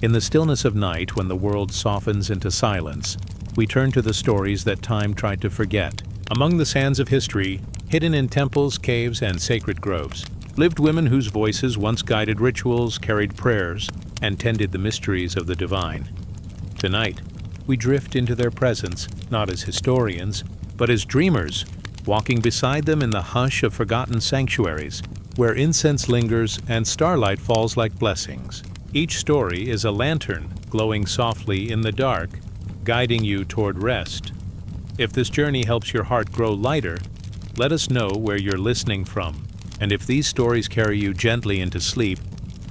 In the stillness of night, when the world softens into silence, we turn to the stories that time tried to forget. Among the sands of history, hidden in temples, caves, and sacred groves, lived women whose voices once guided rituals, carried prayers, and tended the mysteries of the divine. Tonight, we drift into their presence, not as historians, but as dreamers, walking beside them in the hush of forgotten sanctuaries, where incense lingers and starlight falls like blessings. Each story is a lantern glowing softly in the dark, guiding you toward rest. If this journey helps your heart grow lighter, let us know where you're listening from. And if these stories carry you gently into sleep,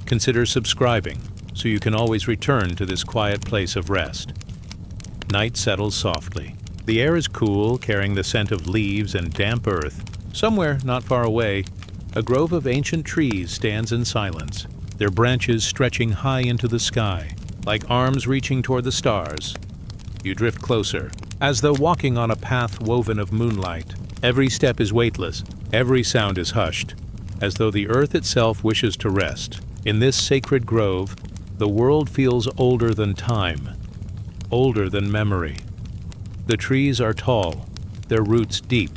consider subscribing so you can always return to this quiet place of rest. Night settles softly. The air is cool, carrying the scent of leaves and damp earth. Somewhere not far away, a grove of ancient trees stands in silence, their branches stretching high into the sky, like arms reaching toward the stars. You drift closer, as though walking on a path woven of moonlight. Every step is weightless, every sound is hushed, as though the earth itself wishes to rest. In this sacred grove, the world feels older than time, older than memory. The trees are tall, their roots deep,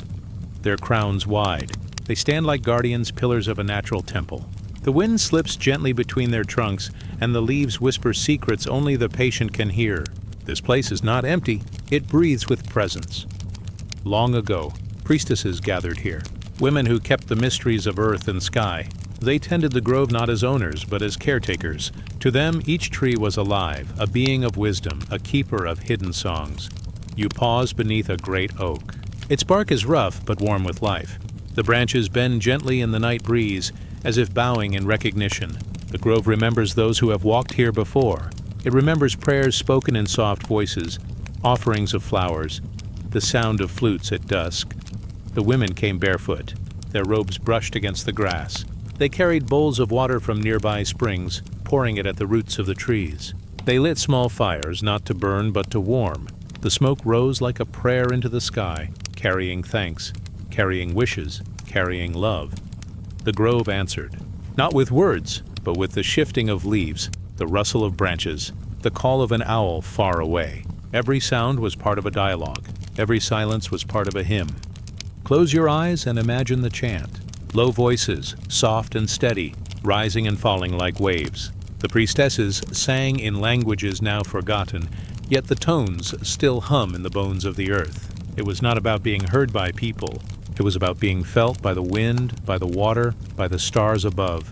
their crowns wide. They stand like guardians, pillars of a natural temple. The wind slips gently between their trunks, and the leaves whisper secrets only the patient can hear. This place is not empty, it breathes with presence. Long ago, priestesses gathered here, women who kept the mysteries of earth and sky. They tended the grove not as owners, but as caretakers. To them, each tree was alive, a being of wisdom, a keeper of hidden songs. You pause beneath a great oak. Its bark is rough, but warm with life. The branches bend gently in the night breeze, as if bowing in recognition. The grove remembers those who have walked here before. It remembers prayers spoken in soft voices, offerings of flowers, the sound of flutes at dusk. The women came barefoot, their robes brushed against the grass. They carried bowls of water from nearby springs, pouring it at the roots of the trees. They lit small fires, not to burn but to warm. The smoke rose like a prayer into the sky, carrying thanks, carrying wishes, carrying love. The grove answered, not with words, but with the shifting of leaves, the rustle of branches, the call of an owl far away. Every sound was part of a dialogue. Every silence was part of a hymn. Close your eyes and imagine the chant. Low voices, soft and steady, rising and falling like waves. The priestesses sang in languages now forgotten, yet the tones still hum in the bones of the earth. It was not about being heard by people. It was about being felt by the wind, by the water, by the stars above.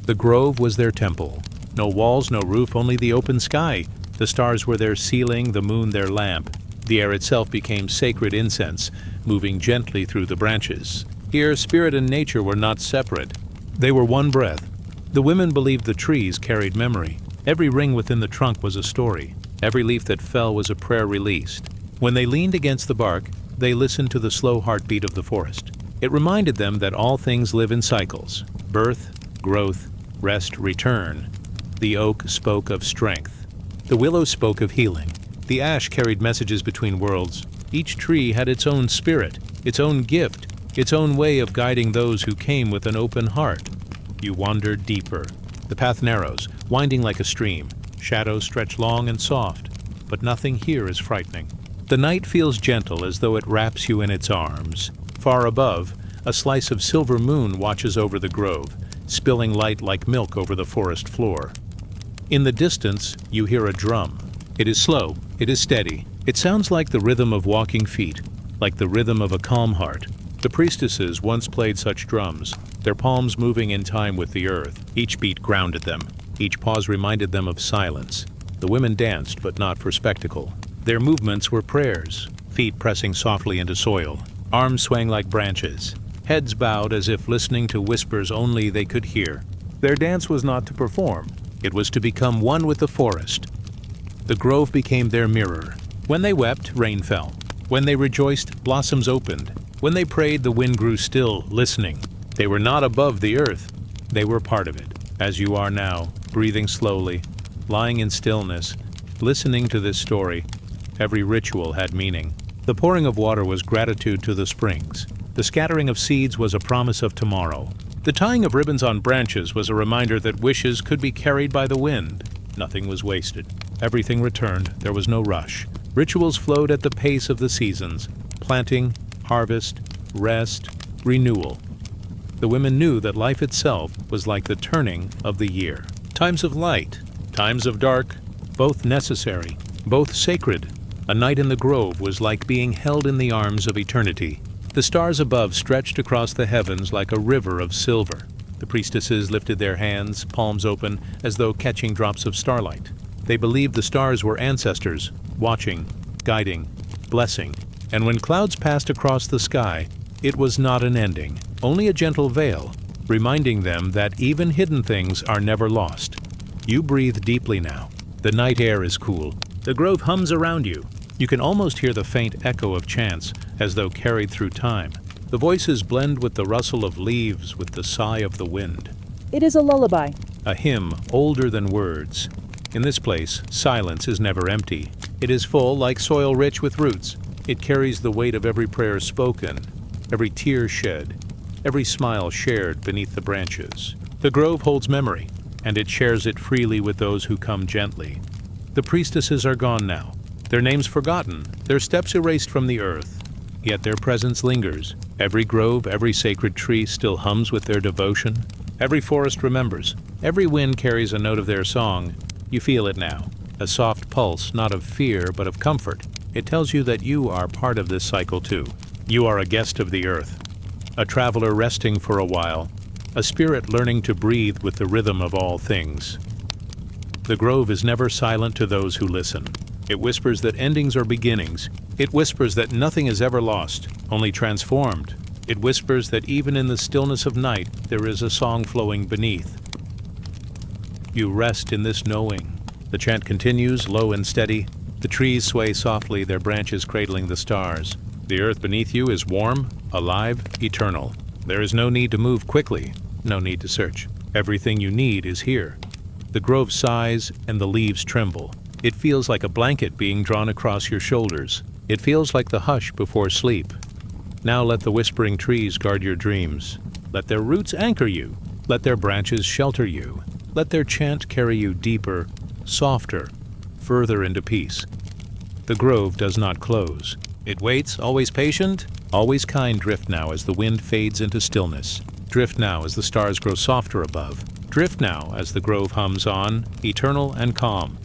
The grove was their temple. No walls, no roof, only the open sky. The stars were their ceiling, the moon their lamp. The air itself became sacred incense, moving gently through the branches. Here, spirit and nature were not separate. They were one breath. The women believed the trees carried memory. Every ring within the trunk was a story. Every leaf that fell was a prayer released. When they leaned against the bark, they listened to the slow heartbeat of the forest. It reminded them that all things live in cycles: birth, growth, rest, return. The oak spoke of strength. The willow spoke of healing. The ash carried messages between worlds. Each tree had its own spirit, its own gift, its own way of guiding those who came with an open heart. You wander deeper. The path narrows, winding like a stream. Shadows stretch long and soft, but nothing here is frightening. The night feels gentle, as though it wraps you in its arms. Far above, a slice of silver moon watches over the grove, spilling light like milk over the forest floor. In the distance, you hear a drum. It is slow, it is steady. It sounds like the rhythm of walking feet, like the rhythm of a calm heart. The priestesses once played such drums, their palms moving in time with the earth. Each beat grounded them. Each pause reminded them of silence. The women danced, but not for spectacle. Their movements were prayers, feet pressing softly into soil, arms swaying like branches, heads bowed as if listening to whispers only they could hear. Their dance was not to perform. It was to become one with the forest. The grove became their mirror. When they wept, rain fell. When they rejoiced, blossoms opened. When they prayed, the wind grew still, listening. They were not above the earth. They were part of it, as you are now, breathing slowly, lying in stillness, listening to this story. Every ritual had meaning. The pouring of water was gratitude to the springs. The scattering of seeds was a promise of tomorrow. The tying of ribbons on branches was a reminder that wishes could be carried by the wind. Nothing was wasted. Everything returned. There was no rush. Rituals flowed at the pace of the seasons: planting, harvest, rest, renewal. The women knew that life itself was like the turning of the year. Times of light, times of dark, both necessary, both sacred. A night in the grove was like being held in the arms of eternity. The stars above stretched across the heavens like a river of silver. The priestesses lifted their hands, palms open, as though catching drops of starlight. They believed the stars were ancestors, watching, guiding, blessing. And when clouds passed across the sky, it was not an ending, only a gentle veil, reminding them that even hidden things are never lost. You breathe deeply now. The night air is cool. The grove hums around you. You can almost hear the faint echo of chants, as though carried through time. The voices blend with the rustle of leaves, with the sigh of the wind. It is a lullaby. A hymn older than words. In this place, silence is never empty. It is full, like soil rich with roots. It carries the weight of every prayer spoken, every tear shed, every smile shared beneath the branches. The grove holds memory, and it shares it freely with those who come gently. The priestesses are gone now, their names forgotten, their steps erased from the earth. Yet their presence lingers. Every grove, every sacred tree still hums with their devotion. Every forest remembers. Every wind carries a note of their song. You feel it now, a soft pulse, not of fear, but of comfort. It tells you that you are part of this cycle too. You are a guest of the earth, a traveler resting for a while, a spirit learning to breathe with the rhythm of all things. The grove is never silent to those who listen. It whispers that endings are beginnings. It whispers that nothing is ever lost, only transformed. It whispers that even in the stillness of night, there is a song flowing beneath. You rest in this knowing. The chant continues, low and steady. The trees sway softly, their branches cradling the stars. The earth beneath you is warm, alive, eternal. There is no need to move quickly, no need to search. Everything you need is here. The grove sighs and the leaves tremble. It feels like a blanket being drawn across your shoulders. It feels like the hush before sleep. Now let the whispering trees guard your dreams. Let their roots anchor you. Let their branches shelter you. Let their chant carry you deeper, softer, further into peace. The grove does not close. It waits, always patient, always kind. Drift now as the wind fades into stillness. Drift now as the stars grow softer above. Drift now as the grove hums on, eternal and calm.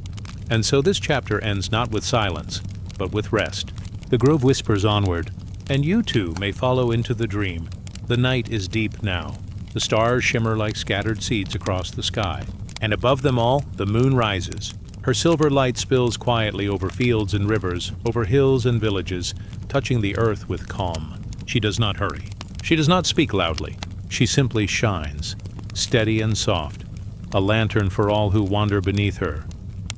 And so this chapter ends not with silence, but with rest. The grove whispers onward, and you too may follow into the dream. The night is deep now. The stars shimmer like scattered seeds across the sky. And above them all, the moon rises. Her silver light spills quietly over fields and rivers, over hills and villages, touching the earth with calm. She does not hurry. She does not speak loudly. She simply shines, steady and soft, a lantern for all who wander beneath her.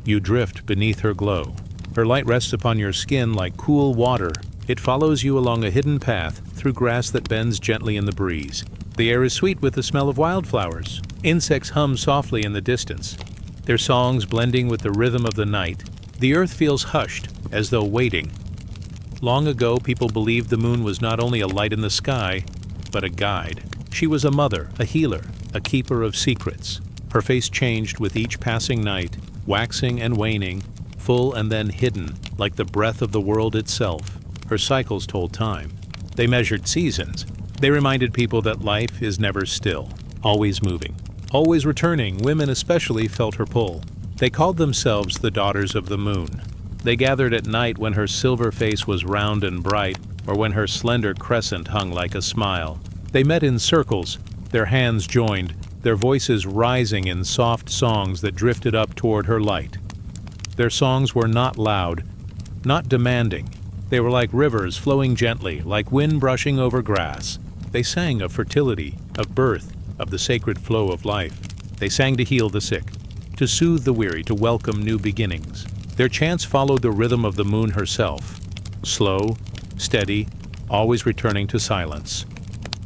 You drift beneath her glow. Her light rests upon your skin like cool water. It follows you along a hidden path through grass that bends gently in the breeze. The air is sweet with the smell of wildflowers. Insects hum softly in the distance, their songs blending with the rhythm of the night. The earth feels hushed, as though waiting. Long ago, people believed the moon was not only a light in the sky, but a guide. She was a mother, a healer, a keeper of secrets. Her face changed with each passing night, waxing and waning, full and then hidden, like the breath of the world itself. Her cycles told time. They measured seasons. They reminded people that life is never still, always moving, always returning. Women especially felt her pull. They called themselves the daughters of the moon. They gathered at night when her silver face was round and bright, or when her slender crescent hung like a smile. They met in circles, their hands joined, their voices rising in soft songs that drifted up toward her light. Their songs were not loud, not demanding. They were like rivers flowing gently, like wind brushing over grass. They sang of fertility, of birth, of the sacred flow of life. They sang to heal the sick, to soothe the weary, to welcome new beginnings. Their chants followed the rhythm of the moon herself, slow, steady, always returning to silence.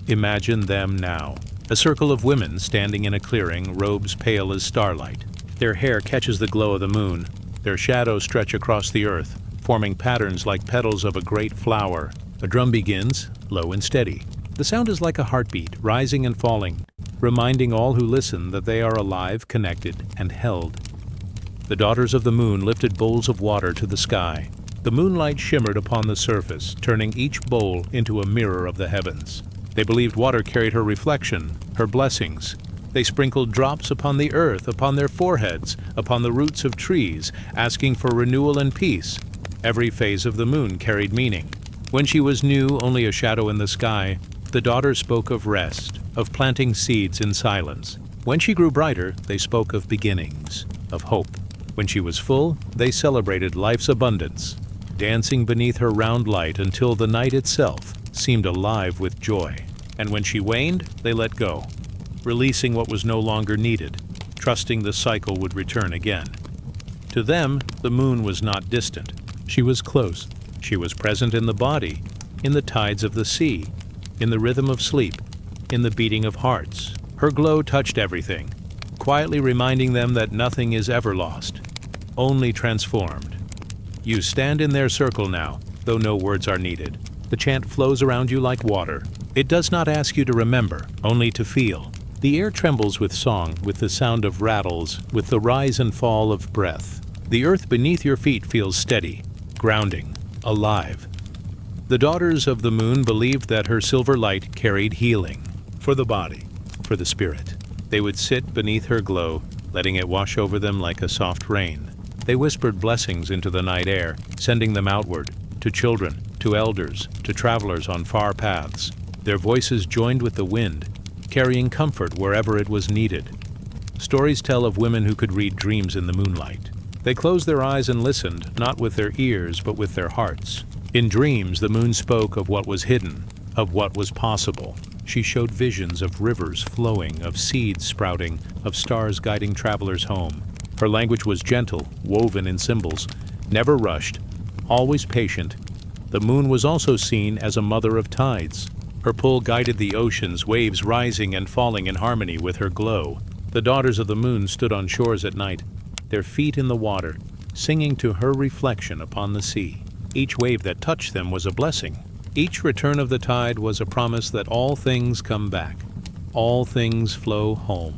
Imagine them now. A circle of women standing in a clearing, robes pale as starlight. Their hair catches the glow of the moon. Their shadows stretch across the earth, forming patterns like petals of a great flower. A drum begins, low and steady. The sound is like a heartbeat, rising and falling, reminding all who listen that they are alive, connected, and held. The daughters of the moon lifted bowls of water to the sky. The moonlight shimmered upon the surface, turning each bowl into a mirror of the heavens. They believed water carried her reflection, her blessings. They sprinkled drops upon the earth, upon their foreheads, upon the roots of trees, asking for renewal and peace. Every phase of the moon carried meaning. When she was new, only a shadow in the sky, the daughters spoke of rest, of planting seeds in silence. When she grew brighter, they spoke of beginnings, of hope. When she was full, they celebrated life's abundance, dancing beneath her round light until the night itself seemed alive with joy. And when she waned, they let go, releasing what was no longer needed, trusting the cycle would return again. To them, the moon was not distant. She was close. She was present in the body, in the tides of the sea, in the rhythm of sleep, in the beating of hearts. Her glow touched everything, quietly reminding them that nothing is ever lost, only transformed. You stand in their circle now, though no words are needed. The chant flows around you like water. It does not ask you to remember, only to feel. The air trembles with song, with the sound of rattles, with the rise and fall of breath. The earth beneath your feet feels steady, grounding, alive. The daughters of the moon believed that her silver light carried healing, for the body, for the spirit. They would sit beneath her glow, letting it wash over them like a soft rain. They whispered blessings into the night air, sending them outward, to children, to elders, to travelers on far paths. Their voices joined with the wind, carrying comfort wherever it was needed. Stories tell of women who could read dreams in the moonlight. They closed their eyes and listened, not with their ears, but with their hearts. In dreams, the moon spoke of what was hidden, of what was possible. She showed visions of rivers flowing, of seeds sprouting, of stars guiding travelers home. Her language was gentle, woven in symbols, never rushed, always patient. The moon was also seen as a mother of tides. Her pull guided the oceans, waves rising and falling in harmony with her glow. The daughters of the moon stood on shores at night, their feet in the water, singing to her reflection upon the sea. Each wave that touched them was a blessing. Each return of the tide was a promise that all things come back, all things flow home.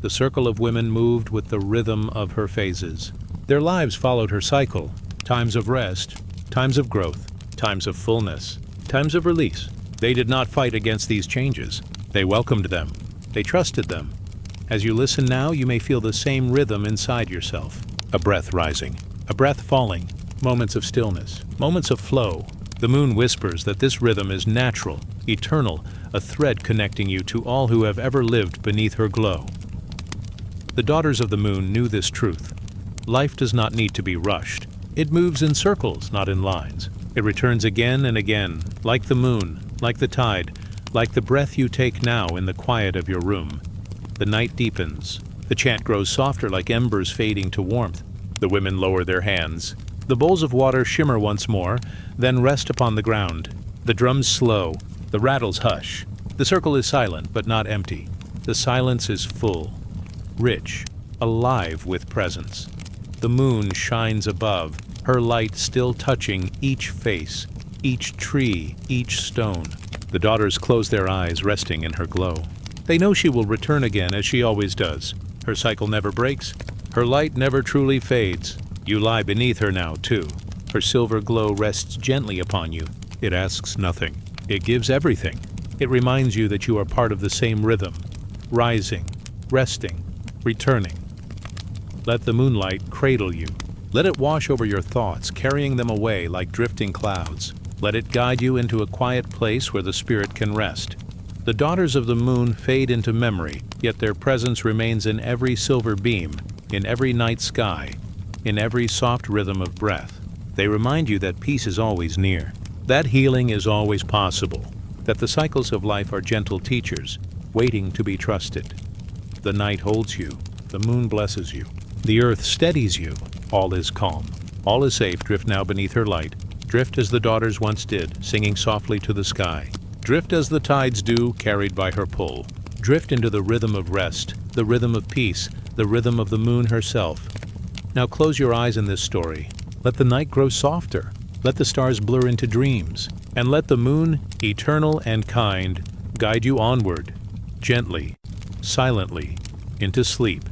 The circle of women moved with the rhythm of her phases. Their lives followed her cycle, times of rest, times of growth, times of fullness, times of release. They did not fight against these changes. They welcomed them. They trusted them. As you listen now, you may feel the same rhythm inside yourself. A breath rising, a breath falling, moments of stillness, moments of flow. The moon whispers that this rhythm is natural, eternal, a thread connecting you to all who have ever lived beneath her glow. The daughters of the moon knew this truth. Life does not need to be rushed. It moves in circles, not in lines. It returns again and again, like the moon, like the tide, like the breath you take now in the quiet of your room. The night deepens. The chant grows softer like embers fading to warmth. The women lower their hands. The bowls of water shimmer once more, then rest upon the ground. The drums slow. The rattles hush. The circle is silent, but not empty. The silence is full, rich, alive with presence. The moon shines above, her light still touching each face, each tree, each stone. The daughters close their eyes, resting in her glow. They know she will return again, as she always does. Her cycle never breaks. Her light never truly fades. You lie beneath her now, too. Her silver glow rests gently upon you. It asks nothing. It gives everything. It reminds you that you are part of the same rhythm, rising, resting, returning. Let the moonlight cradle you. Let it wash over your thoughts, carrying them away like drifting clouds. Let it guide you into a quiet place where the spirit can rest. The daughters of the moon fade into memory, yet their presence remains in every silver beam, in every night sky, in every soft rhythm of breath. They remind you that peace is always near, that healing is always possible, that the cycles of life are gentle teachers, waiting to be trusted. The night holds you, the moon blesses you, the earth steadies you. All is calm, all is safe. Drift now beneath her light. Drift as the daughters once did, singing softly to the sky. Drift as the tides do, carried by her pull. Drift into the rhythm of rest, the rhythm of peace, the rhythm of the moon herself. Now close your eyes in this story. Let the night grow softer. Let the stars blur into dreams. And let the moon, eternal and kind, guide you onward, gently, silently, into sleep.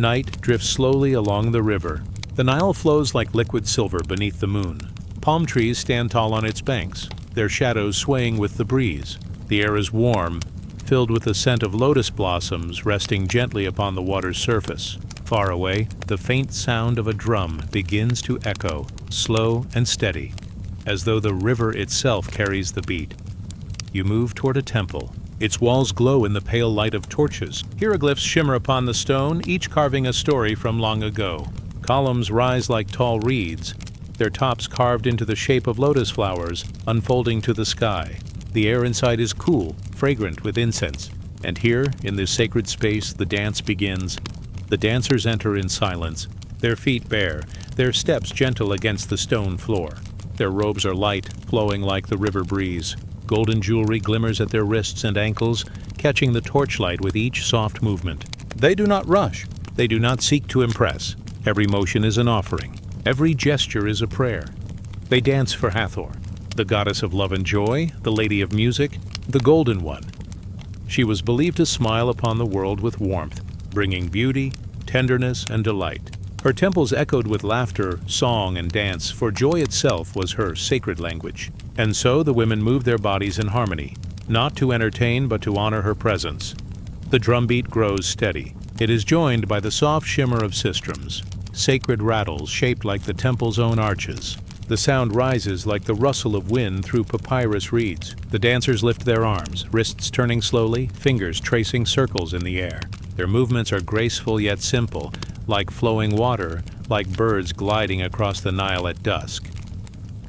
Night drifts slowly along the river. The Nile flows like liquid silver beneath the moon. Palm trees stand tall on its banks, their shadows swaying with the breeze. The air is warm, filled with the scent of lotus blossoms resting gently upon the water's surface. Far away, the faint sound of a drum begins to echo, slow and steady, as though the river itself carries the beat. You move toward a temple. Its walls glow in the pale light of torches. Hieroglyphs shimmer upon the stone, each carving a story from long ago. Columns rise like tall reeds, their tops carved into the shape of lotus flowers, unfolding to the sky. The air inside is cool, fragrant with incense. And here, in this sacred space, the dance begins. The dancers enter in silence, their feet bare, their steps gentle against the stone floor. Their robes are light, flowing like the river breeze. Golden jewelry glimmers at their wrists and ankles, catching the torchlight with each soft movement. They do not rush. They do not seek to impress. Every motion is an offering. Every gesture is a prayer. They dance for Hathor, the goddess of love and joy, the lady of music, the golden one. She was believed to smile upon the world with warmth, bringing beauty, tenderness, and delight. Her temples echoed with laughter, song, and dance, for joy itself was her sacred language. And so the women moved their bodies in harmony, not to entertain but to honor her presence. The drumbeat grows steady. It is joined by the soft shimmer of sistrums, sacred rattles shaped like the temple's own arches. The sound rises like the rustle of wind through papyrus reeds. The dancers lift their arms, wrists turning slowly, fingers tracing circles in the air. Their movements are graceful yet simple, like flowing water, like birds gliding across the Nile at dusk.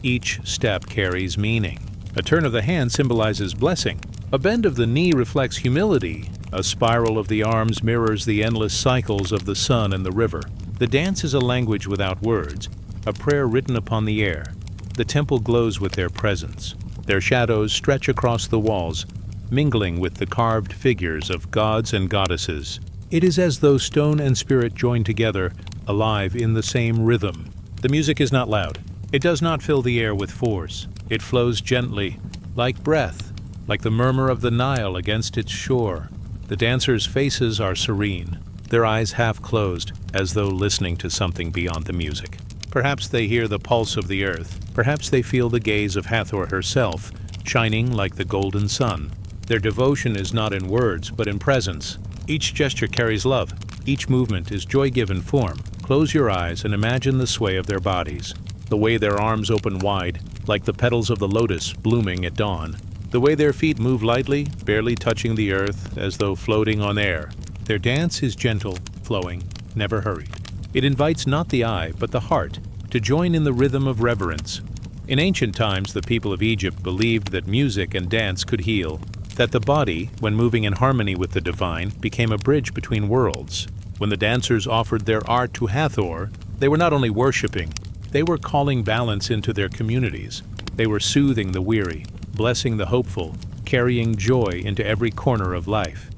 Each step carries meaning. A turn of the hand symbolizes blessing. A bend of the knee reflects humility. A spiral of the arms mirrors the endless cycles of the sun and the river. The dance is a language without words, a prayer written upon the air. The temple glows with their presence. Their shadows stretch across the walls, mingling with the carved figures of gods and goddesses. It is as though stone and spirit join together, alive in the same rhythm. The music is not loud. It does not fill the air with force. It flows gently, like breath, like the murmur of the Nile against its shore. The dancers' faces are serene, their eyes half closed, as though listening to something beyond the music. Perhaps they hear the pulse of the earth. Perhaps they feel the gaze of Hathor herself, shining like the golden sun. Their devotion is not in words, but in presence. Each gesture carries love. Each movement is joy-given form. Close your eyes and imagine the sway of their bodies. The way their arms open wide, like the petals of the lotus blooming at dawn. The way their feet move lightly, barely touching the earth, as though floating on air. Their dance is gentle, flowing, never hurried. It invites not the eye, but the heart, to join in the rhythm of reverence. In ancient times, the people of Egypt believed that music and dance could heal, that the body, when moving in harmony with the divine, became a bridge between worlds. When the dancers offered their art to Hathor, they were not only worshipping, they were calling balance into their communities. They were soothing the weary, blessing the hopeful, carrying joy into every corner of life.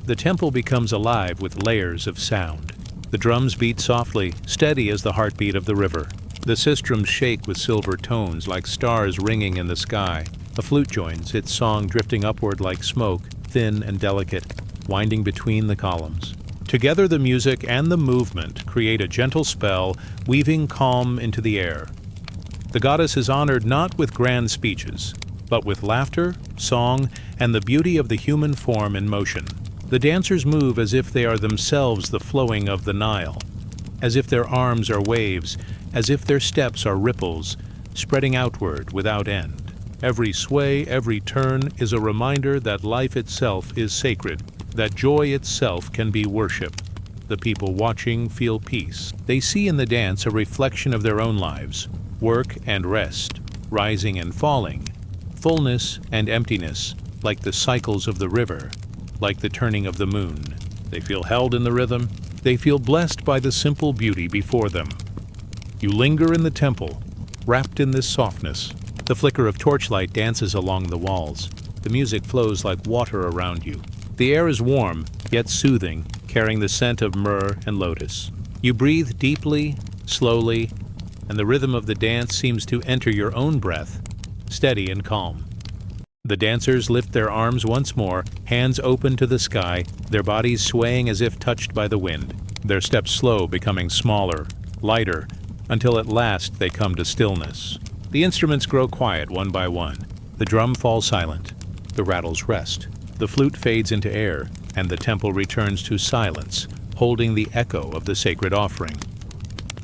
The temple becomes alive with layers of sound. The drums beat softly, steady as the heartbeat of the river. The sistrums shake with silver tones like stars ringing in the sky. A flute joins, its song drifting upward like smoke, thin and delicate, winding between the columns. Together the music and the movement create a gentle spell, weaving calm into the air. The goddess is honored not with grand speeches, but with laughter, song, and the beauty of the human form in motion. The dancers move as if they are themselves the flowing of the Nile, as if their arms are waves, as if their steps are ripples, spreading outward without end. Every sway, every turn is a reminder that life itself is sacred, that joy itself can be worship. The people watching feel peace. They see in the dance a reflection of their own lives, work and rest, rising and falling, fullness and emptiness, like the cycles of the river, like the turning of the moon. They feel held in the rhythm. They feel blessed by the simple beauty before them. You linger in the temple, wrapped in this softness. The flicker of torchlight dances along the walls. The music flows like water around you. The air is warm, yet soothing, carrying the scent of myrrh and lotus. You breathe deeply, slowly, and the rhythm of the dance seems to enter your own breath, steady and calm. The dancers lift their arms once more, hands open to the sky, their bodies swaying as if touched by the wind. their steps slow, becoming smaller, lighter, until at last they come to stillness. The instruments grow quiet one by one. The drum falls silent. The rattles rest. The flute fades into air, and the temple returns to silence, holding the echo of the sacred offering.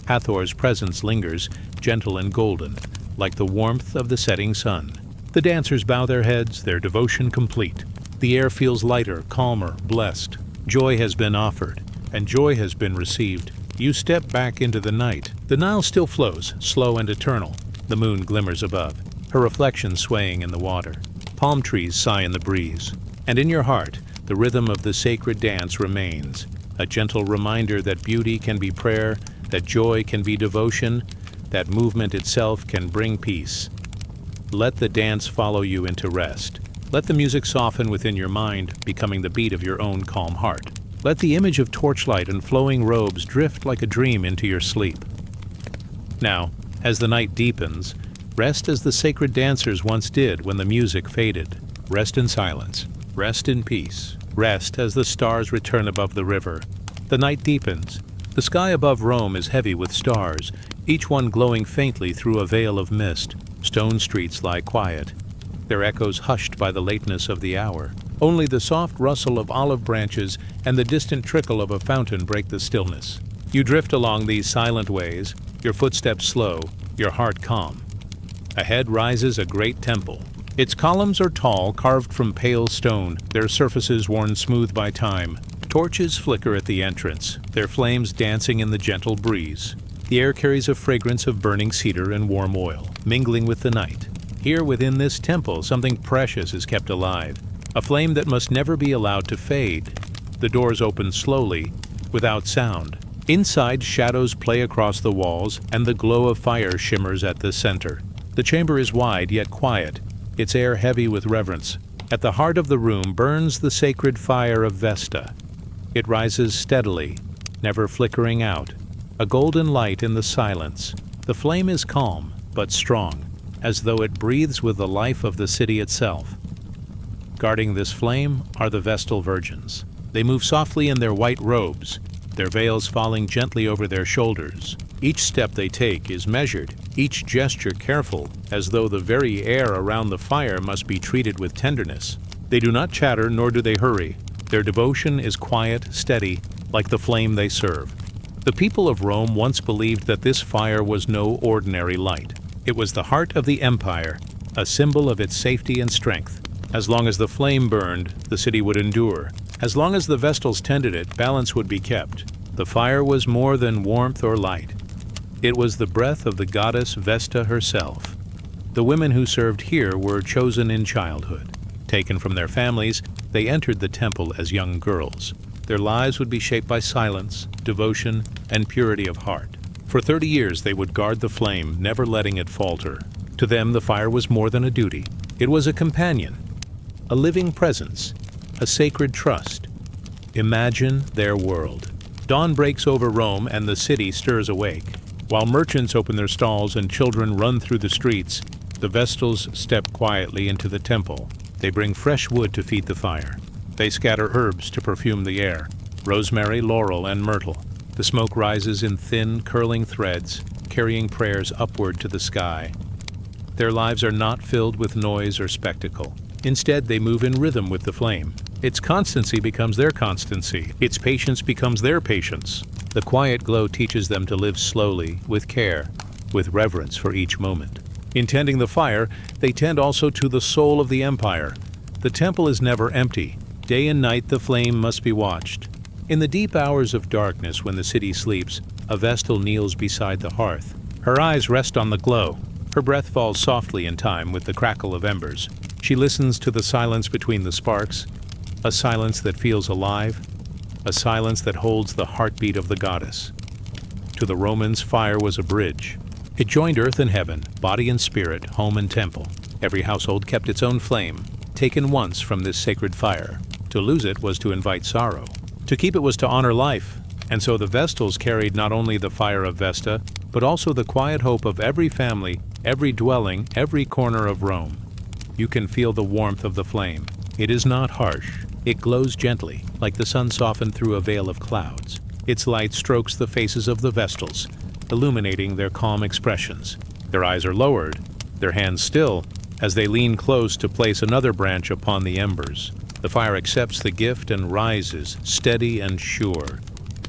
Hathor's presence lingers, gentle and golden, like the warmth of the setting sun. The dancers bow their heads, their devotion complete. The air feels lighter, calmer, blessed. Joy has been offered, and joy has been received. You step back into the night. The Nile still flows, slow and eternal. The moon glimmers above, her reflection swaying in the water. Palm trees sigh in the breeze. And in your heart, the rhythm of the sacred dance remains, a gentle reminder that beauty can be prayer, that joy can be devotion, that movement itself can bring peace. Let the dance follow you into rest. Let the music soften within your mind, becoming the beat of your own calm heart. Let the image of torchlight and flowing robes drift like a dream into your sleep. Now, as the night deepens, rest as the sacred dancers once did when the music faded. Rest in silence. Rest in peace. Rest as the stars return above the river. The night deepens. The sky above Rome is heavy with stars, each one glowing faintly through a veil of mist. Stone streets lie quiet, their echoes hushed by the lateness of the hour. Only the soft rustle of olive branches and the distant trickle of a fountain break the stillness. You drift along these silent ways, your footsteps slow, your heart calm. Ahead rises a great temple. Its columns are tall, carved from pale stone, their surfaces worn smooth by time. Torches flicker at the entrance, their flames dancing in the gentle breeze. The air carries a fragrance of burning cedar and warm oil, mingling with the night. Here within this temple, something precious is kept alive, a flame that must never be allowed to fade. The doors open slowly, without sound. Inside, shadows play across the walls, and the glow of fire shimmers at the center. The chamber is wide yet quiet, its air heavy with reverence. At the heart of the room burns the sacred fire of Vesta. It rises steadily, never flickering out, a golden light in the silence. The flame is calm, but strong, as though it breathes with the life of the city itself. Guarding this flame are the Vestal virgins. They move softly in their white robes, their veils falling gently over their shoulders. Each step they take is measured, each gesture careful, as though the very air around the fire must be treated with tenderness. They do not chatter, nor do they hurry. Their devotion is quiet, steady, like the flame they serve. The people of Rome once believed that this fire was no ordinary light. It was the heart of the empire, a symbol of its safety and strength. As long as the flame burned, the city would endure. As long as the Vestals tended it, balance would be kept. The fire was more than warmth or light. It was the breath of the goddess Vesta herself. The women who served here were chosen in childhood. Taken from their families, they entered the temple as young girls. Their lives would be shaped by silence, devotion, and purity of heart. For 30 years they would guard the flame, never letting it falter. To them the fire was more than a duty. It was a companion, a living presence, a sacred trust. Imagine their world. Dawn breaks over Rome and the city stirs awake. While merchants open their stalls and children run through the streets, the Vestals step quietly into the temple. They bring fresh wood to feed the fire. They scatter herbs to perfume the air, rosemary, laurel, and myrtle. The smoke rises in thin, curling threads, carrying prayers upward to the sky. Their lives are not filled with noise or spectacle. Instead, they move in rhythm with the flame. Its constancy becomes their constancy. Its patience becomes their patience. The quiet glow teaches them to live slowly, with care, with reverence for each moment. In tending the fire, they tend also to the soul of the empire. The temple is never empty. Day and night the flame must be watched. In the deep hours of darkness when the city sleeps, a Vestal kneels beside the hearth. Her eyes rest on the glow. Her breath falls softly in time with the crackle of embers. She listens to the silence between the sparks, a silence that feels alive, a silence that holds the heartbeat of the goddess. To the Romans, fire was a bridge. It joined earth and heaven, body and spirit, home and temple. Every household kept its own flame, taken once from this sacred fire. To lose it was to invite sorrow. To keep it was to honor life. And so the Vestals carried not only the fire of Vesta, but also the quiet hope of every family, every dwelling, every corner of Rome. You can feel the warmth of the flame. It is not harsh. It glows gently, like the sun softened through a veil of clouds. Its light strokes the faces of the Vestals, illuminating their calm expressions. Their eyes are lowered, their hands still, as they lean close to place another branch upon the embers. The fire accepts the gift and rises, steady and sure.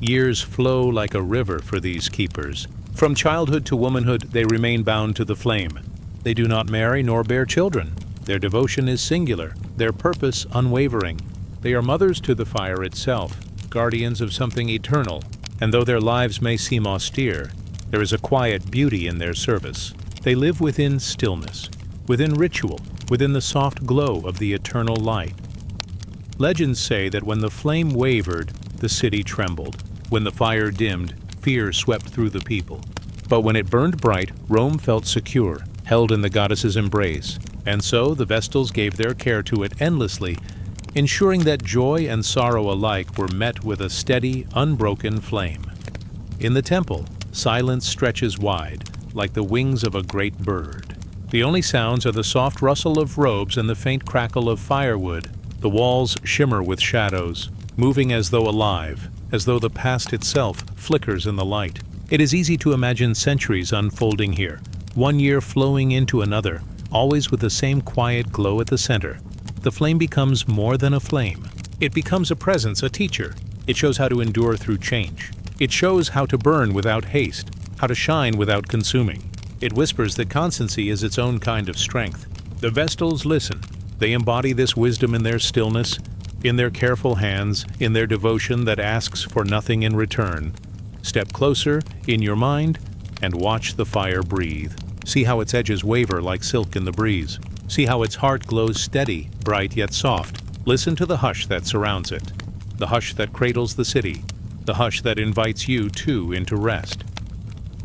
Years flow like a river for these keepers. From childhood to womanhood, they remain bound to the flame. They do not marry nor bear children. Their devotion is singular, their purpose unwavering. They are mothers to the fire itself, guardians of something eternal, and though their lives may seem austere, there is a quiet beauty in their service. They live within stillness, within ritual, within the soft glow of the eternal light. Legends say that when the flame wavered, the city trembled. When the fire dimmed, fear swept through the people. But when it burned bright, Rome felt secure, held in the goddess's embrace. And so the Vestals gave their care to it endlessly, ensuring that joy and sorrow alike were met with a steady, unbroken flame. In the temple, silence stretches wide, like the wings of a great bird. The only sounds are the soft rustle of robes and the faint crackle of firewood. The walls shimmer with shadows, moving as though alive, as though the past itself flickers in the light. It is easy to imagine centuries unfolding here, one year flowing into another, always with the same quiet glow at the center. The flame becomes more than a flame. It becomes a presence, a teacher. It shows how to endure through change. It shows how to burn without haste, how to shine without consuming. It whispers that constancy is its own kind of strength. The Vestals listen. They embody this wisdom in their stillness, in their careful hands, in their devotion that asks for nothing in return. Step closer, in your mind, and watch the fire breathe. See how its edges waver like silk in the breeze. See how its heart glows steady, bright yet soft. Listen to the hush that surrounds it. The hush that cradles the city. The hush that invites you, too, into rest.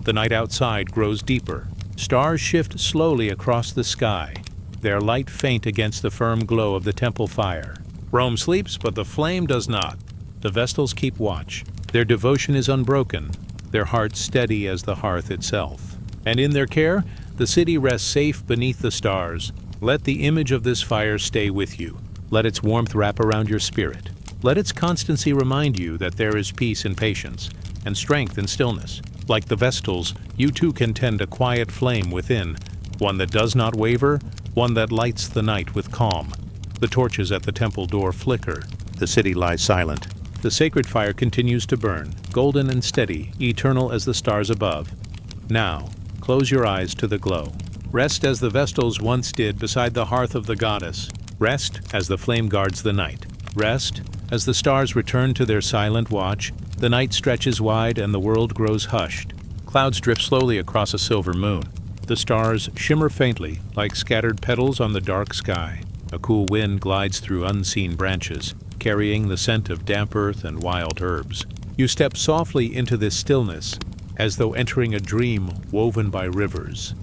The night outside grows deeper. Stars shift slowly across the sky, their light faint against the firm glow of the temple fire. Rome sleeps, but the flame does not. The Vestals keep watch. Their devotion is unbroken, their hearts steady as the hearth itself. And in their care, the city rests safe beneath the stars. Let the image of this fire stay with you. Let its warmth wrap around your spirit. Let its constancy remind you that there is peace in patience, and strength in stillness. Like the Vestals, you too can tend a quiet flame within, one that does not waver, one that lights the night with calm. The torches at the temple door flicker. The city lies silent. The sacred fire continues to burn, golden and steady, eternal as the stars above. Now, close your eyes to the glow. Rest as the Vestals once did beside the hearth of the goddess. Rest as the flame guards the night. Rest as the stars return to their silent watch. The night stretches wide and the world grows hushed. Clouds drift slowly across a silver moon. The stars shimmer faintly, like scattered petals on the dark sky. A cool wind glides through unseen branches, carrying the scent of damp earth and wild herbs. You step softly into this stillness, as though entering a dream woven by rivers.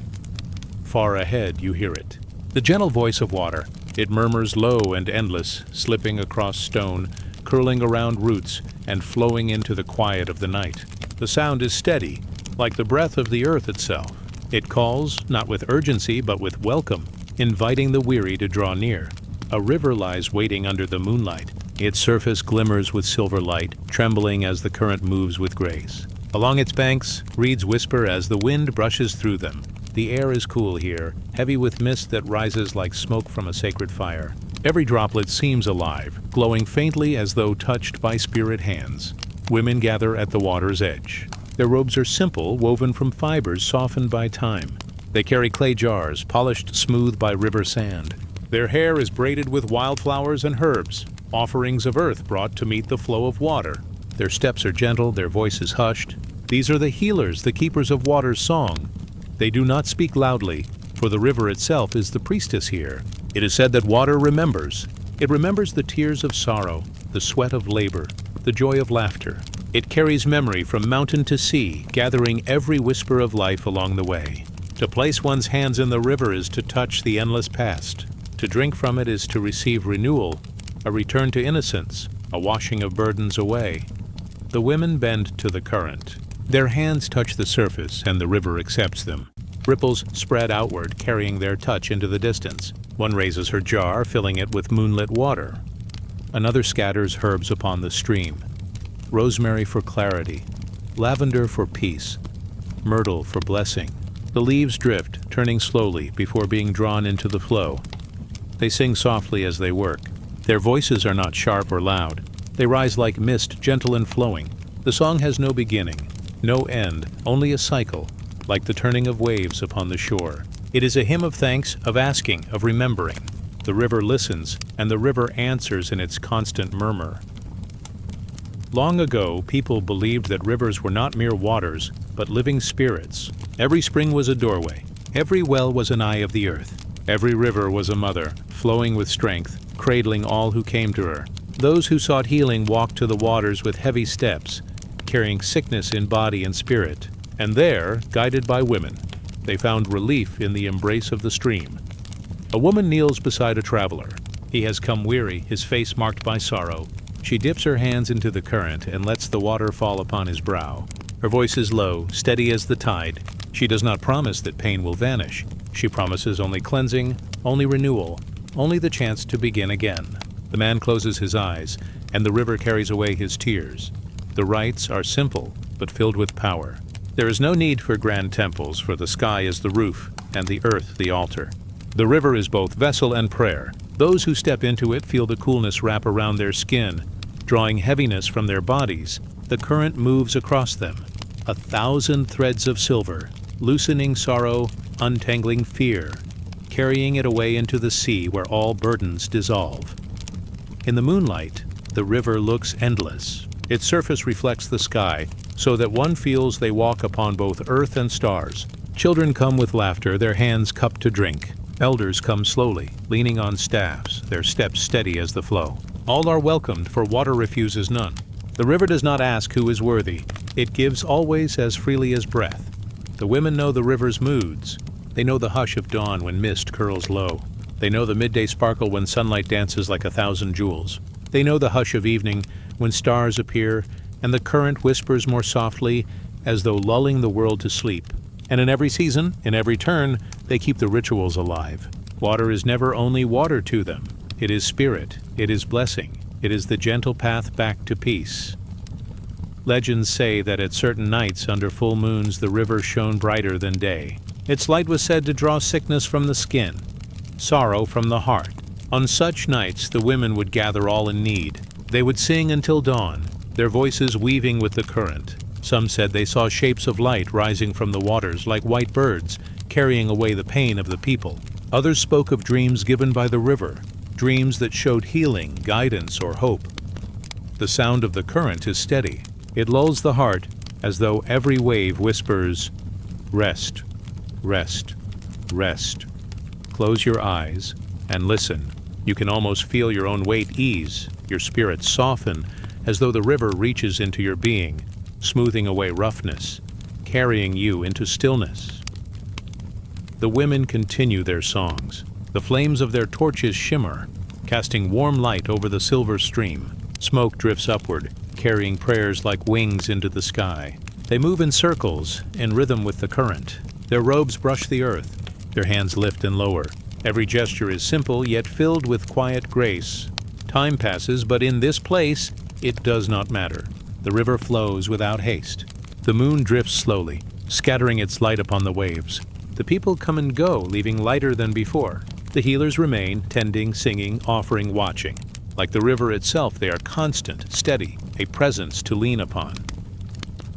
Far ahead you hear it. The gentle voice of water. It murmurs low and endless, slipping across stone, curling around roots, and flowing into the quiet of the night. The sound is steady, like the breath of the earth itself. It calls, not with urgency, but with welcome, inviting the weary to draw near. A river lies waiting under the moonlight. Its surface glimmers with silver light, trembling as the current moves with grace. Along its banks, reeds whisper as the wind brushes through them. The air is cool here, heavy with mist that rises like smoke from a sacred fire. Every droplet seems alive, glowing faintly as though touched by spirit hands. Women gather at the water's edge. Their robes are simple, woven from fibers softened by time. They carry clay jars, polished smooth by river sand. Their hair is braided with wildflowers and herbs, offerings of earth brought to meet the flow of water. Their steps are gentle, their voices hushed. These are the healers, the keepers of water's song. They do not speak loudly, for the river itself is the priestess here. It is said that water remembers. It remembers the tears of sorrow, the sweat of labor, the joy of laughter. It carries memory from mountain to sea, gathering every whisper of life along the way. To place one's hands in the river is to touch the endless past. To drink from it is to receive renewal, a return to innocence, a washing of burdens away. The women bend to the current. Their hands touch the surface, and the river accepts them. Ripples spread outward, carrying their touch into the distance. One raises her jar, filling it with moonlit water. Another scatters herbs upon the stream. rosemary for clarity, lavender for peace, myrtle for blessing. The leaves drift, turning slowly before being drawn into the flow. They sing softly as they work. Their voices are not sharp or loud. They rise like mist, gentle and flowing. The song has no beginning, no end, only a cycle, like the turning of waves upon the shore. It is a hymn of thanks, of asking, of remembering. The river listens, and the river answers in its constant murmur. Long ago, people believed that rivers were not mere waters, but living spirits. Every spring was a doorway. Every well was an eye of the earth. Every river was a mother, flowing with strength, cradling all who came to her. Those who sought healing walked to the waters with heavy steps, carrying sickness in body and spirit. And there, guided by women, they found relief in the embrace of the stream. A woman kneels beside a traveler. He has come weary, his face marked by sorrow. She dips her hands into the current and lets the water fall upon his brow. Her voice is low, steady as the tide. She does not promise that pain will vanish. She promises only cleansing, only renewal, only the chance to begin again. The man closes his eyes, and the river carries away his tears. The rites are simple, but filled with power. There is no need for grand temples, for the sky is the roof, and the earth the altar. The river is both vessel and prayer. Those who step into it feel the coolness wrap around their skin, drawing heaviness from their bodies. The current moves across them, 1,000 threads of silver, loosening sorrow, untangling fear, carrying it away into the sea where all burdens dissolve. In the moonlight, the river looks endless. Its surface reflects the sky, so that one feels they walk upon both earth and stars. Children come with laughter, their hands cupped to drink. Elders come slowly, leaning on staffs, their steps steady as the flow. All are welcomed, for water refuses none. The river does not ask who is worthy. It gives always as freely as breath. The women know the river's moods. They know the hush of dawn when mist curls low. They know the midday sparkle when sunlight dances like 1,000 jewels. They know the hush of evening when stars appear and the current whispers more softly as though lulling the world to sleep. And in every season, in every turn, they keep the rituals alive. Water is never only water to them. It is spirit, it is blessing, it is the gentle path back to peace. Legends say that at certain nights under full moons the river shone brighter than day. Its light was said to draw sickness from the skin, sorrow from the heart. On such nights the women would gather all in need. They would sing until dawn, their voices weaving with the current. Some said they saw shapes of light rising from the waters like white birds, carrying away the pain of the people. Others spoke of dreams given by the river, dreams that showed healing, guidance, or hope. The sound of the current is steady. It lulls the heart as though every wave whispers, "Rest, rest, rest." Close your eyes and listen. You can almost feel your own weight ease, your spirit soften, as though the river reaches into your being, smoothing away roughness, carrying you into stillness. The women continue their songs. The flames of their torches shimmer, casting warm light over the silver stream. Smoke drifts upward, carrying prayers like wings into the sky. They move in circles, in rhythm with the current. Their robes brush the earth. Their hands lift and lower. Every gesture is simple, yet filled with quiet grace. Time passes, but in this place, it does not matter. The river flows without haste. The moon drifts slowly, scattering its light upon the waves. The people come and go, leaving lighter than before. The healers remain, tending, singing, offering, watching. Like the river itself, they are constant, steady, a presence to lean upon.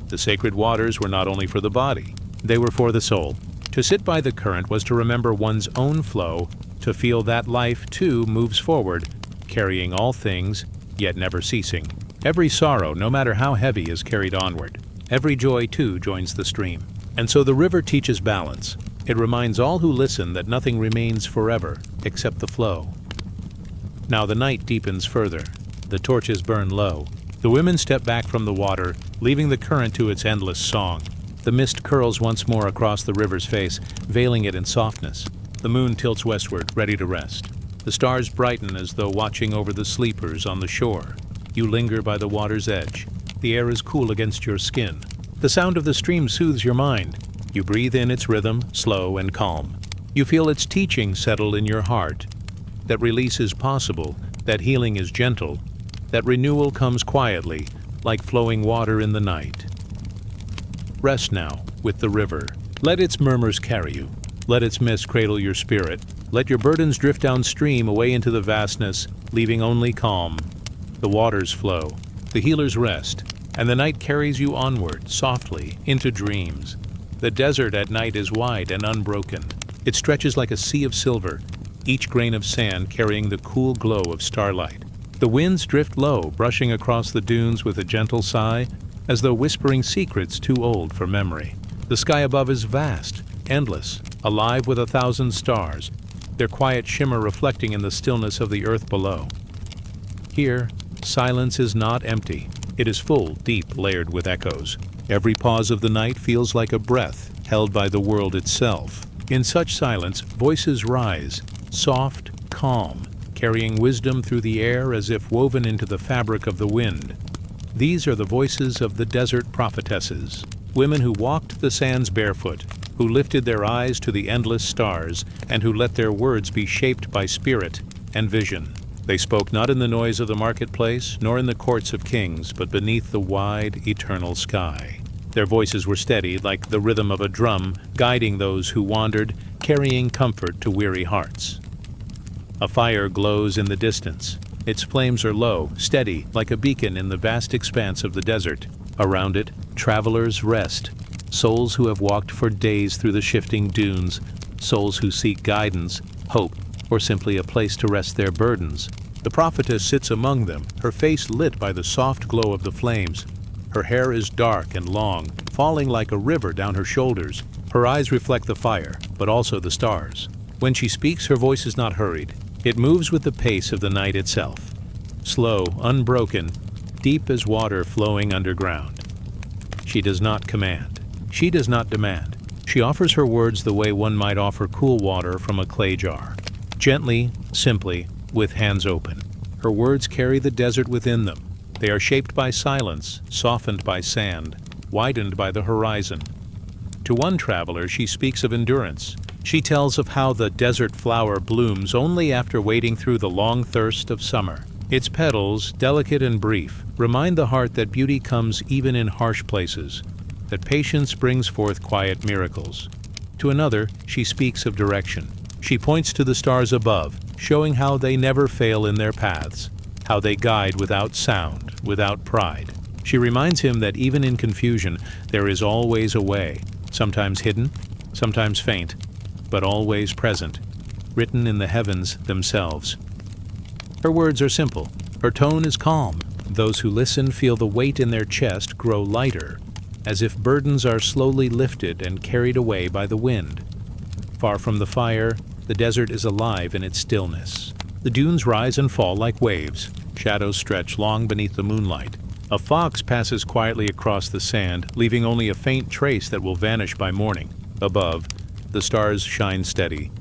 The sacred waters were not only for the body, they were for the soul. To sit by the current was to remember one's own flow, to feel that life, too, moves forward, carrying all things, yet never ceasing. Every sorrow, no matter how heavy, is carried onward. Every joy, too, joins the stream. And so the river teaches balance. It reminds all who listen that nothing remains forever, except the flow. Now the night deepens further. The torches burn low. The women step back from the water, leaving the current to its endless song. The mist curls once more across the river's face, veiling it in softness. The moon tilts westward, ready to rest. The stars brighten as though watching over the sleepers on the shore. You linger by the water's edge. The air is cool against your skin. The sound of the stream soothes your mind. You breathe in its rhythm, slow and calm. You feel its teaching settle in your heart. That release is possible, that healing is gentle, that renewal comes quietly, like flowing water in the night. Rest now with the river. Let its murmurs carry you. Let its mist cradle your spirit. Let your burdens drift downstream away into the vastness, leaving only calm. The waters flow, the healers rest, and the night carries you onward, softly, into dreams. The desert at night is wide and unbroken. It stretches like a sea of silver, each grain of sand carrying the cool glow of starlight. The winds drift low, brushing across the dunes with a gentle sigh, as though whispering secrets too old for memory. The sky above is vast, endless, alive with 1,000 stars, their quiet shimmer reflecting in the stillness of the earth below. Here, silence is not empty. It is full, deep, layered with echoes. Every pause of the night feels like a breath held by the world itself. In such silence, voices rise, soft, calm, carrying wisdom through the air as if woven into the fabric of the wind. These are the voices of the desert prophetesses, women who walked the sands barefoot, who lifted their eyes to the endless stars, and who let their words be shaped by spirit and vision. They spoke not in the noise of the marketplace, nor in the courts of kings, but beneath the wide, eternal sky. Their voices were steady, like the rhythm of a drum, guiding those who wandered, carrying comfort to weary hearts. A fire glows in the distance. Its flames are low, steady, like a beacon in the vast expanse of the desert. Around it, travelers rest, souls who have walked for days through the shifting dunes, souls who seek guidance, hope, or simply a place to rest their burdens. The prophetess sits among them, her face lit by the soft glow of the flames. Her hair is dark and long, falling like a river down her shoulders. Her eyes reflect the fire, but also the stars. When she speaks, her voice is not hurried. It moves with the pace of the night itself. Slow, unbroken, deep as water flowing underground. She does not command. She does not demand. She offers her words the way one might offer cool water from a clay jar. Gently, simply, with hands open. Her words carry the desert within them. They are shaped by silence, softened by sand, widened by the horizon. To one traveler, she speaks of endurance. She tells of how the desert flower blooms only after wading through the long thirst of summer. Its petals, delicate and brief, remind the heart that beauty comes even in harsh places, that patience brings forth quiet miracles. To another, she speaks of direction. She points to the stars above, showing how they never fail in their paths, how they guide without sound, without pride. She reminds him that even in confusion, there is always a way, sometimes hidden, sometimes faint, but always present, written in the heavens themselves. Her words are simple. Her tone is calm. Those who listen feel the weight in their chest grow lighter, as if burdens are slowly lifted and carried away by the wind. Far from the fire, the desert is alive in its stillness. The dunes rise and fall like waves. Shadows stretch long beneath the moonlight. A fox passes quietly across the sand, leaving only a faint trace that will vanish by morning. Above, the stars shine steady,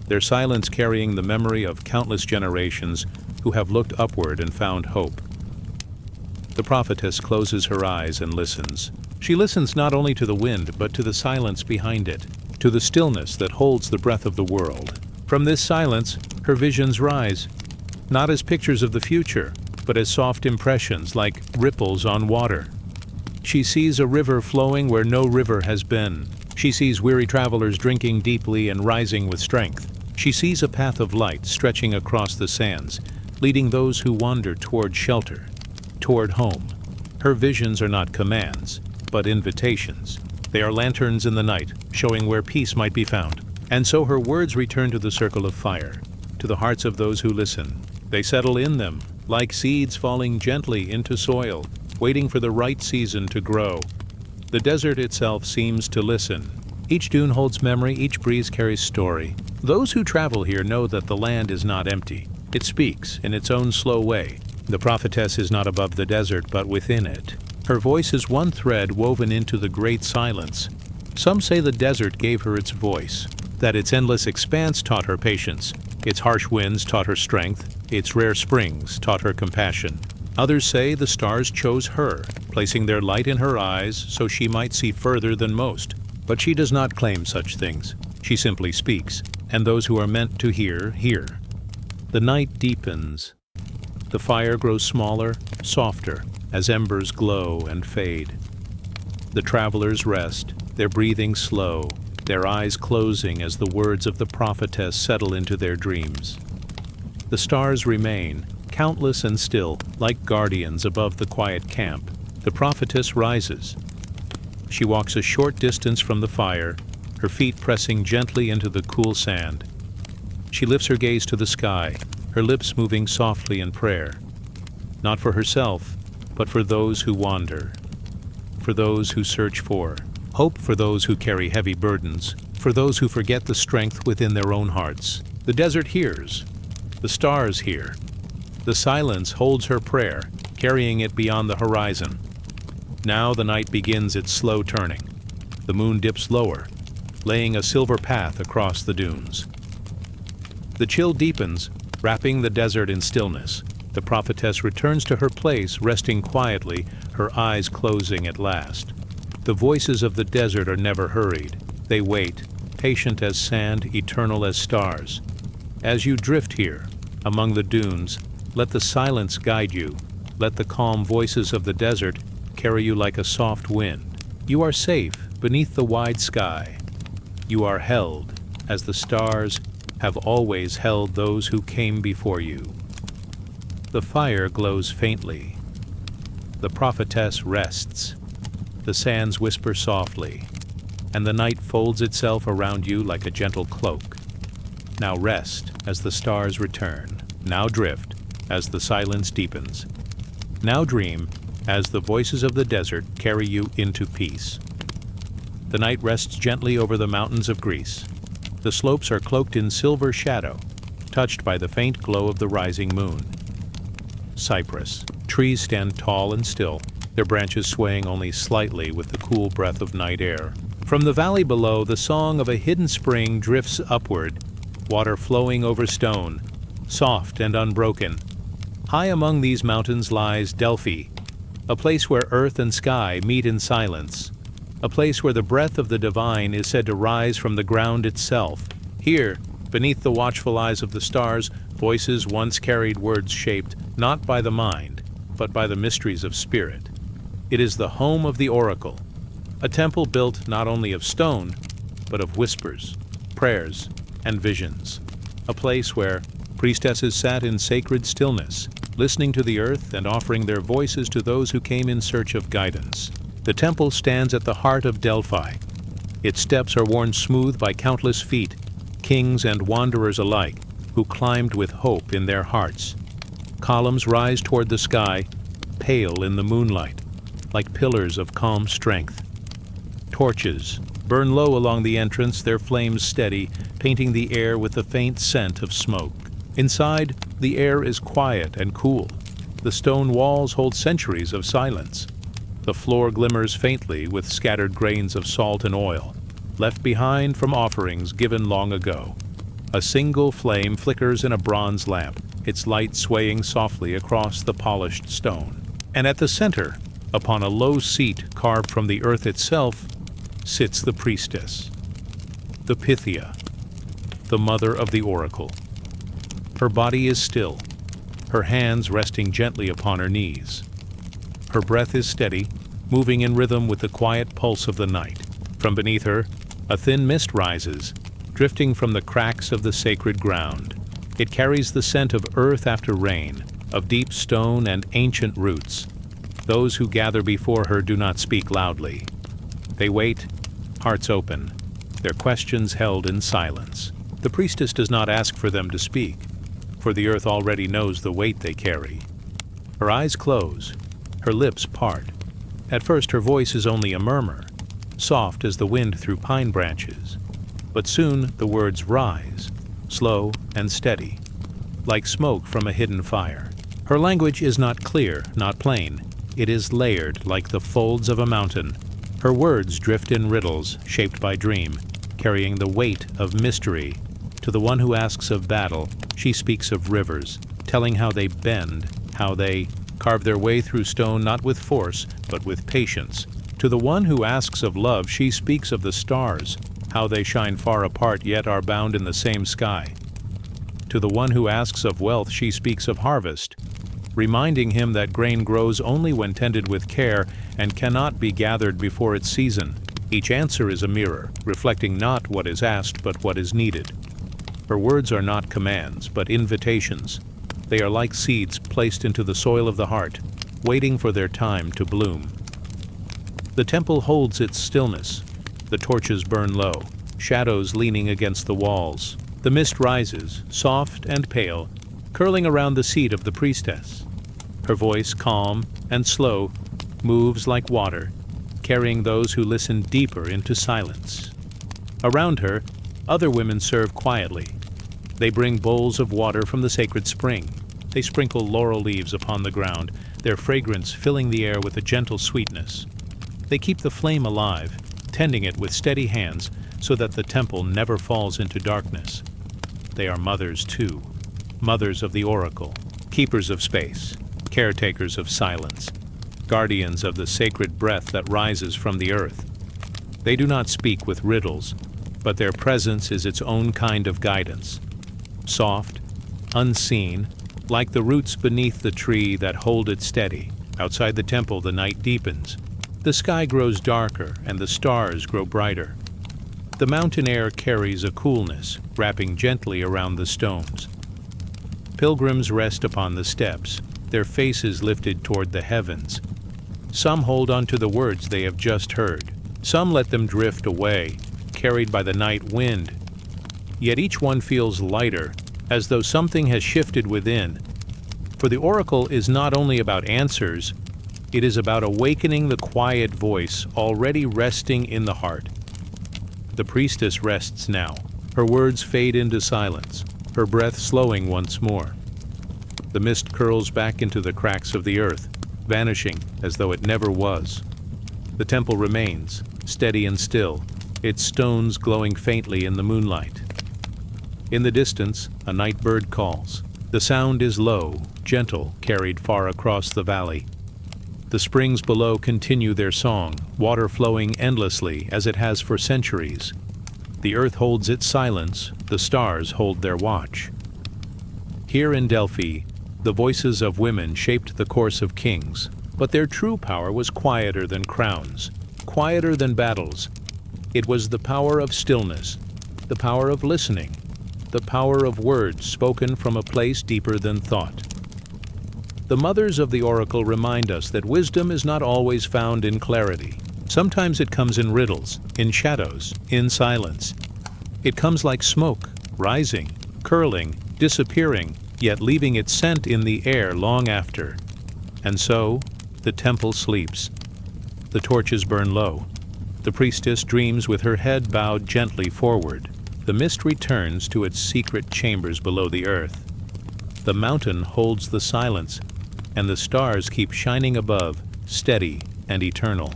their silence carrying the memory of countless generations who have looked upward and found hope. The prophetess closes her eyes and listens. She listens not only to the wind, but to the silence behind it, to the stillness that holds the breath of the world. From this silence, her visions rise, not as pictures of the future, but as soft impressions like ripples on water. She sees a river flowing where no river has been. She sees weary travelers drinking deeply and rising with strength. She sees a path of light stretching across the sands, leading those who wander toward shelter, toward home. Her visions are not commands, but invitations. They are lanterns in the night, showing where peace might be found. And so her words return to the circle of fire, to the hearts of those who listen. They settle in them, like seeds falling gently into soil, waiting for the right season to grow. The desert itself seems to listen. Each dune holds memory, each breeze carries story. Those who travel here know that the land is not empty. It speaks in its own slow way. The prophetess is not above the desert, but within it. Her voice is one thread woven into the great silence. Some say the desert gave her its voice, that its endless expanse taught her patience, its harsh winds taught her strength, its rare springs taught her compassion. Others say the stars chose her, placing their light in her eyes so she might see further than most. But she does not claim such things. She simply speaks, and those who are meant to hear, hear. The night deepens. The fire grows smaller, softer, as embers glow and fade. The travelers rest, their breathing slow, their eyes closing as the words of the prophetess settle into their dreams. The stars remain, countless and still, like guardians above the quiet camp. The prophetess rises. She walks a short distance from the fire, her feet pressing gently into the cool sand. She lifts her gaze to the sky, her lips moving softly in prayer. Not for herself, but for those who wander, for those who search for hope, for those who carry heavy burdens, for those who forget the strength within their own hearts. The desert hears. The stars hear. The silence holds her prayer, carrying it beyond the horizon. Now the night begins its slow turning. The moon dips lower, laying a silver path across the dunes. The chill deepens, wrapping the desert in stillness. The prophetess returns to her place, resting quietly, her eyes closing at last. The voices of the desert are never hurried. They wait, patient as sand, eternal as stars. As you drift here, among the dunes, let the silence guide you. Let the calm voices of the desert carry you like a soft wind. You are safe beneath the wide sky. You are held, as the stars have always held those who came before you. The fire glows faintly. The prophetess rests. The sands whisper softly, and the night folds itself around you like a gentle cloak. Now rest as the stars return. Now drift as the silence deepens. Now dream as the voices of the desert carry you into peace. The night rests gently over the mountains of Greece. The slopes are cloaked in silver shadow, touched by the faint glow of the rising moon. Cypress. Trees stand tall and still, their branches swaying only slightly with the cool breath of night air. From the valley below, the song of a hidden spring drifts upward, water flowing over stone, soft and unbroken. High among these mountains lies Delphi, a place where earth and sky meet in silence, a place where the breath of the divine is said to rise from the ground itself. Here, beneath the watchful eyes of the stars, voices once carried words shaped not by the mind, but by the mysteries of spirit. It is the home of the oracle, a temple built not only of stone, but of whispers, prayers, and visions. A place where priestesses sat in sacred stillness, listening to the earth and offering their voices to those who came in search of guidance. The temple stands at the heart of Delphi. Its steps are worn smooth by countless feet, kings and wanderers alike, who climbed with hope in their hearts. Columns rise toward the sky, pale in the moonlight, like pillars of calm strength. Torches burn low along the entrance, their flames steady, painting the air with the faint scent of smoke. Inside, the air is quiet and cool. The stone walls hold centuries of silence. The floor glimmers faintly with scattered grains of salt and oil, left behind from offerings given long ago. A single flame flickers in a bronze lamp, its light swaying softly across the polished stone. And at the center, upon a low seat carved from the earth itself, sits the priestess, the Pythia, the mother of the oracle. Her body is still, her hands resting gently upon her knees. Her breath is steady, moving in rhythm with the quiet pulse of the night. From beneath her, a thin mist rises, drifting from the cracks of the sacred ground. It carries the scent of earth after rain, of deep stone and ancient roots. Those who gather before her do not speak loudly. They wait, hearts open, their questions held in silence. The priestess does not ask for them to speak, for the earth already knows the weight they carry. Her eyes close, her lips part. At first her voice is only a murmur, soft as the wind through pine branches. But soon the words rise, slow and steady, like smoke from a hidden fire. Her language is not clear, not plain. It is layered like the folds of a mountain. Her words drift in riddles shaped by dream, carrying the weight of mystery. To the one who asks of battle, she speaks of rivers, telling how they bend, how they carve their way through stone not with force, but with patience. To the one who asks of love, she speaks of the stars, how they shine far apart yet are bound in the same sky. To the one who asks of wealth, she speaks of harvest, reminding him that grain grows only when tended with care and cannot be gathered before its season. Each answer is a mirror, reflecting not what is asked but what is needed. Her words are not commands, but invitations. They are like seeds placed into the soil of the heart, waiting for their time to bloom. The temple holds its stillness. The torches burn low, shadows leaning against the walls. The mist rises, soft and pale, curling around the seat of the priestess. Her voice, calm and slow, moves like water, carrying those who listen deeper into silence. Around her, other women serve quietly. They bring bowls of water from the sacred spring. They sprinkle laurel leaves upon the ground, their fragrance filling the air with a gentle sweetness. They keep the flame alive, tending it with steady hands so that the temple never falls into darkness. They are mothers too, mothers of the oracle, keepers of space, caretakers of silence, guardians of the sacred breath that rises from the earth. They do not speak with riddles, but their presence is its own kind of guidance. Soft, unseen, like the roots beneath the tree that hold it steady. Outside the temple, the night deepens. The sky grows darker and the stars grow brighter. The mountain air carries a coolness, wrapping gently around the stones. Pilgrims rest upon the steps, their faces lifted toward the heavens. Some hold on to the words they have just heard. Some let them drift away, carried by the night wind. Yet each one feels lighter, as though something has shifted within. For the oracle is not only about answers, it is about awakening the quiet voice already resting in the heart. The priestess rests now. Her words fade into silence, her breath slowing once more. The mist curls back into the cracks of the earth, vanishing as though it never was. The temple remains, steady and still, its stones glowing faintly in the moonlight. In the distance, a night bird calls. The sound is low, gentle, carried far across the valley. The springs below continue their song, water flowing endlessly as it has for centuries. The earth holds its silence, the stars hold their watch. Here in Delphi, the voices of women shaped the course of kings, but their true power was quieter than crowns, quieter than battles. It was the power of stillness, the power of listening, the power of words spoken from a place deeper than thought. The mothers of the oracle remind us that wisdom is not always found in clarity. Sometimes it comes in riddles, in shadows, in silence. It comes like smoke, rising, curling, disappearing, yet leaving its scent in the air long after. And so, the temple sleeps. The torches burn low. The priestess dreams with her head bowed gently forward. The mist returns to its secret chambers below the earth. The mountain holds the silence, and the stars keep shining above, steady and eternal.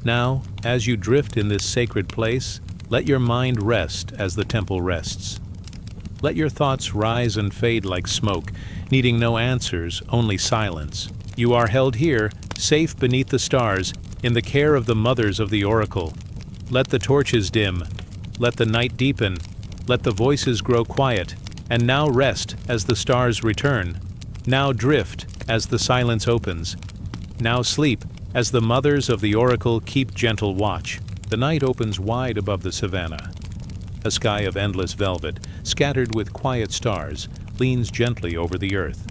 Now, as you drift in this sacred place, let your mind rest as the temple rests. Let your thoughts rise and fade like smoke, needing no answers, only silence. You are held here, safe beneath the stars, in the care of the mothers of the oracle. Let the torches dim. Let the night deepen, let the voices grow quiet, and now rest as the stars return. Now drift as the silence opens. Now sleep as the mothers of the oracle keep gentle watch. The night opens wide above the savannah. A sky of endless velvet, scattered with quiet stars, leans gently over the earth.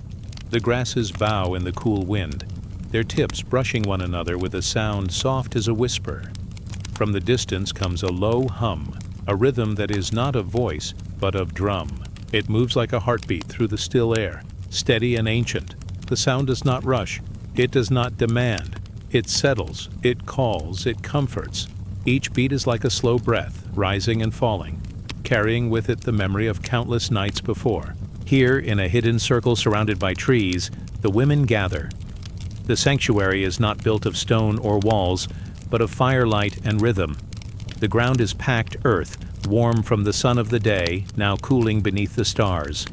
The grasses bow in the cool wind, their tips brushing one another with a sound soft as a whisper. From the distance comes a low hum, a rhythm that is not of voice, but of drum. It moves like a heartbeat through the still air, steady and ancient. The sound does not rush. It does not demand. It settles, it calls, it comforts. Each beat is like a slow breath, rising and falling, carrying with it the memory of countless nights before. Here, in a hidden circle surrounded by trees, the women gather. The sanctuary is not built of stone or walls, but of firelight and rhythm. The ground is packed earth, warm from the sun of the day, now cooling beneath the stars.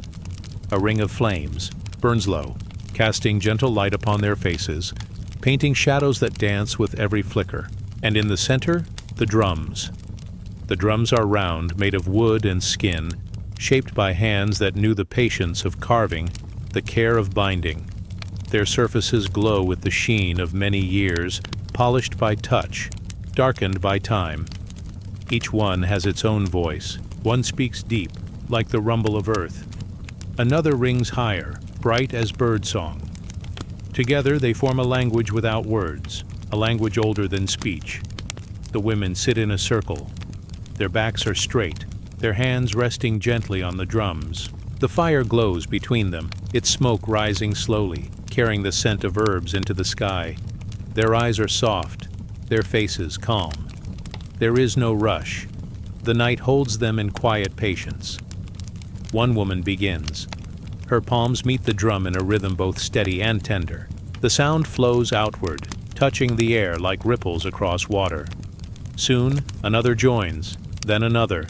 A ring of flames burns low, casting gentle light upon their faces, painting shadows that dance with every flicker. And in the center, the drums. The drums are round, made of wood and skin, shaped by hands that knew the patience of carving, the care of binding. Their surfaces glow with the sheen of many years, polished by touch, darkened by time. Each one has its own voice. One speaks deep, like the rumble of earth. Another rings higher, bright as birdsong. Together they form a language without words, a language older than speech. The women sit in a circle. Their backs are straight, their hands resting gently on the drums. The fire glows between them, its smoke rising slowly, carrying the scent of herbs into the sky. Their eyes are soft, their faces calm. There is no rush. The night holds them in quiet patience. One woman begins. Her palms meet the drum in a rhythm both steady and tender. The sound flows outward, touching the air like ripples across water. Soon, another joins, then another.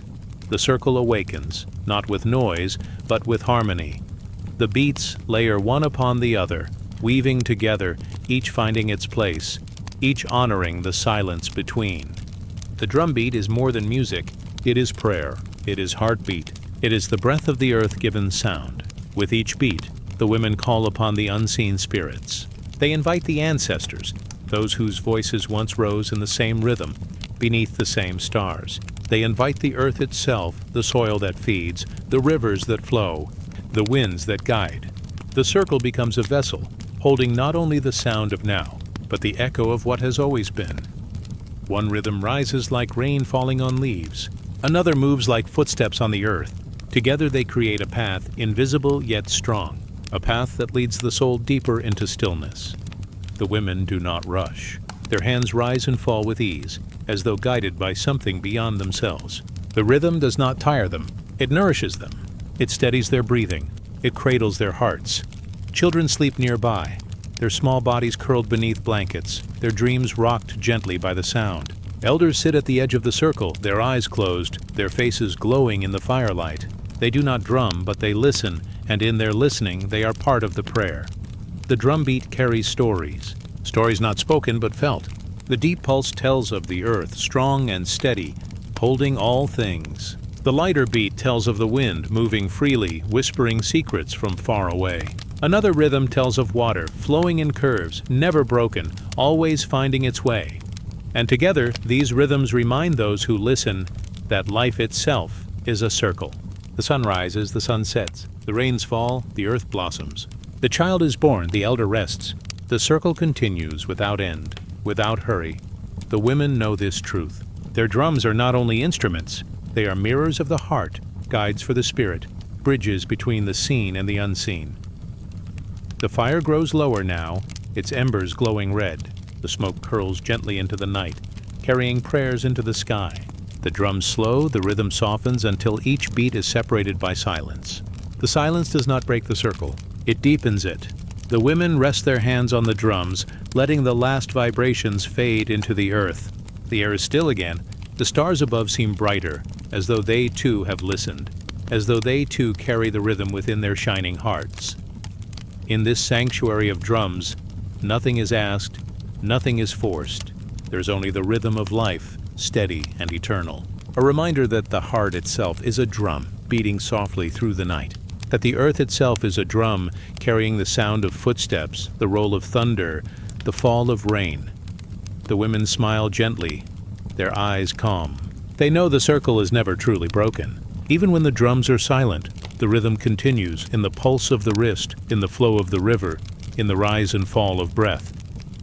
The circle awakens, not with noise, but with harmony. The beats layer one upon the other, weaving together, each finding its place, each honoring the silence between. The drum beat is more than music. It is prayer. It is heartbeat. It is the breath of the earth-given sound. With each beat, the women call upon the unseen spirits. They invite the ancestors, those whose voices once rose in the same rhythm, beneath the same stars. They invite the earth itself, the soil that feeds, the rivers that flow, the winds that guide. The circle becomes a vessel, holding not only the sound of now, but the echo of what has always been. One rhythm rises like rain falling on leaves. Another moves like footsteps on the earth. Together they create a path, invisible yet strong, a path that leads the soul deeper into stillness. The women do not rush. Their hands rise and fall with ease, as though guided by something beyond themselves. The rhythm does not tire them. It nourishes them. It steadies their breathing. It cradles their hearts. Children sleep nearby, their small bodies curled beneath blankets, their dreams rocked gently by the sound. Elders sit at the edge of the circle, their eyes closed, their faces glowing in the firelight. They do not drum, but they listen, and in their listening they are part of the prayer. The drum beat carries stories not spoken but felt. The deep pulse tells of the earth, strong and steady, holding all things. The lighter beat tells of the wind, moving freely, whispering secrets from far away. Another rhythm tells of water, flowing in curves, never broken, always finding its way. And together, these rhythms remind those who listen that life itself is a circle. The sun rises, the sun sets, the rains fall, the earth blossoms. The child is born, the elder rests. The circle continues without end, without hurry. The women know this truth. Their drums are not only instruments, they are mirrors of the heart, guides for the spirit, bridges between the seen and the unseen. The fire grows lower now, its embers glowing red. The smoke curls gently into the night, carrying prayers into the sky. The drums slow, the rhythm softens until each beat is separated by silence. The silence does not break the circle, it deepens it. The women rest their hands on the drums, letting the last vibrations fade into the earth. The air is still again. The stars above seem brighter, as though they too have listened, as though they too carry the rhythm within their shining hearts. In this sanctuary of drums, nothing is asked, nothing is forced. There's only the rhythm of life, steady and eternal. A reminder that the heart itself is a drum, beating softly through the night. That the earth itself is a drum, carrying the sound of footsteps, the roll of thunder, the fall of rain. The women smile gently, their eyes calm. They know the circle is never truly broken. Even when the drums are silent, the rhythm continues in the pulse of the wrist, in the flow of the river, in the rise and fall of breath.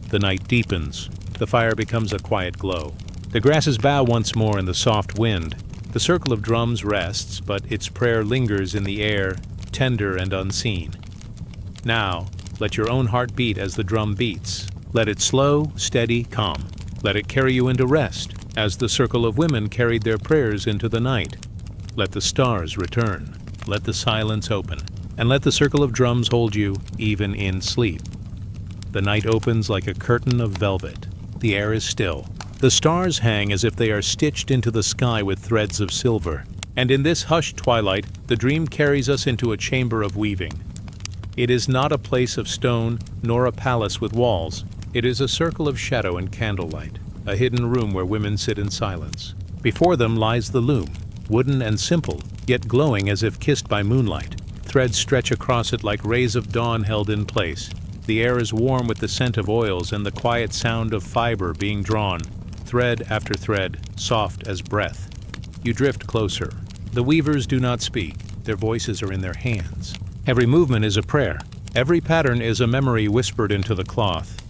The night deepens. The fire becomes a quiet glow. The grasses bow once more in the soft wind. The circle of drums rests, but its prayer lingers in the air, tender and unseen. Now, let your own heart beat as the drum beats. Let it slow, steady, calm. Let it carry you into rest, as the circle of women carried their prayers into the night. Let the stars return. Let the silence open. And let the circle of drums hold you, even in sleep. The night opens like a curtain of velvet. The air is still. The stars hang as if they are stitched into the sky with threads of silver. And in this hushed twilight, the dream carries us into a chamber of weaving. It is not a place of stone, nor a palace with walls. It is a circle of shadow and candlelight, a hidden room where women sit in silence. Before them lies the loom, wooden and simple, yet glowing as if kissed by moonlight. Threads stretch across it like rays of dawn held in place. The air is warm with the scent of oils and the quiet sound of fiber being drawn, thread after thread, soft as breath. You drift closer. The weavers do not speak. Their voices are in their hands. Every movement is a prayer. Every pattern is a memory whispered into the cloth.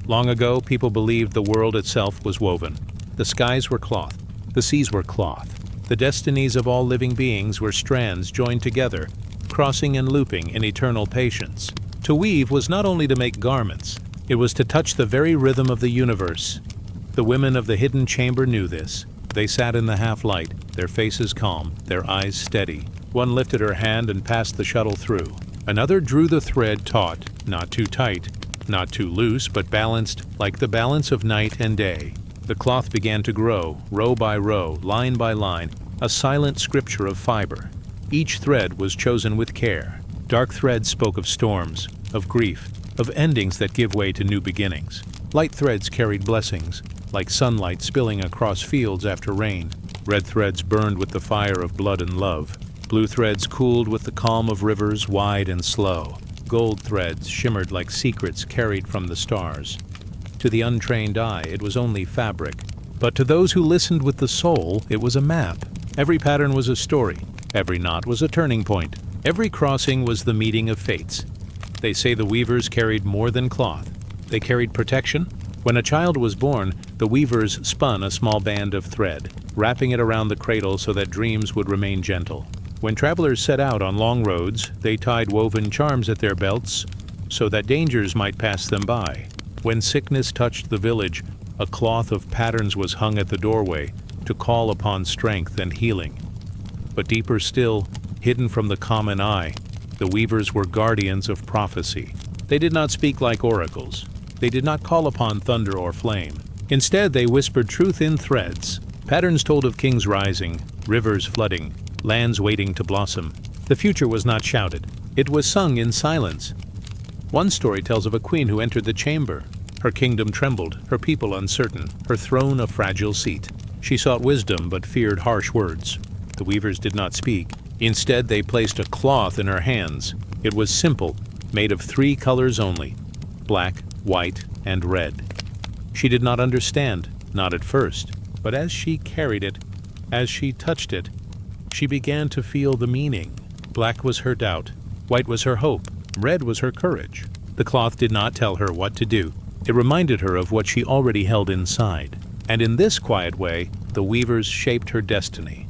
Long ago, people believed the world itself was woven. The skies were cloth. The seas were cloth. The destinies of all living beings were strands joined together, crossing and looping in eternal patience. To weave was not only to make garments, it was to touch the very rhythm of the universe. The women of the hidden chamber knew this. They sat in the half-light, their faces calm, their eyes steady. One lifted her hand and passed the shuttle through. Another drew the thread taut, not too tight, not too loose, but balanced like the balance of night and day. The cloth began to grow, row by row, line by line, a silent scripture of fiber. Each thread was chosen with care. Dark threads spoke of storms, of grief, of endings that give way to new beginnings. Light threads carried blessings, like sunlight spilling across fields after rain. Red threads burned with the fire of blood and love. Blue threads cooled with the calm of rivers wide and slow. Gold threads shimmered like secrets carried from the stars. To the untrained eye, it was only fabric. But to those who listened with the soul, it was a map. Every pattern was a story. Every knot was a turning point. Every crossing was the meeting of fates. They say the weavers carried more than cloth. They carried protection. When a child was born, the weavers spun a small band of thread, wrapping it around the cradle so that dreams would remain gentle. When travelers set out on long roads, they tied woven charms at their belts so that dangers might pass them by. When sickness touched the village, a cloth of patterns was hung at the doorway to call upon strength and healing. But deeper still, hidden from the common eye, the weavers were guardians of prophecy. They did not speak like oracles. They did not call upon thunder or flame. Instead, they whispered truth in threads. Patterns told of kings rising, rivers flooding, lands waiting to blossom. The future was not shouted. It was sung in silence. One story tells of a queen who entered the chamber. Her kingdom trembled, her people uncertain, her throne a fragile seat. She sought wisdom but feared harsh words. The weavers did not speak. Instead, they placed a cloth in her hands. It was simple, made of 3 colors only: black, white, and red. She did not understand, not at first, but as she carried it, as she touched it, she began to feel the meaning. Black was her doubt, white was her hope, red was her courage. The cloth did not tell her what to do. It reminded her of what she already held inside. And in this quiet way, the weavers shaped her destiny.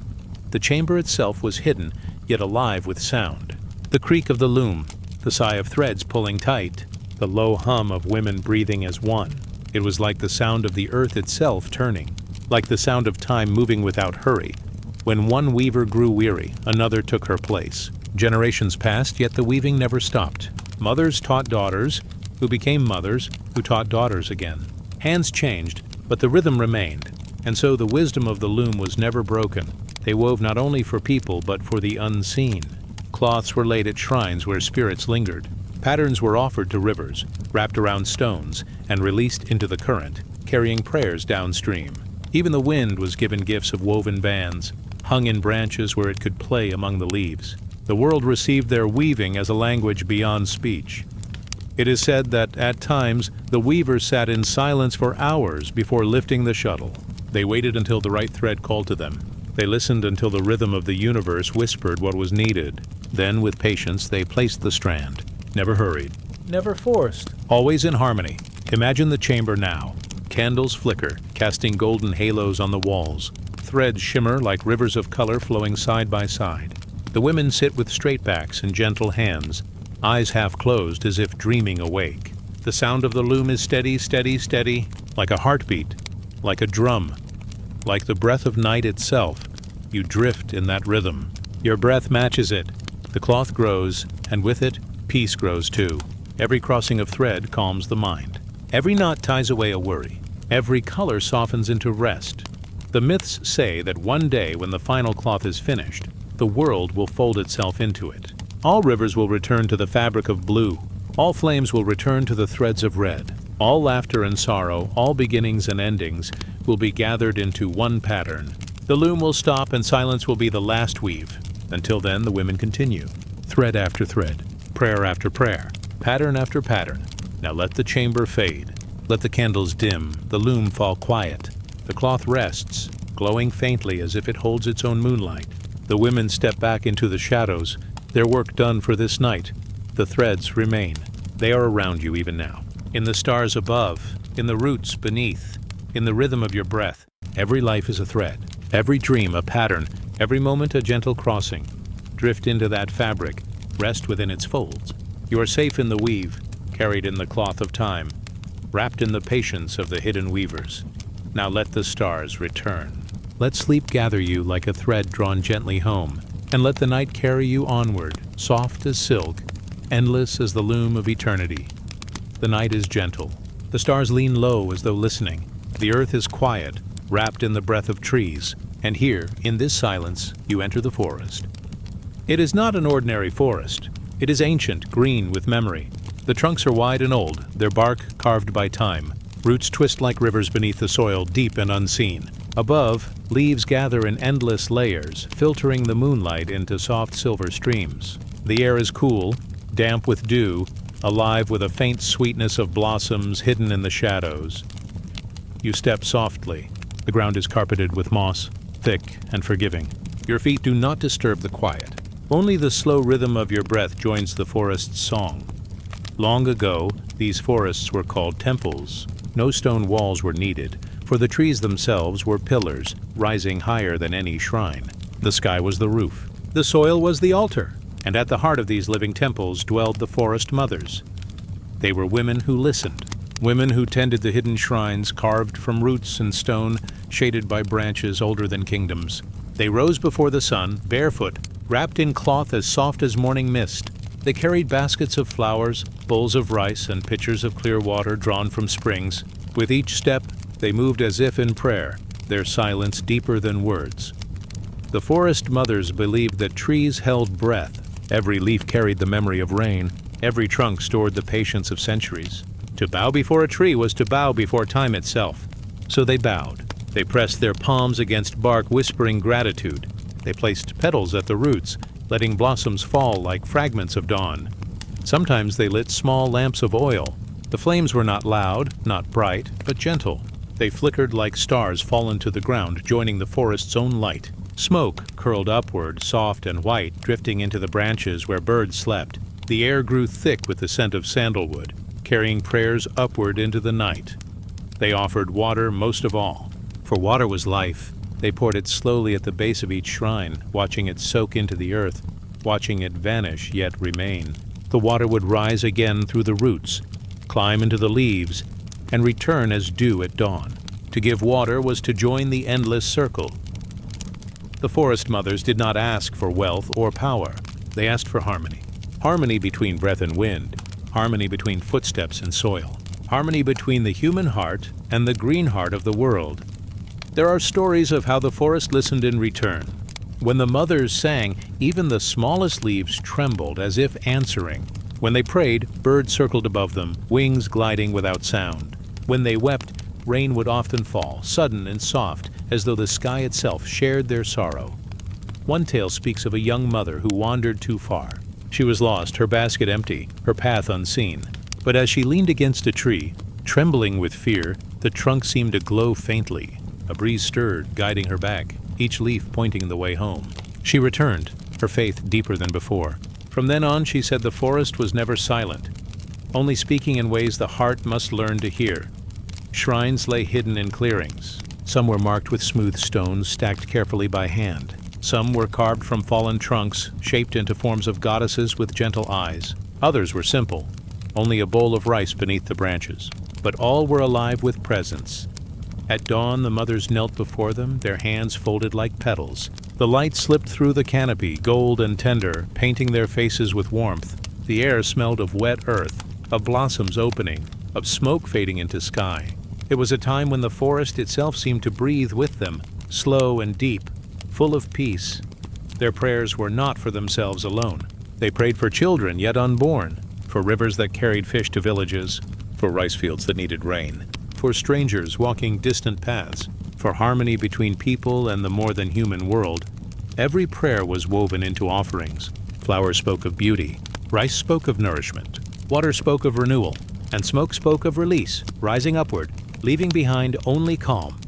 The chamber itself was hidden, yet alive with sound. The creak of the loom, the sigh of threads pulling tight, the low hum of women breathing as one. It was like the sound of the earth itself turning, like the sound of time moving without hurry. When one weaver grew weary, another took her place. Generations passed, yet the weaving never stopped. Mothers taught daughters, who became mothers, who taught daughters again. Hands changed, but the rhythm remained, and so the wisdom of the loom was never broken. They wove not only for people, but for the unseen. Cloths were laid at shrines where spirits lingered. Patterns were offered to rivers, wrapped around stones, and released into the current, carrying prayers downstream. Even the wind was given gifts of woven bands, hung in branches where it could play among the leaves. The world received their weaving as a language beyond speech. It is said that, at times, the weavers sat in silence for hours before lifting the shuttle. They waited until the right thread called to them. They listened until the rhythm of the universe whispered what was needed. Then, with patience, they placed the strand. Never hurried. Never forced. Always in harmony. Imagine the chamber now. Candles flicker, casting golden halos on the walls. Threads shimmer like rivers of color flowing side by side. The women sit with straight backs and gentle hands, eyes half closed as if dreaming awake. The sound of the loom is steady, steady, steady, like a heartbeat, like a drum, like the breath of night itself. You drift in that rhythm. Your breath matches it. The cloth grows, and with it, peace grows too. Every crossing of thread calms the mind. Every knot ties away a worry. Every color softens into rest. The myths say that one day when the final cloth is finished, the world will fold itself into it. All rivers will return to the fabric of blue. All flames will return to the threads of red. All laughter and sorrow, all beginnings and endings, will be gathered into one pattern. The loom will stop and silence will be the last weave. Until then, the women continue. Thread after thread, prayer after prayer, pattern after pattern. Now let the chamber fade. Let the candles dim, the loom fall quiet. The cloth rests, glowing faintly as if it holds its own moonlight. The women step back into the shadows, their work done for this night. The threads remain. They are around you even now. In the stars above, in the roots beneath, in the rhythm of your breath. Every life is a thread, every dream a pattern, every moment a gentle crossing. Drift into that fabric, rest within its folds. You are safe in the weave, carried in the cloth of time, wrapped in the patience of the hidden weavers. Now let the stars return. Let sleep gather you like a thread drawn gently home, and let the night carry you onward, soft as silk, endless as the loom of eternity. The night is gentle. The stars lean low as though listening. The earth is quiet, wrapped in the breath of trees, and here, in this silence, you enter the forest. It is not an ordinary forest. It is ancient, green with memory. The trunks are wide and old, their bark carved by time. Roots twist like rivers beneath the soil, deep and unseen. Above, leaves gather in endless layers, filtering the moonlight into soft silver streams. The air is cool, damp with dew, alive with a faint sweetness of blossoms hidden in the shadows. You step softly. The ground is carpeted with moss, thick and forgiving. Your feet do not disturb the quiet. Only the slow rhythm of your breath joins the forest's song. Long ago, these forests were called temples. No stone walls were needed, for the trees themselves were pillars, rising higher than any shrine. The sky was the roof. The soil was the altar. And at the heart of these living temples dwelled the forest mothers. They were women who listened, women who tended the hidden shrines carved from roots and stone, shaded by branches older than kingdoms. They rose before the sun, barefoot, wrapped in cloth as soft as morning mist. They carried baskets of flowers, bowls of rice, and pitchers of clear water drawn from springs. With each step, they moved as if in prayer, their silence deeper than words. The forest mothers believed that trees held breath. Every leaf carried the memory of rain. Every trunk stored the patience of centuries. To bow before a tree was to bow before time itself. So they bowed. They pressed their palms against bark, whispering gratitude. They placed petals at the roots, letting blossoms fall like fragments of dawn. Sometimes they lit small lamps of oil. The flames were not loud, not bright, but gentle. They flickered like stars fallen to the ground, joining the forest's own light. Smoke curled upward, soft and white, drifting into the branches where birds slept. The air grew thick with the scent of sandalwood, carrying prayers upward into the night. They offered water most of all, for water was life. They poured it slowly at the base of each shrine, watching it soak into the earth, watching it vanish yet remain. The water would rise again through the roots, climb into the leaves, and return as dew at dawn. To give water was to join the endless circle. The forest mothers did not ask for wealth or power. They asked for harmony. Harmony between breath and wind, harmony between footsteps and soil, harmony between the human heart and the green heart of the world. There are stories of how the forest listened in return. When the mothers sang, even the smallest leaves trembled as if answering. When they prayed, birds circled above them, wings gliding without sound. When they wept, rain would often fall, sudden and soft, as though the sky itself shared their sorrow. One tale speaks of a young mother who wandered too far. She was lost, her basket empty, her path unseen. But as she leaned against a tree, trembling with fear, the trunk seemed to glow faintly. A breeze stirred, guiding her back, each leaf pointing the way home. She returned, her faith deeper than before. From then on, she said the forest was never silent, only speaking in ways the heart must learn to hear. Shrines lay hidden in clearings. Some were marked with smooth stones stacked carefully by hand. Some were carved from fallen trunks, shaped into forms of goddesses with gentle eyes. Others were simple, only a bowl of rice beneath the branches. But all were alive with presence. At dawn, the mothers knelt before them, their hands folded like petals. The light slipped through the canopy, gold and tender, painting their faces with warmth. The air smelled of wet earth, of blossoms opening, of smoke fading into sky. It was a time when the forest itself seemed to breathe with them, slow and deep, full of peace. Their prayers were not for themselves alone. They prayed for children yet unborn, for rivers that carried fish to villages, for rice fields that needed rain, for strangers walking distant paths, for harmony between people and the more than human world. Every prayer was woven into offerings. Flowers spoke of beauty, rice spoke of nourishment, water spoke of renewal, and smoke spoke of release, rising upward, leaving behind only calm.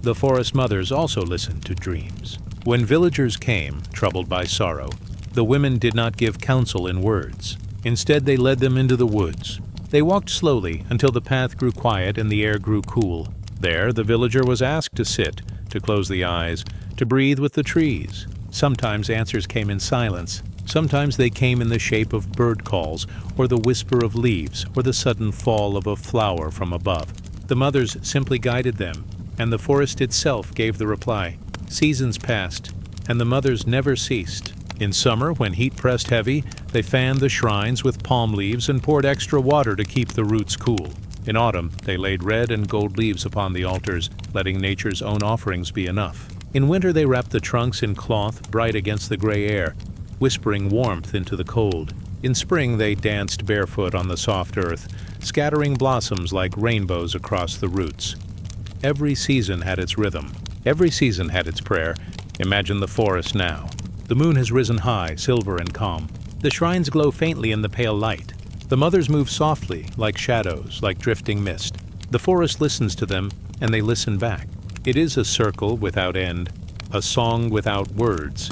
The forest mothers also listened to dreams. When villagers came, troubled by sorrow, the women did not give counsel in words. Instead, they led them into the woods. They walked slowly until the path grew quiet and the air grew cool. There, the villager was asked to sit, to close the eyes, to breathe with the trees. Sometimes answers came in silence. Sometimes they came in the shape of bird calls, or the whisper of leaves, or the sudden fall of a flower from above. The mothers simply guided them, and the forest itself gave the reply. Seasons passed, and the mothers never ceased. In summer, when heat pressed heavy, they fanned the shrines with palm leaves and poured extra water to keep the roots cool. In autumn, they laid red and gold leaves upon the altars, letting nature's own offerings be enough. In winter, they wrapped the trunks in cloth bright against the gray air, whispering warmth into the cold. In spring, they danced barefoot on the soft earth, scattering blossoms like rainbows across the roots. Every season had its rhythm. Every season had its prayer. Imagine the forest now. The moon has risen high, silver and calm. The shrines glow faintly in the pale light. The mothers move softly, like shadows, like drifting mist. The forest listens to them, and they listen back. It is a circle without end, a song without words.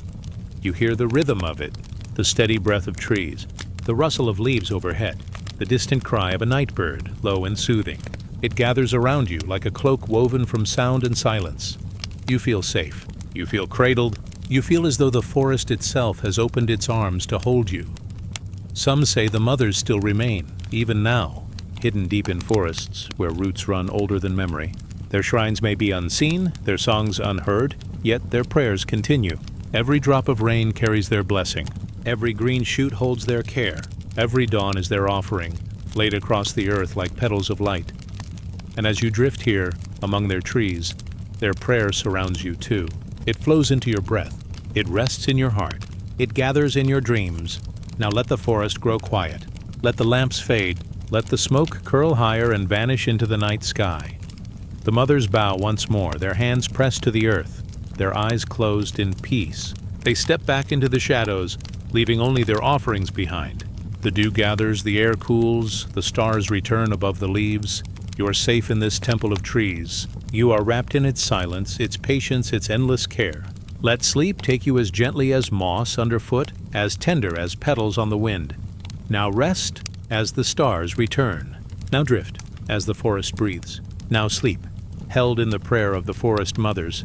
You hear the rhythm of it, the steady breath of trees, the rustle of leaves overhead, the distant cry of a night bird, low and soothing. It gathers around you like a cloak woven from sound and silence. You feel safe. You feel cradled. You feel as though the forest itself has opened its arms to hold you. Some say the mothers still remain, even now, hidden deep in forests where roots run older than memory. Their shrines may be unseen, their songs unheard, yet their prayers continue. Every drop of rain carries their blessing. Every green shoot holds their care. Every dawn is their offering, laid across the earth like petals of light. And as you drift here, among their trees, their prayer surrounds you too. It flows into your breath. It rests in your heart. It gathers in your dreams. Now let the forest grow quiet. Let the lamps fade. Let the smoke curl higher and vanish into the night sky. The mothers bow once more, their hands pressed to the earth, their eyes closed in peace. They step back into the shadows, leaving only their offerings behind. The dew gathers, the air cools, the stars return above the leaves. You are safe in this temple of trees. You are wrapped in its silence, its patience, its endless care. Let sleep take you as gently as moss underfoot, as tender as petals on the wind. Now rest as the stars return. Now drift as the forest breathes. Now sleep, held in the prayer of the forest mothers.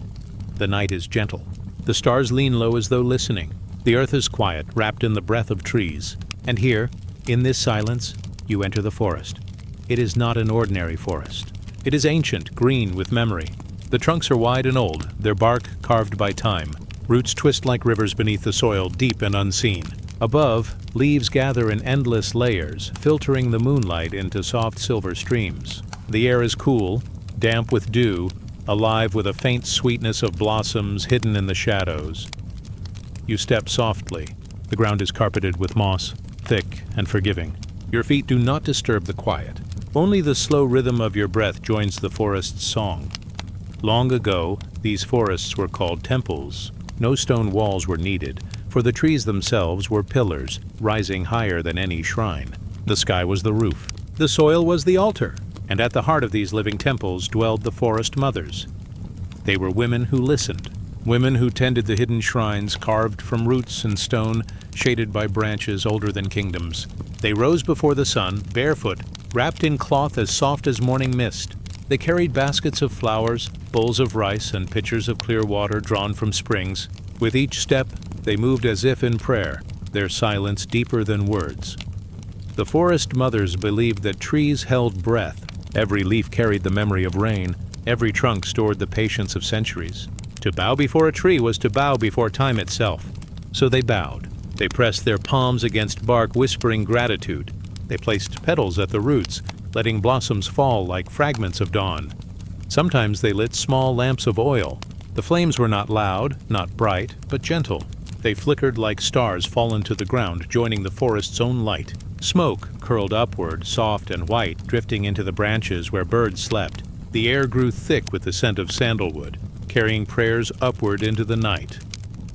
The night is gentle. The stars lean low as though listening. The earth is quiet, wrapped in the breath of trees. And here, in this silence, you enter the forest. It is not an ordinary forest. It is ancient, green with memory. The trunks are wide and old, their bark carved by time. Roots twist like rivers beneath the soil, deep and unseen. Above, leaves gather in endless layers, filtering the moonlight into soft silver streams. The air is cool, damp with dew, alive with a faint sweetness of blossoms hidden in the shadows. You step softly. The ground is carpeted with moss, thick and forgiving. Your feet do not disturb the quiet. Only the slow rhythm of your breath joins the forest's song. Long ago, these forests were called temples. No stone walls were needed, for the trees themselves were pillars, rising higher than any shrine. The sky was the roof. The soil was the altar. And at the heart of these living temples dwelled the forest mothers. They were women who listened, women who tended the hidden shrines carved from roots and stone, shaded by branches older than kingdoms. They rose before the sun, barefoot, wrapped in cloth as soft as morning mist. They carried baskets of flowers, bowls of rice, and pitchers of clear water drawn from springs. With each step, they moved as if in prayer, their silence deeper than words. The forest mothers believed that trees held breath. Every leaf carried the memory of rain. Every trunk stored the patience of centuries. To bow before a tree was to bow before time itself. So they bowed. They pressed their palms against bark, whispering gratitude. They placed petals at the roots, letting blossoms fall like fragments of dawn. Sometimes they lit small lamps of oil. The flames were not loud, not bright, but gentle. They flickered like stars fallen to the ground, joining the forest's own light. Smoke curled upward, soft and white, drifting into the branches where birds slept. The air grew thick with the scent of sandalwood, carrying prayers upward into the night.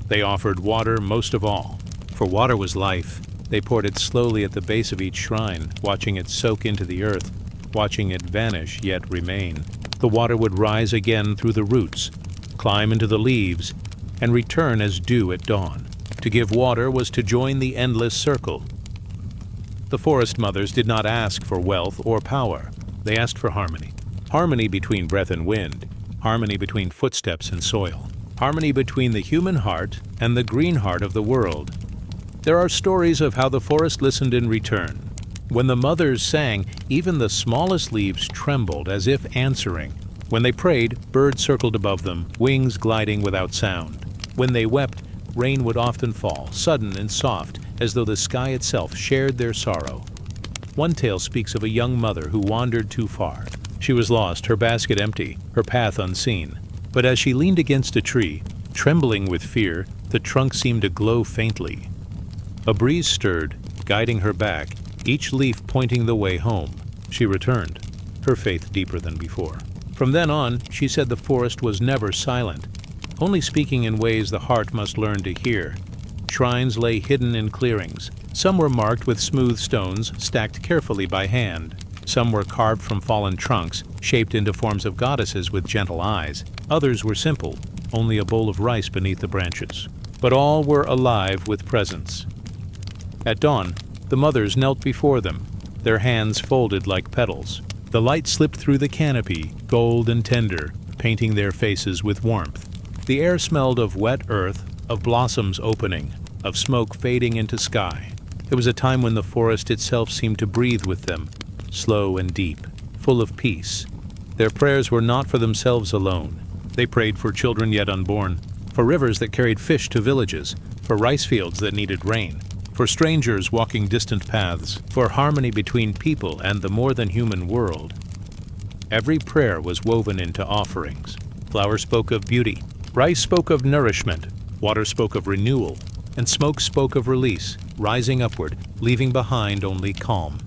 They offered water most of all, for water was life, They poured it slowly at the base of each shrine, watching it soak into the earth, watching it vanish yet remain. The water would rise again through the roots, climb into the leaves, and return as dew at dawn. To give water was to join the endless circle. The forest mothers did not ask for wealth or power. They asked for harmony. Harmony between breath and wind, harmony between footsteps and soil, harmony between the human heart and the green heart of the world. There are stories of how the forest listened in return. When the mothers sang, even the smallest leaves trembled as if answering. When they prayed, birds circled above them, wings gliding without sound. When they wept, rain would often fall, sudden and soft, as though the sky itself shared their sorrow. One tale speaks of a young mother who wandered too far. She was lost, her basket empty, her path unseen. But as she leaned against a tree, trembling with fear, the trunk seemed to glow faintly. A breeze stirred, guiding her back, each leaf pointing the way home. She returned, her faith deeper than before. From then on, she said the forest was never silent, only speaking in ways the heart must learn to hear. Shrines lay hidden in clearings. Some were marked with smooth stones, stacked carefully by hand. Some were carved from fallen trunks, shaped into forms of goddesses with gentle eyes. Others were simple, only a bowl of rice beneath the branches. But all were alive with presence. At dawn, the mothers knelt before them, their hands folded like petals. The light slipped through the canopy, gold and tender, painting their faces with warmth. The air smelled of wet earth, of blossoms opening, of smoke fading into sky. It was a time when the forest itself seemed to breathe with them, slow and deep, full of peace. Their prayers were not for themselves alone. They prayed for children yet unborn, for rivers that carried fish to villages, for rice fields that needed rain, for strangers walking distant paths, for harmony between people and the more than human world. Every prayer was woven into offerings. Flower spoke of beauty, rice spoke of nourishment, water spoke of renewal, and smoke spoke of release, rising upward, leaving behind only calm.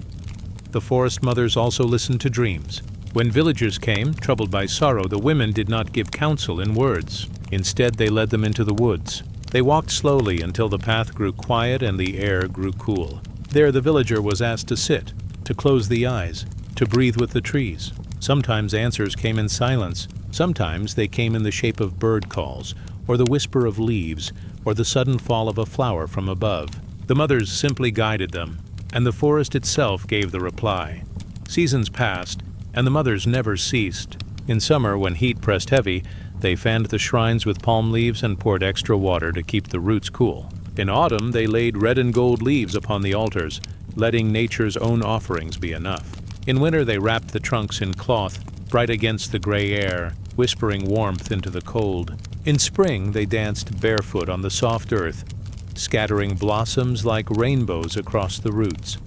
The forest mothers also listened to dreams. When villagers came, troubled by sorrow, the women did not give counsel in words. Instead, they led them into the woods. They walked slowly until the path grew quiet and the air grew cool. There the villager was asked to sit, to close the eyes, to breathe with the trees. Sometimes answers came in silence. Sometimes they came in the shape of bird calls, or the whisper of leaves, or the sudden fall of a flower from above. The mothers simply guided them, and the forest itself gave the reply. Seasons passed, and the mothers never ceased. In summer, when heat pressed heavy, they fanned the shrines with palm leaves and poured extra water to keep the roots cool. In autumn, they laid red and gold leaves upon the altars, letting nature's own offerings be enough. In winter, they wrapped the trunks in cloth, bright against the gray air, whispering warmth into the cold. In spring, they danced barefoot on the soft earth, scattering blossoms like rainbows across the roots.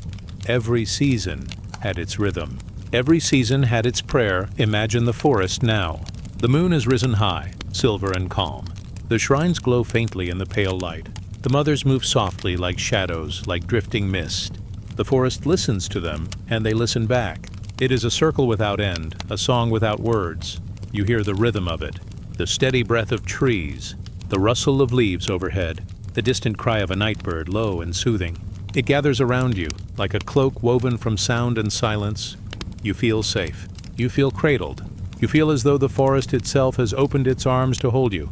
Every season had its rhythm. Every season had its prayer. Imagine the forest now. The moon has risen high, silver and calm. The shrines glow faintly in the pale light. The mothers move softly like shadows, like drifting mist. The forest listens to them, and they listen back. It is a circle without end, a song without words. You hear the rhythm of it, the steady breath of trees, the rustle of leaves overhead, the distant cry of a night bird, low and soothing. It gathers around you, like a cloak woven from sound and silence. You feel safe. You feel cradled. You feel as though the forest itself has opened its arms to hold you.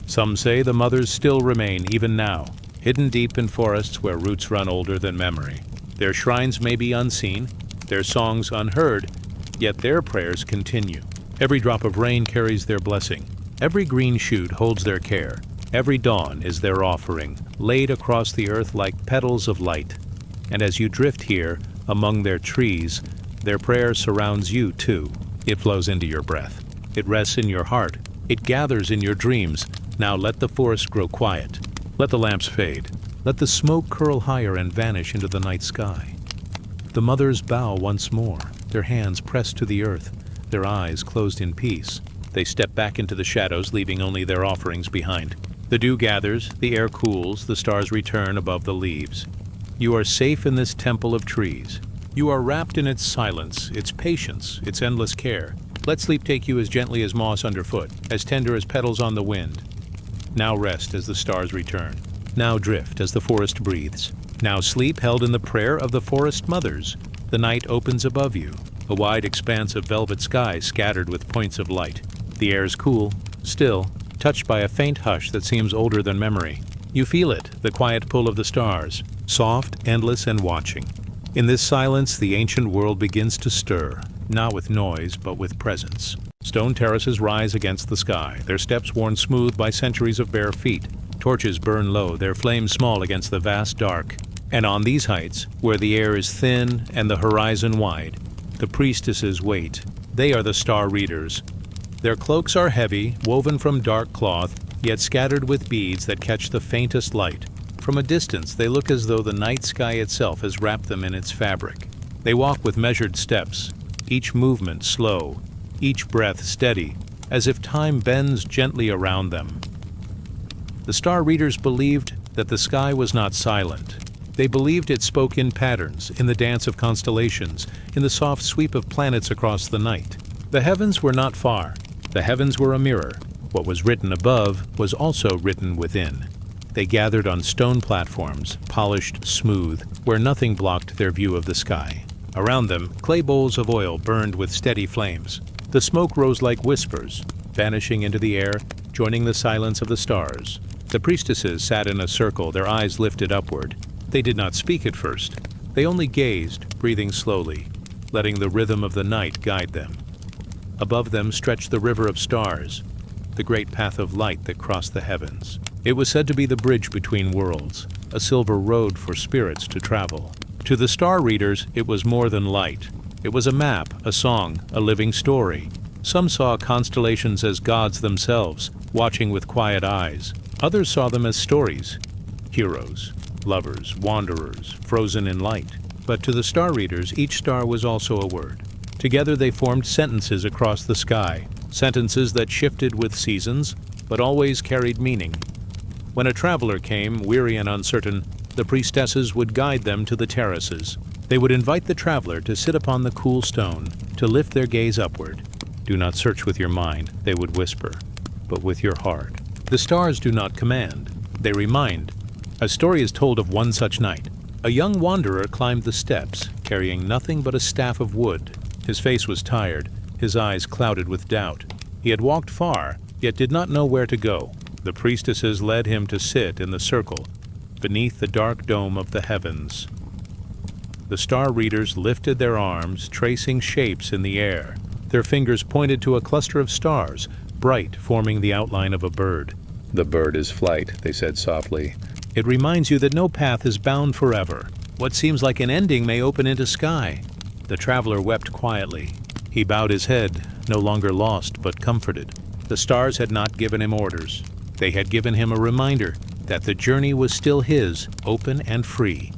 Some say the mothers still remain, even now, hidden deep in forests where roots run older than memory. Their shrines may be unseen, their songs unheard, yet their prayers continue. Every drop of rain carries their blessing. Every green shoot holds their care. Every dawn is their offering, laid across the earth like petals of light. And as you drift here, among their trees, their prayer surrounds you too. It flows into your breath. It rests in your heart. It gathers in your dreams. Now let the forest grow quiet. Let the lamps fade. Let the smoke curl higher and vanish into the night sky. The mothers bow once more, their hands pressed to the earth, their eyes closed in peace. They step back into the shadows, leaving only their offerings behind. The dew gathers, the air cools, the stars return above the leaves. You are safe in this temple of trees. You are wrapped in its silence, its patience, its endless care. Let sleep take you as gently as moss underfoot, as tender as petals on the wind. Now rest as the stars return. Now drift as the forest breathes. Now sleep held in the prayer of the forest mothers. The night opens above you, a wide expanse of velvet sky scattered with points of light. The air is cool, still, touched by a faint hush that seems older than memory. You feel it, the quiet pull of the stars, soft, endless, and watching. In this silence, the ancient world begins to stir, not with noise, but with presence. Stone terraces rise against the sky, their steps worn smooth by centuries of bare feet. Torches burn low, their flames small against the vast dark. And on these heights, where the air is thin and the horizon wide, the priestesses wait. They are the star readers. Their cloaks are heavy, woven from dark cloth, yet scattered with beads that catch the faintest light. From a distance, they look as though the night sky itself has wrapped them in its fabric. They walk with measured steps, each movement slow, each breath steady, as if time bends gently around them. The star readers believed that the sky was not silent. They believed it spoke in patterns, in the dance of constellations, in the soft sweep of planets across the night. The heavens were not far. The heavens were a mirror. What was written above was also written within. They gathered on stone platforms, polished smooth, where nothing blocked their view of the sky. Around them, clay bowls of oil burned with steady flames. The smoke rose like whispers, vanishing into the air, joining the silence of the stars. The priestesses sat in a circle, their eyes lifted upward. They did not speak at first. They only gazed, breathing slowly, letting the rhythm of the night guide them. Above them stretched the river of stars, the great path of light that crossed the heavens. It was said to be the bridge between worlds, a silver road for spirits to travel. To the star readers, it was more than light. It was a map, a song, a living story. Some saw constellations as gods themselves, watching with quiet eyes. Others saw them as stories, heroes, lovers, wanderers, frozen in light. But to the star readers, each star was also a word. Together they formed sentences across the sky, sentences that shifted with seasons, but always carried meaning. When a traveler came, weary and uncertain, the priestesses would guide them to the terraces. They would invite the traveler to sit upon the cool stone, to lift their gaze upward. "Do not search with your mind," they would whisper, "but with your heart." The stars do not command, they remind. A story is told of one such night. A young wanderer climbed the steps, carrying nothing but a staff of wood. His face was tired, his eyes clouded with doubt. He had walked far, yet did not know where to go. The priestesses led him to sit in the circle, beneath the dark dome of the heavens. The star readers lifted their arms, tracing shapes in the air. Their fingers pointed to a cluster of stars, bright, forming the outline of a bird. "The bird is flight," they said softly. "It reminds you that no path is bound forever. What seems like an ending may open into sky." The traveler wept quietly. He bowed his head, no longer lost but comforted. The stars had not given him orders. They had given him a reminder that the journey was still his, open and free.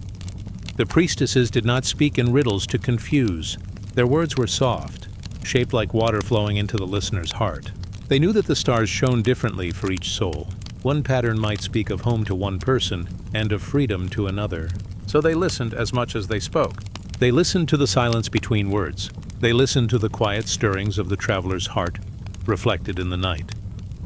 The priestesses did not speak in riddles to confuse. Their words were soft, shaped like water flowing into the listener's heart. They knew that the stars shone differently for each soul. One pattern might speak of home to one person and of freedom to another. So they listened as much as they spoke. They listened to the silence between words. They listened to the quiet stirrings of the traveler's heart, reflected in the night.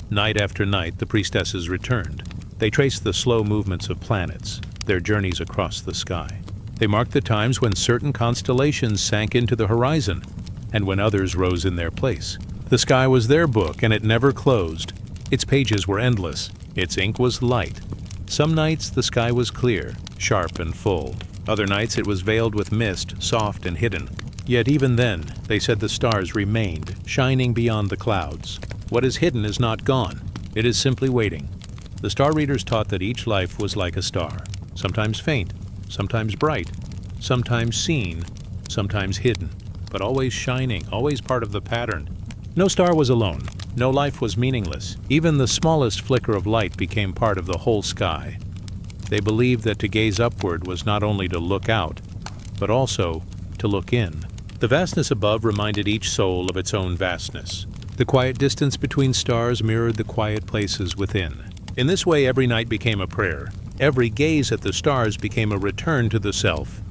Night after night, the priestesses returned. They traced the slow movements of planets, their journeys across the sky. They marked the times when certain constellations sank into the horizon, and when others rose in their place. The sky was their book, and it never closed. Its pages were endless. Its ink was light. Some nights the sky was clear, sharp and full. Other nights it was veiled with mist, soft and hidden. Yet even then, they said the stars remained, shining beyond the clouds. What is hidden is not gone. It is simply waiting. The star readers taught that each life was like a star, sometimes faint, sometimes bright, sometimes seen, sometimes hidden, but always shining, always part of the pattern. No star was alone. No life was meaningless. Even the smallest flicker of light became part of the whole sky. They believed that to gaze upward was not only to look out, but also to look in. The vastness above reminded each soul of its own vastness. The quiet distance between stars mirrored the quiet places within. In this way, every night became a prayer. Every gaze at the stars became a return to the self.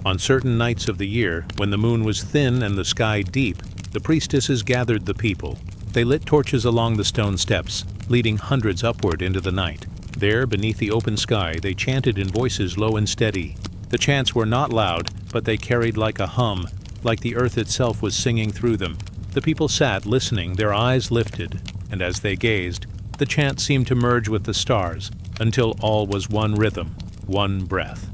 On certain nights of the year, when the moon was thin and the sky deep, the priestesses gathered the people. They lit torches along the stone steps, leading hundreds upward into the night. There, beneath the open sky, they chanted in voices low and steady. The chants were not loud, but they carried like a hum, like the earth itself was singing through them. The people sat, listening, their eyes lifted, and as they gazed, the chant seemed to merge with the stars, until all was one rhythm, one breath.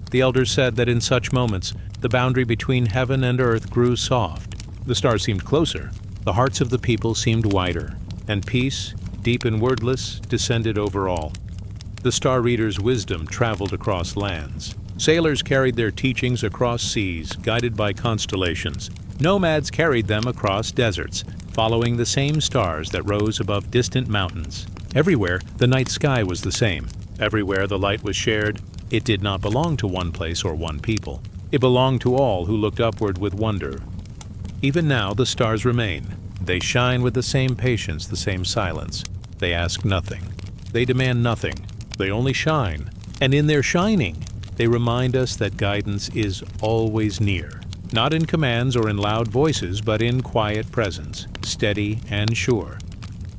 The elders said that in such moments, the boundary between heaven and earth grew soft. The stars seemed closer, the hearts of the people seemed wider, and peace, deep and wordless, descended over all. The star reader's wisdom traveled across lands. Sailors carried their teachings across seas, guided by constellations. Nomads carried them across deserts, following the same stars that rose above distant mountains. Everywhere, the night sky was the same. Everywhere the light was shared. It did not belong to one place or one people. It belonged to all who looked upward with wonder. Even now, the stars remain. They shine with the same patience, the same silence. They ask nothing. They demand nothing. They only shine. And in their shining, they remind us that guidance is always near. Not in commands or in loud voices, but in quiet presence, steady and sure.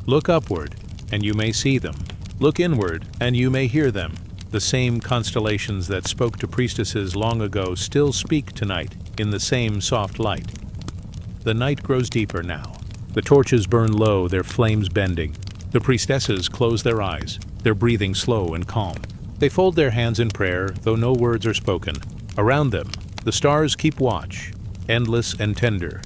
Look upward, and you may see them. Look inward, and you may hear them. The same constellations that spoke to priestesses long ago still speak tonight in the same soft light. The night grows deeper now. The torches burn low, their flames bending. The priestesses close their eyes, their breathing slow and calm. They fold their hands in prayer, though no words are spoken. Around them, the stars keep watch, endless and tender.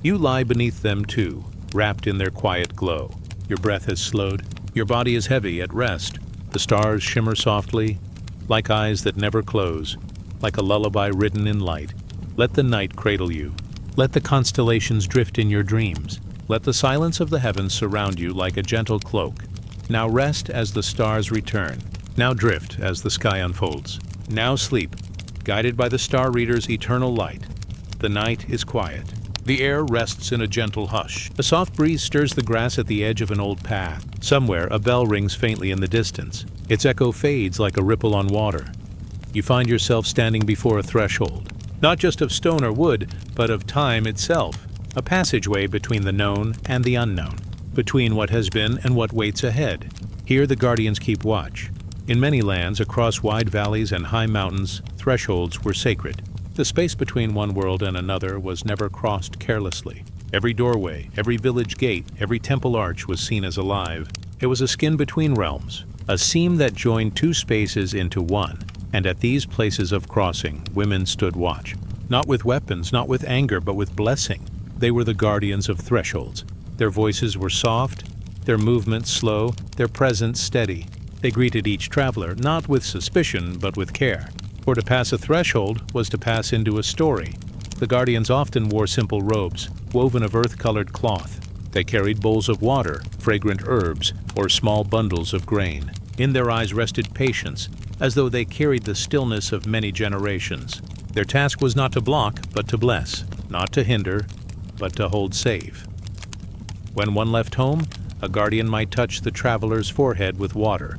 You lie beneath them too, wrapped in their quiet glow. Your breath has slowed. Your body is heavy at rest. The stars shimmer softly, like eyes that never close, like a lullaby written in light. Let the night cradle you. Let the constellations drift in your dreams. Let the silence of the heavens surround you like a gentle cloak. Now rest as the stars return. Now drift as the sky unfolds. Now sleep, guided by the star reader's eternal light. The night is quiet. The air rests in a gentle hush. A soft breeze stirs the grass at the edge of an old path. Somewhere, a bell rings faintly in the distance. Its echo fades like a ripple on water. You find yourself standing before a threshold, not just of stone or wood, but of time itself, a passageway between the known and the unknown, between what has been and what waits ahead. Here the guardians keep watch. In many lands, across wide valleys and high mountains, thresholds were sacred. The space between one world and another was never crossed carelessly. Every doorway, every village gate, every temple arch was seen as alive. It was a skin between realms, a seam that joined two spaces into one, and at these places of crossing, women stood watch. Not with weapons, not with anger, but with blessing. They were the guardians of thresholds. Their voices were soft, their movements slow, their presence steady. They greeted each traveler, not with suspicion, but with care. For to pass a threshold was to pass into a story. The guardians often wore simple robes, woven of earth-colored cloth. They carried bowls of water, fragrant herbs, or small bundles of grain. In their eyes rested patience, as though they carried the stillness of many generations. Their task was not to block, but to bless, not to hinder, but to hold safe. When one left home, a guardian might touch the traveler's forehead with water,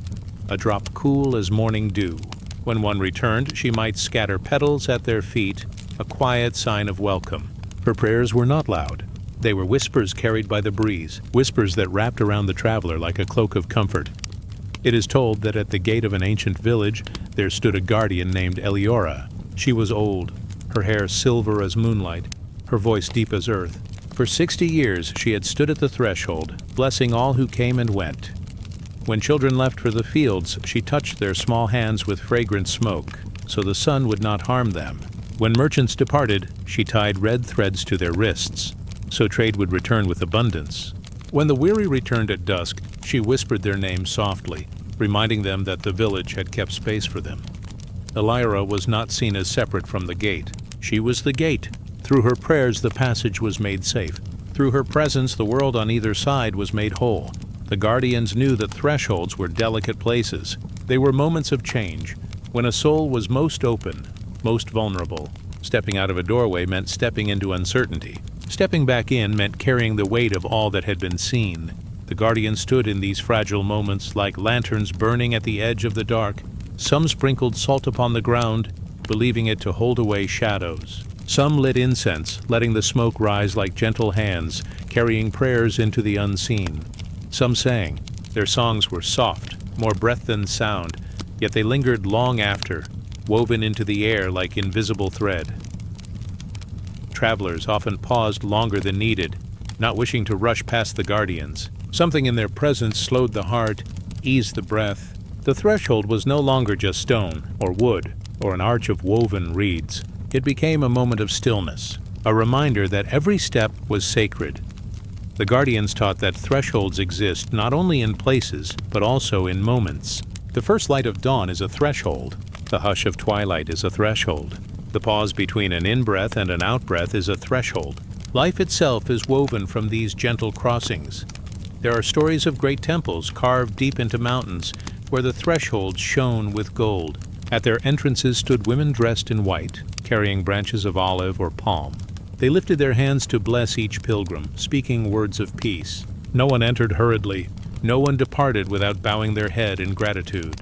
a drop cool as morning dew. When one returned, she might scatter petals at their feet, a quiet sign of welcome. Her prayers were not loud. They were whispers carried by the breeze, whispers that wrapped around the traveler like a cloak of comfort. It is told that at the gate of an ancient village, there stood a guardian named Eliora. She was old, her hair silver as moonlight, her voice deep as earth. For 60 years she had stood at the threshold, blessing all who came and went. When children left for the fields, she touched their small hands with fragrant smoke, so the sun would not harm them. When merchants departed, she tied red threads to their wrists, so trade would return with abundance. When the weary returned at dusk, she whispered their names softly, reminding them that the village had kept space for them. Elira was not seen as separate from the gate. She was the gate. Through her prayers, the passage was made safe. Through her presence, the world on either side was made whole. The guardians knew that thresholds were delicate places. They were moments of change, when a soul was most open, most vulnerable. Stepping out of a doorway meant stepping into uncertainty. Stepping back in meant carrying the weight of all that had been seen. The guardians stood in these fragile moments like lanterns burning at the edge of the dark. Some sprinkled salt upon the ground, believing it to hold away shadows. Some lit incense, letting the smoke rise like gentle hands, carrying prayers into the unseen. Some sang. Their songs were soft, more breath than sound, yet they lingered long after, woven into the air like invisible thread. Travelers often paused longer than needed, not wishing to rush past the guardians. Something in their presence slowed the heart, eased the breath. The threshold was no longer just stone, or wood, or an arch of woven reeds. It became a moment of stillness, a reminder that every step was sacred. The guardians taught that thresholds exist not only in places, but also in moments. The first light of dawn is a threshold. The hush of twilight is a threshold. The pause between an in-breath and an out-breath is a threshold. Life itself is woven from these gentle crossings. There are stories of great temples carved deep into mountains where the thresholds shone with gold. At their entrances stood women dressed in white, carrying branches of olive or palm. They lifted their hands to bless each pilgrim, speaking words of peace. No one entered hurriedly. No one departed without bowing their head in gratitude.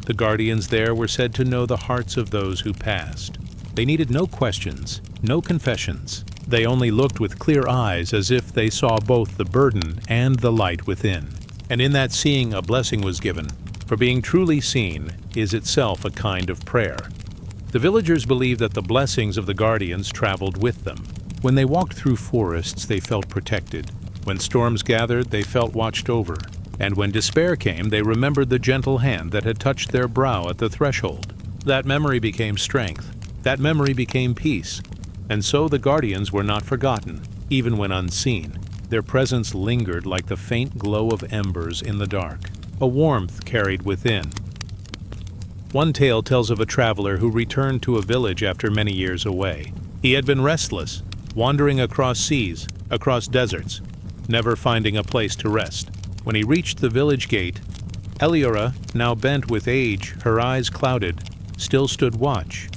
The guardians there were said to know the hearts of those who passed. They needed no questions, no confessions. They only looked with clear eyes as if they saw both the burden and the light within. And in that seeing a blessing was given, for being truly seen is itself a kind of prayer. The villagers believed that the blessings of the guardians traveled with them. When they walked through forests, they felt protected. When storms gathered, they felt watched over. And when despair came, they remembered the gentle hand that had touched their brow at the threshold. That memory became strength. That memory became peace. And so the guardians were not forgotten, even when unseen. Their presence lingered like the faint glow of embers in the dark, a warmth carried within. One tale tells of a traveler who returned to a village after many years away. He had been restless, wandering across seas, across deserts, never finding a place to rest. When he reached the village gate, Eliora, now bent with age, her eyes clouded, still stood watch.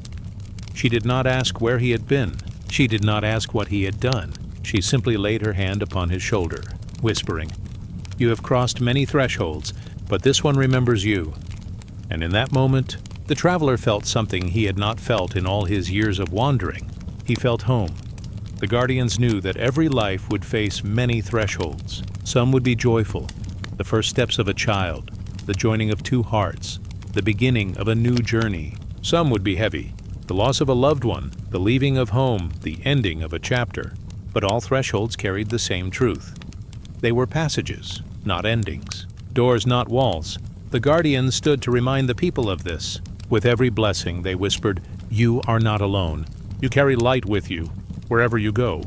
She did not ask where he had been. She did not ask what he had done. She simply laid her hand upon his shoulder, whispering, "You have crossed many thresholds, but this one remembers you." And in that moment, the traveler felt something he had not felt in all his years of wandering. He felt home. The guardians knew that every life would face many thresholds. Some would be joyful, the first steps of a child, the joining of two hearts, the beginning of a new journey. Some would be heavy, the loss of a loved one, the leaving of home, the ending of a chapter. But all thresholds carried the same truth. They were passages, not endings. Doors, not walls. The guardians stood to remind the people of this. With every blessing, they whispered, "You are not alone. You carry light with you, wherever you go."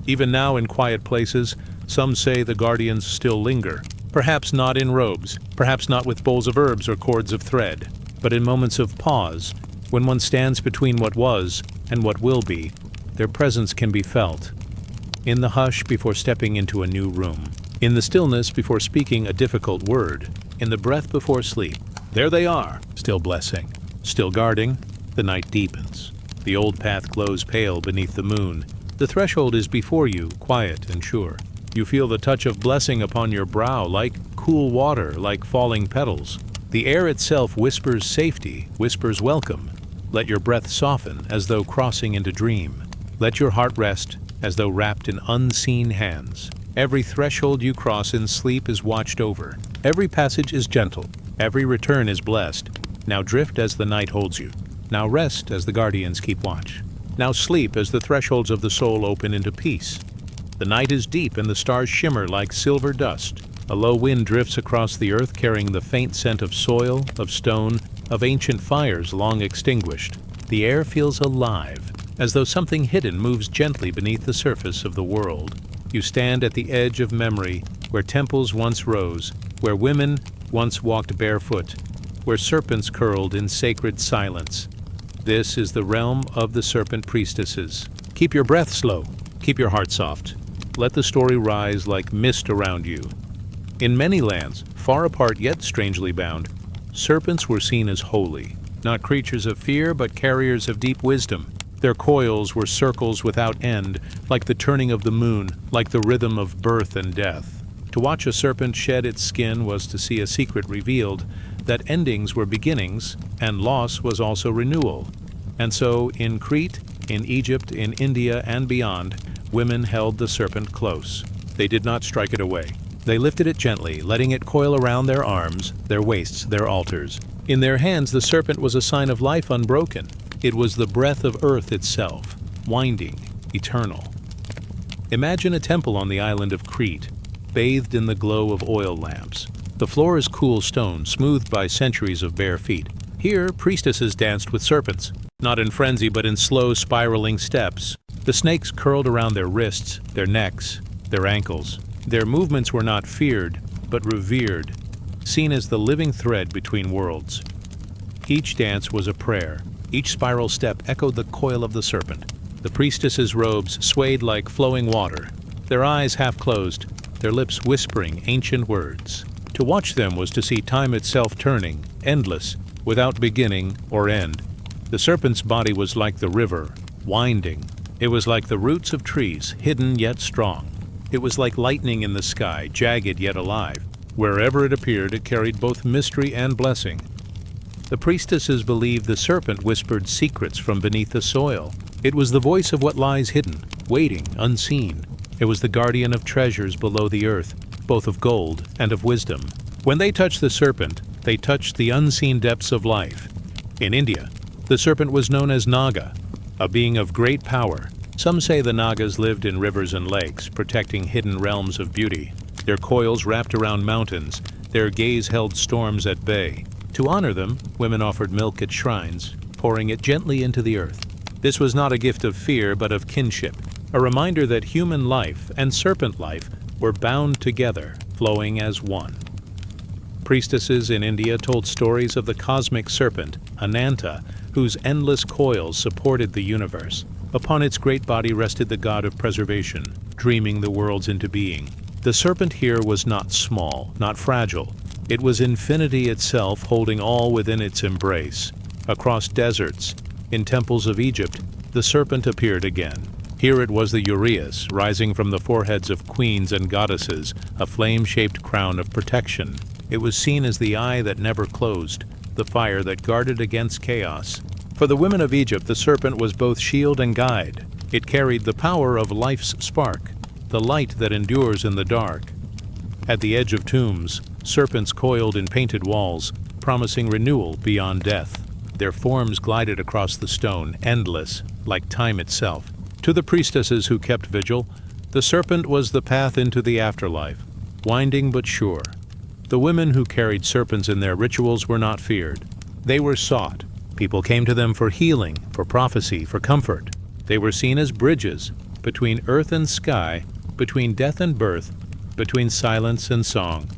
Even now in quiet places, some say the guardians still linger. Perhaps not in robes, perhaps not with bowls of herbs or cords of thread, but in moments of pause, when one stands between what was and what will be, their presence can be felt. In the hush before stepping into a new room, in the stillness before speaking a difficult word, in the breath before sleep. There they are, still blessing, still guarding. The night deepens. The old path glows pale beneath the moon. The threshold is before you, quiet and sure. You feel the touch of blessing upon your brow, like cool water, like falling petals. The air itself whispers safety, whispers welcome. Let your breath soften as though crossing into dream. Let your heart rest as though wrapped in unseen hands. Every threshold you cross in sleep is watched over. Every passage is gentle. Every return is blessed. Now drift as the night holds you. Now rest as the guardians keep watch. Now sleep as the thresholds of the soul open into peace. The night is deep and the stars shimmer like silver dust. A low wind drifts across the earth carrying the faint scent of soil, of stone, of ancient fires long extinguished. The air feels alive, as though something hidden moves gently beneath the surface of the world. You stand at the edge of memory, where temples once rose, where women once walked barefoot, where serpents curled in sacred silence. This is the realm of the serpent priestesses. Keep your breath slow. Keep your heart soft. Let the story rise like mist around you. In many lands, far apart yet strangely bound, serpents were seen as holy, not creatures of fear but carriers of deep wisdom. Their coils were circles without end, like the turning of the moon, like the rhythm of birth and death. To watch a serpent shed its skin was to see a secret revealed, that endings were beginnings, and loss was also renewal. And so, in Crete, in Egypt, in India, and beyond, women held the serpent close. They did not strike it away. They lifted it gently, letting it coil around their arms, their waists, their altars. In their hands, the serpent was a sign of life unbroken. It was the breath of earth itself, winding, eternal. Imagine a temple on the island of Crete, bathed in the glow of oil lamps. The floor is cool stone, smoothed by centuries of bare feet. Here, priestesses danced with serpents, not in frenzy but in slow, spiraling steps. The snakes curled around their wrists, their necks, their ankles. Their movements were not feared, but revered, seen as the living thread between worlds. Each dance was a prayer. Each spiral step echoed the coil of the serpent. The priestesses' robes swayed like flowing water, their eyes half closed, their lips whispering ancient words. To watch them was to see time itself turning, endless, without beginning or end. The serpent's body was like the river, winding. It was like the roots of trees, hidden yet strong. It was like lightning in the sky, jagged yet alive. Wherever it appeared, it carried both mystery and blessing. The priestesses believed the serpent whispered secrets from beneath the soil. It was the voice of what lies hidden, waiting, unseen. It was the guardian of treasures below the earth, both of gold and of wisdom. When they touched the serpent, they touched the unseen depths of life. In India, the serpent was known as Naga, a being of great power. Some say the Nagas lived in rivers and lakes, protecting hidden realms of beauty. Their coils wrapped around mountains, their gaze held storms at bay. To honor them, women offered milk at shrines, pouring it gently into the earth. This was not a gift of fear, but of kinship, a reminder that human life and serpent life were bound together, flowing as one. Priestesses in India told stories of the cosmic serpent, Ananta, whose endless coils supported the universe. Upon its great body rested the god of preservation, dreaming the worlds into being. The serpent here was not small, not fragile. It was infinity itself, holding all within its embrace. Across deserts, in temples of Egypt, the serpent appeared again. Here it was the uraeus, rising from the foreheads of queens and goddesses, a flame-shaped crown of protection. It was seen as the eye that never closed, the fire that guarded against chaos. For the women of Egypt, the serpent was both shield and guide. It carried the power of life's spark, the light that endures in the dark. At the edge of tombs, serpents coiled in painted walls, promising renewal beyond death. Their forms glided across the stone, endless, like time itself. To the priestesses who kept vigil, the serpent was the path into the afterlife, winding but sure. The women who carried serpents in their rituals were not feared. They were sought. People came to them for healing, for prophecy, for comfort. They were seen as bridges between earth and sky, between death and birth, between silence and song.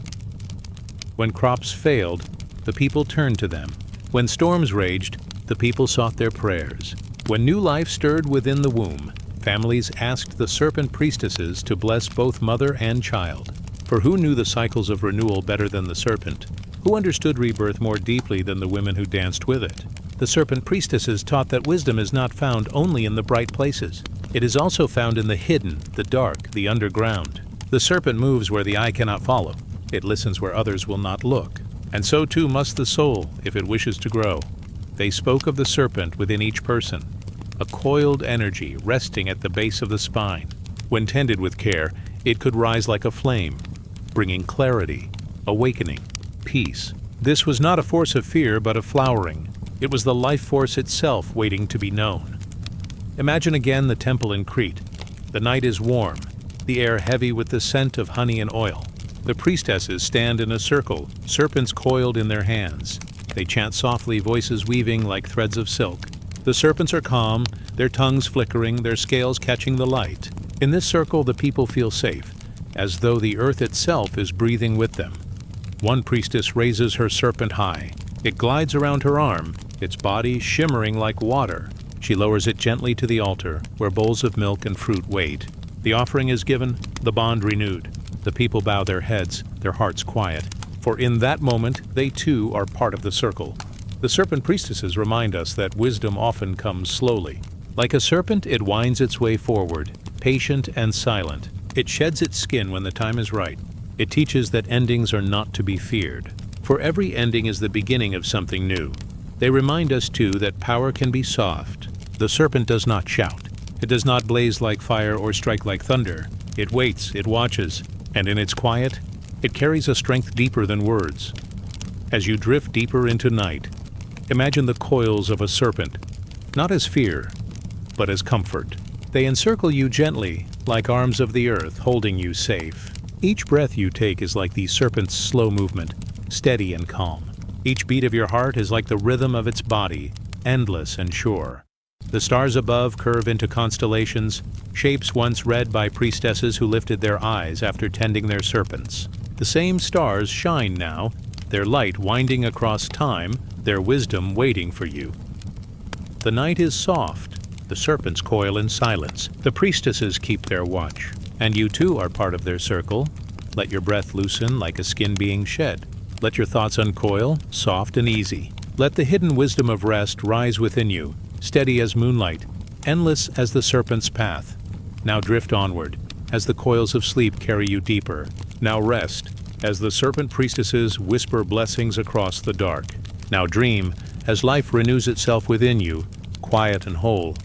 When crops failed, the people turned to them. When storms raged, the people sought their prayers. When new life stirred within the womb, families asked the serpent priestesses to bless both mother and child. For who knew the cycles of renewal better than the serpent? Who understood rebirth more deeply than the women who danced with it? The serpent priestesses taught that wisdom is not found only in the bright places. It is also found in the hidden, the dark, the underground. The serpent moves where the eye cannot follow. It listens where others will not look. And so too must the soul, if it wishes to grow. They spoke of the serpent within each person, a coiled energy resting at the base of the spine. When tended with care, it could rise like a flame, bringing clarity, awakening, peace. This was not a force of fear, but of flowering. It was the life force itself waiting to be known. Imagine again the temple in Crete. The night is warm, the air heavy with the scent of honey and oil. The priestesses stand in a circle, serpents coiled in their hands. They chant softly, voices weaving like threads of silk. The serpents are calm, their tongues flickering, their scales catching the light. In this circle, the people feel safe, as though the earth itself is breathing with them. One priestess raises her serpent high. It glides around her arm, its body shimmering like water. She lowers it gently to the altar, where bowls of milk and fruit wait. The offering is given, the bond renewed. The people bow their heads, their hearts quiet. For in that moment, they too are part of the circle. The serpent priestesses remind us that wisdom often comes slowly. Like a serpent, it winds its way forward, patient and silent. It sheds its skin when the time is right. It teaches that endings are not to be feared. For every ending is the beginning of something new. They remind us, too, that power can be soft. The serpent does not shout. It does not blaze like fire or strike like thunder. It waits, it watches, and in its quiet, It carries a strength deeper than words. As you drift deeper into night, imagine the coils of a serpent, not as fear, but as comfort. They encircle you gently, like arms of the earth holding you safe. Each breath you take is like the serpent's slow movement, steady and calm. Each beat of your heart is like the rhythm of its body, endless and sure. The stars above curve into constellations, shapes once read by priestesses who lifted their eyes after tending their serpents. The same stars shine now, their light winding across time, their wisdom waiting for you. The night is soft, the serpents coil in silence, the priestesses keep their watch, and you too are part of their circle. Let your breath loosen like a skin being shed. Let your thoughts uncoil, soft and easy. Let the hidden wisdom of rest rise within you, steady as moonlight, endless as the serpent's path. Now drift onward, as the coils of sleep carry you deeper. Now rest, as the serpent priestesses whisper blessings across the dark. Now dream, as life renews itself within you, quiet and whole.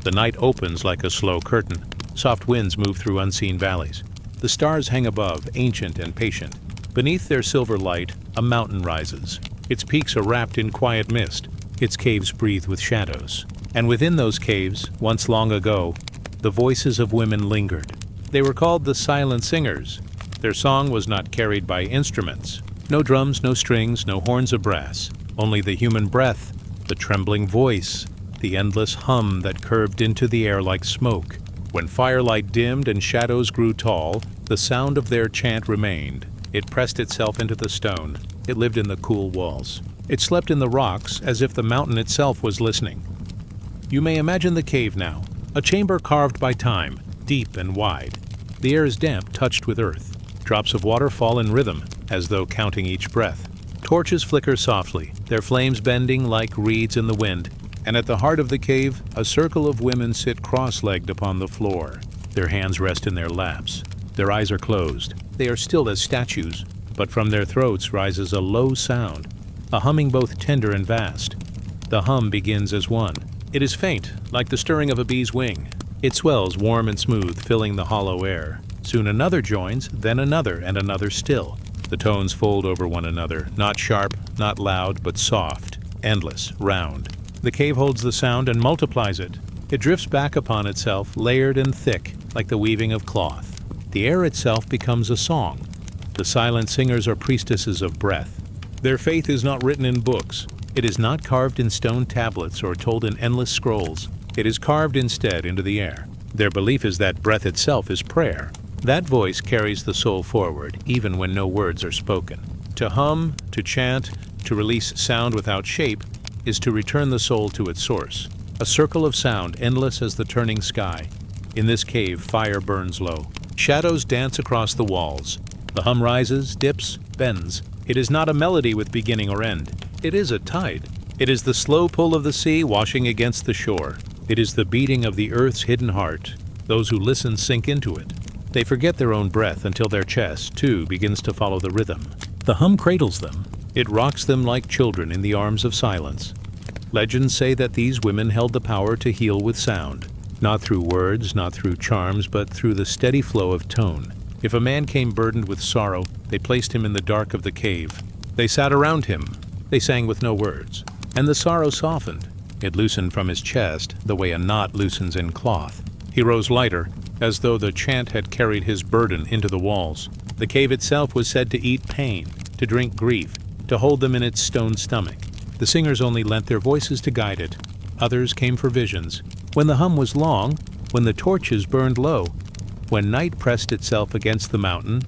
The night opens like a slow curtain. Soft winds move through unseen valleys. The stars hang above, ancient and patient. Beneath their silver light, a mountain rises. Its peaks are wrapped in quiet mist. Its caves breathe with shadows. And within those caves, once long ago, the voices of women lingered. They were called the silent singers. Their song was not carried by instruments. No drums, no strings, no horns of brass. Only the human breath, the trembling voice, the endless hum that curved into the air like smoke. When firelight dimmed and shadows grew tall, the sound of their chant remained. It pressed itself into the stone. It lived in the cool walls. It slept in the rocks as if the mountain itself was listening. You may imagine the cave now, a chamber carved by time, deep and wide. The air is damp, touched with earth. Drops of water fall in rhythm, as though counting each breath. Torches flicker softly, their flames bending like reeds in the wind. And at the heart of the cave, a circle of women sit cross-legged upon the floor. Their hands rest in their laps. Their eyes are closed. They are still as statues, but from their throats rises a low sound, a humming both tender and vast. The hum begins as one. It is faint, like the stirring of a bee's wing. It swells warm and smooth, filling the hollow air. Soon another joins, then another, and another still. The tones fold over one another, not sharp, not loud, but soft, endless, round. The cave holds the sound and multiplies it. It drifts back upon itself, layered and thick, like the weaving of cloth. The air itself becomes a song. The silent singers are priestesses of breath. Their faith is not written in books. It is not carved in stone tablets or told in endless scrolls. It is carved instead into the air. Their belief is that breath itself is prayer. That voice carries the soul forward, even when no words are spoken. To hum, to chant, to release sound without shape, is to return the soul to its source. A circle of sound, endless as the turning sky. In this cave, fire burns low. Shadows dance across the walls. The hum rises, dips, bends. It is not a melody with beginning or end. It is a tide. It is the slow pull of the sea washing against the shore. It is the beating of the earth's hidden heart. Those who listen sink into it. They forget their own breath until their chest, too, begins to follow the rhythm. The hum cradles them. It rocks them like children in the arms of silence. Legends say that these women held the power to heal with sound. Not through words, not through charms, but through the steady flow of tone. If a man came burdened with sorrow, they placed him in the dark of the cave. They sat around him. They sang with no words. And the sorrow softened. It loosened from his chest, the way a knot loosens in cloth. He rose lighter, as though the chant had carried his burden into the walls. The cave itself was said to eat pain, to drink grief, to hold them in its stone stomach. The singers only lent their voices to guide it. Others came for visions. When the hum was long, when the torches burned low, when night pressed itself against the mountain,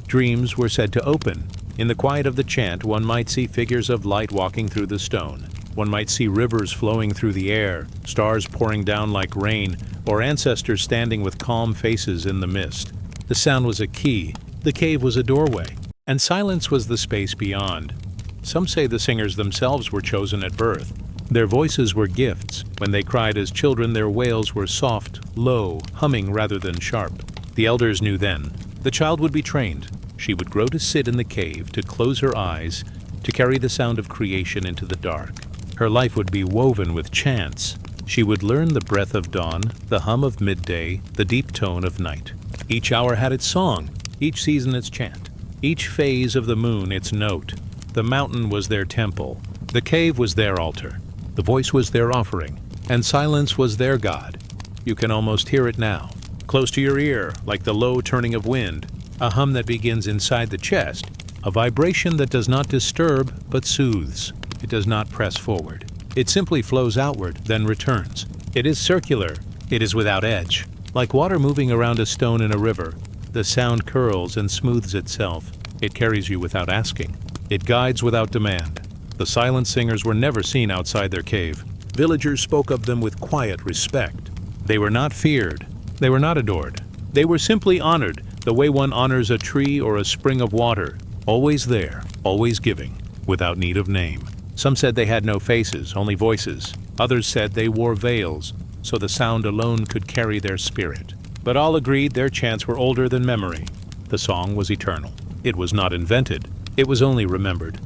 dreams were said to open. In the quiet of the chant, one might see figures of light walking through the stone. One might see rivers flowing through the air, stars pouring down like rain, or ancestors standing with calm faces in the mist. The sound was a key, the cave was a doorway, and silence was the space beyond. Some say the singers themselves were chosen at birth. Their voices were gifts. When they cried as children, their wails were soft, low, humming rather than sharp. The elders knew then. The child would be trained. She would grow to sit in the cave, to close her eyes, to carry the sound of creation into the dark. Her life would be woven with chants. She would learn the breath of dawn, the hum of midday, the deep tone of night. Each hour had its song, each season its chant. each phase of the moon its note. The mountain was their temple, the cave was their altar, the voice was their offering, and silence was their god. You can almost hear it now, close to your ear, like the low turning of wind, a hum that begins inside the chest, a vibration that does not disturb but soothes. It does not press forward. It simply flows outward, then returns. It is circular. It is without edge. Like water moving around a stone in a river, the sound curls and smooths itself. It carries you without asking. It guides without demand. The silent singers were never seen outside their cave. Villagers spoke of them with quiet respect. They were not feared. They were not adored. They were simply honored, the way one honors a tree or a spring of water, always there, always giving, without need of name. Some said they had no faces, only voices. Others said they wore veils, so the sound alone could carry their spirit. But all agreed their chants were older than memory. The song was eternal. It was not invented. It was only remembered.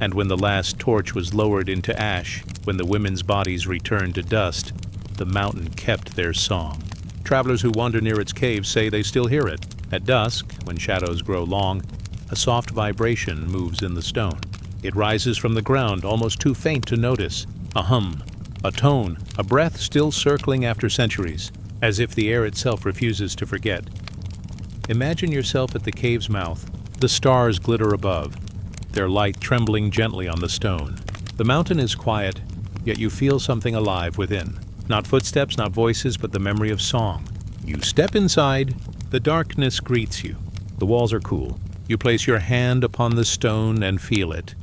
And when the last torch was lowered into ash, when the women's bodies returned to dust, the mountain kept their song. Travelers who wander near its caves say they still hear it. At dusk, when shadows grow long, a soft vibration moves in the stone. It rises from the ground, almost too faint to notice. A hum, a tone, a breath still circling after centuries, as if the air itself refuses to forget. Imagine yourself at the cave's mouth. The stars glitter above, their light trembling gently on the stone. The mountain is quiet, yet you feel something alive within. Not footsteps, not voices, but the memory of song. You step inside, the darkness greets you. The walls are cool. You place your hand upon the stone and feel it.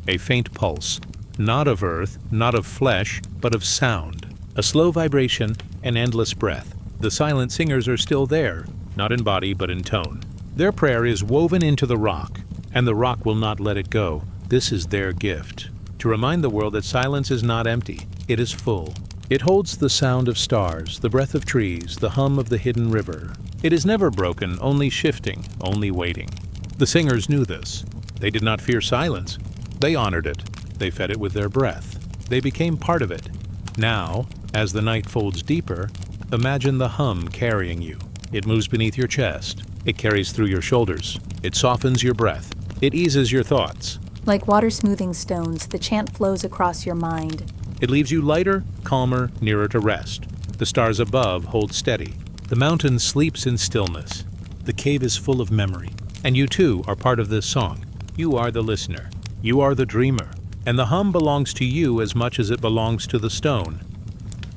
A faint pulse, not of earth, not of flesh, but of sound. A slow vibration, an endless breath. The silent singers are still there, not in body but in tone. Their prayer is woven into the rock, and the rock will not let it go. This is their gift, to remind the world that silence is not empty, it is full. It holds the sound of stars, the breath of trees, the hum of the hidden river. It is never broken, only shifting, only waiting. The singers knew this. They did not fear silence. They honored it. They fed it with their breath. They became part of it. Now, as the night folds deeper, imagine the hum carrying you. It moves beneath your chest. It carries through your shoulders. It softens your breath. It eases your thoughts. Like water smoothing stones, the chant flows across your mind. It leaves you lighter, calmer, nearer to rest. The stars above hold steady. The mountain sleeps in stillness. The cave is full of memory. And you too are part of this song. You are the listener. You are the dreamer. And the hum belongs to you as much as it belongs to the stone.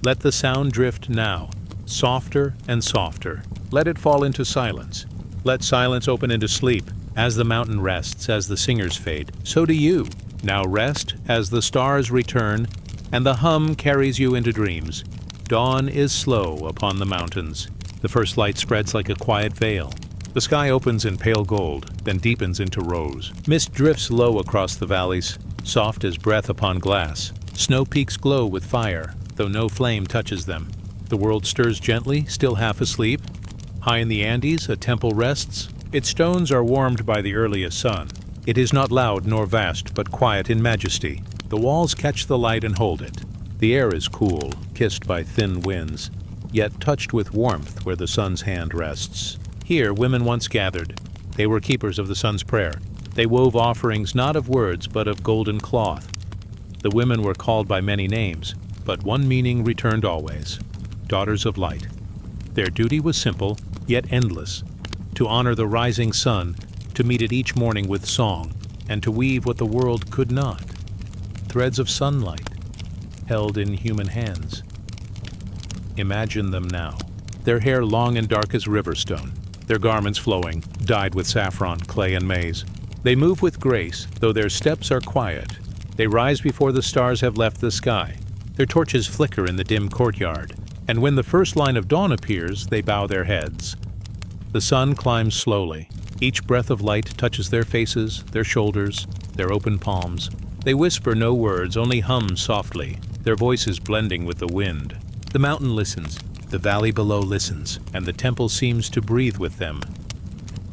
Let the sound drift now, softer and softer. Let it fall into silence. Let silence open into sleep. As the mountain rests, as the singers fade, so do you. Now rest as the stars return, and the hum carries you into dreams. Dawn is slow upon the mountains. The first light spreads like a quiet veil. The sky opens in pale gold, then deepens into rose. Mist drifts low across the valleys, soft as breath upon glass. Snow peaks glow with fire, though no flame touches them. The world stirs gently, still half asleep. High in the Andes, a temple rests. Its stones are warmed by the earliest sun. It is not loud nor vast, but quiet in majesty. The walls catch the light and hold it. The air is cool, kissed by thin winds, yet touched with warmth where the sun's hand rests. Here women once gathered. They were keepers of the sun's prayer. They wove offerings not of words, but of golden cloth. The women were called by many names, but one meaning returned always: daughters of light. Their duty was simple, yet endless: to honor the rising sun, to meet it each morning with song, and to weave what the world could not: threads of sunlight, held in human hands. Imagine them now, their hair long and dark as riverstone, their garments flowing, dyed with saffron, clay, and maize. They move with grace, though their steps are quiet. They rise before the stars have left the sky. Their torches flicker in the dim courtyard, and when the first line of dawn appears, they bow their heads. The sun climbs slowly. Each breath of light touches their faces, their shoulders, their open palms. They whisper no words, only hum softly, their voices blending with the wind. The mountain listens, the valley below listens, and the temple seems to breathe with them.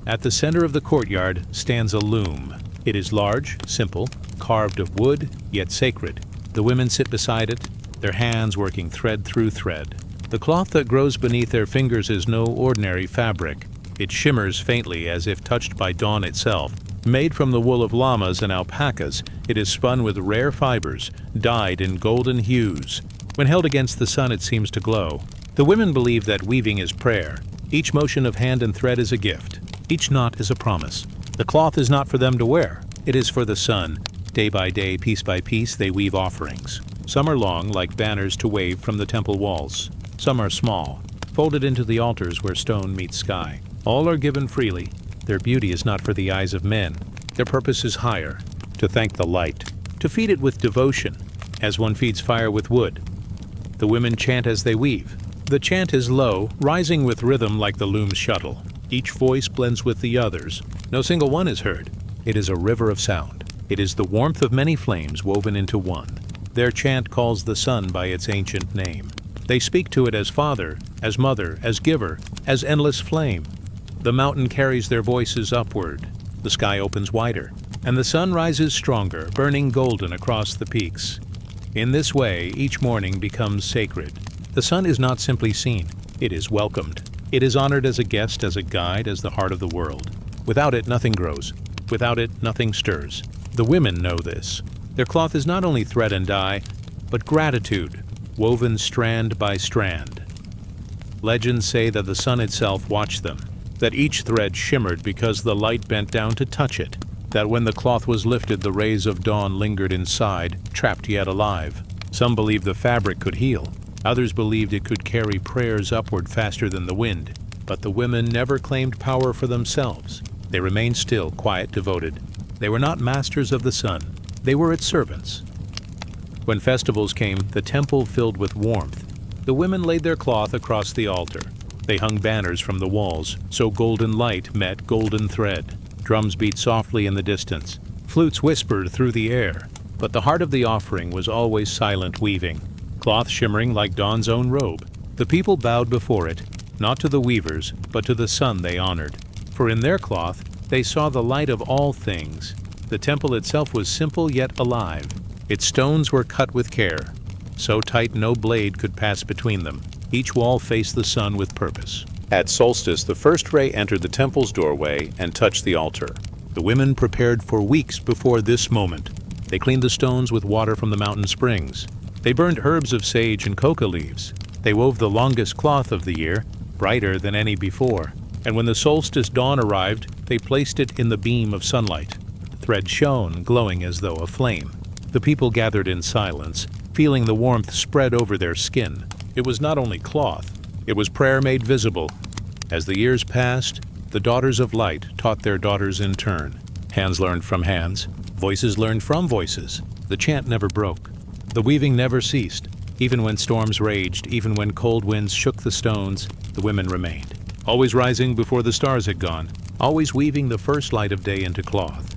At the center of the courtyard stands a loom. It is large, simple, carved of wood, yet sacred. The women sit beside it, their hands working thread through thread. The cloth that grows beneath their fingers is no ordinary fabric. It shimmers faintly as if touched by dawn itself. Made from the wool of llamas and alpacas, it is spun with rare fibers, dyed in golden hues. When held against the sun, it seems to glow. The women believe that weaving is prayer. Each motion of hand and thread is a gift. Each knot is a promise. The cloth is not for them to wear. It is for the sun. Day by day, piece by piece, they weave offerings. Some are long, like banners to wave from the temple walls. Some are small, folded into the altars where stone meets sky. All are given freely. Their beauty is not for the eyes of men. Their purpose is higher, to thank the light, to feed it with devotion, as one feeds fire with wood. The women chant as they weave. The chant is low, rising with rhythm like the loom's shuttle. Each voice blends with the others. No single one is heard. It is a river of sound. It is the warmth of many flames woven into one. Their chant calls the sun by its ancient name. They speak to it as father, as mother, as giver, as endless flame. The mountain carries their voices upward. The sky opens wider, and the sun rises stronger, burning golden across the peaks. In this way, each morning becomes sacred. The sun is not simply seen, it is welcomed. It is honored as a guest, as a guide, as the heart of the world. Without it, nothing grows. Without it, nothing stirs. The women know this. Their cloth is not only thread and dye, but gratitude, woven strand by strand. Legends say that the sun itself watched them, that each thread shimmered because the light bent down to touch it, that when the cloth was lifted, the rays of dawn lingered inside, trapped yet alive. Some believed the fabric could heal. Others believed it could carry prayers upward faster than the wind. But the women never claimed power for themselves. They remained still, quiet, devoted. They were not masters of the sun. They were its servants. When festivals came, the temple filled with warmth. The women laid their cloth across the altar. They hung banners from the walls, so golden light met golden thread. Drums beat softly in the distance. Flutes whispered through the air. But the heart of the offering was always silent weaving, cloth shimmering like dawn's own robe. The people bowed before it, not to the weavers, but to the sun they honored. For in their cloth, they saw the light of all things. The temple itself was simple yet alive. Its stones were cut with care, so tight no blade could pass between them. Each wall faced the sun with purpose. At solstice, the first ray entered the temple's doorway and touched the altar. The women prepared for weeks before this moment. They cleaned the stones with water from the mountain springs. They burned herbs of sage and coca leaves. They wove the longest cloth of the year, brighter than any before. And when the solstice dawn arrived, they placed it in the beam of sunlight. The thread shone, glowing as though a flame. The people gathered in silence, feeling the warmth spread over their skin. It was not only cloth, it was prayer made visible. As the years passed, the daughters of light taught their daughters in turn. Hands learned from hands, voices learned from voices. The chant never broke. The weaving never ceased. Even when storms raged, even when cold winds shook the stones, the women remained. Always rising before the stars had gone, always weaving the first light of day into cloth.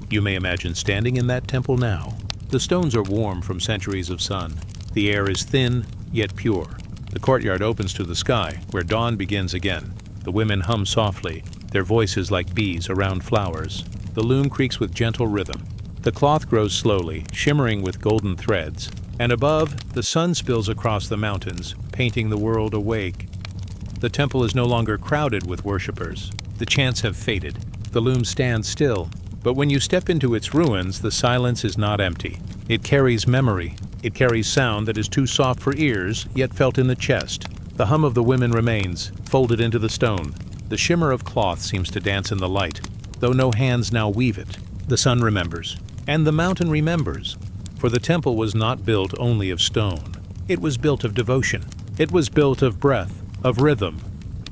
You may imagine standing in that temple now. The stones are warm from centuries of sun. The air is thin, yet pure. The courtyard opens to the sky, where dawn begins again. The women hum softly, their voices like bees around flowers. The loom creaks with gentle rhythm. The cloth grows slowly, shimmering with golden threads. And above, the sun spills across the mountains, painting the world awake. The temple is no longer crowded with worshippers. The chants have faded. The loom stands still. But when you step into its ruins, the silence is not empty. It carries memory. It carries sound that is too soft for ears, yet felt in the chest. The hum of the women remains, folded into the stone. The shimmer of cloth seems to dance in the light, though no hands now weave it. The sun remembers, and the mountain remembers. For the temple was not built only of stone. It was built of devotion. It was built of breath, of rhythm,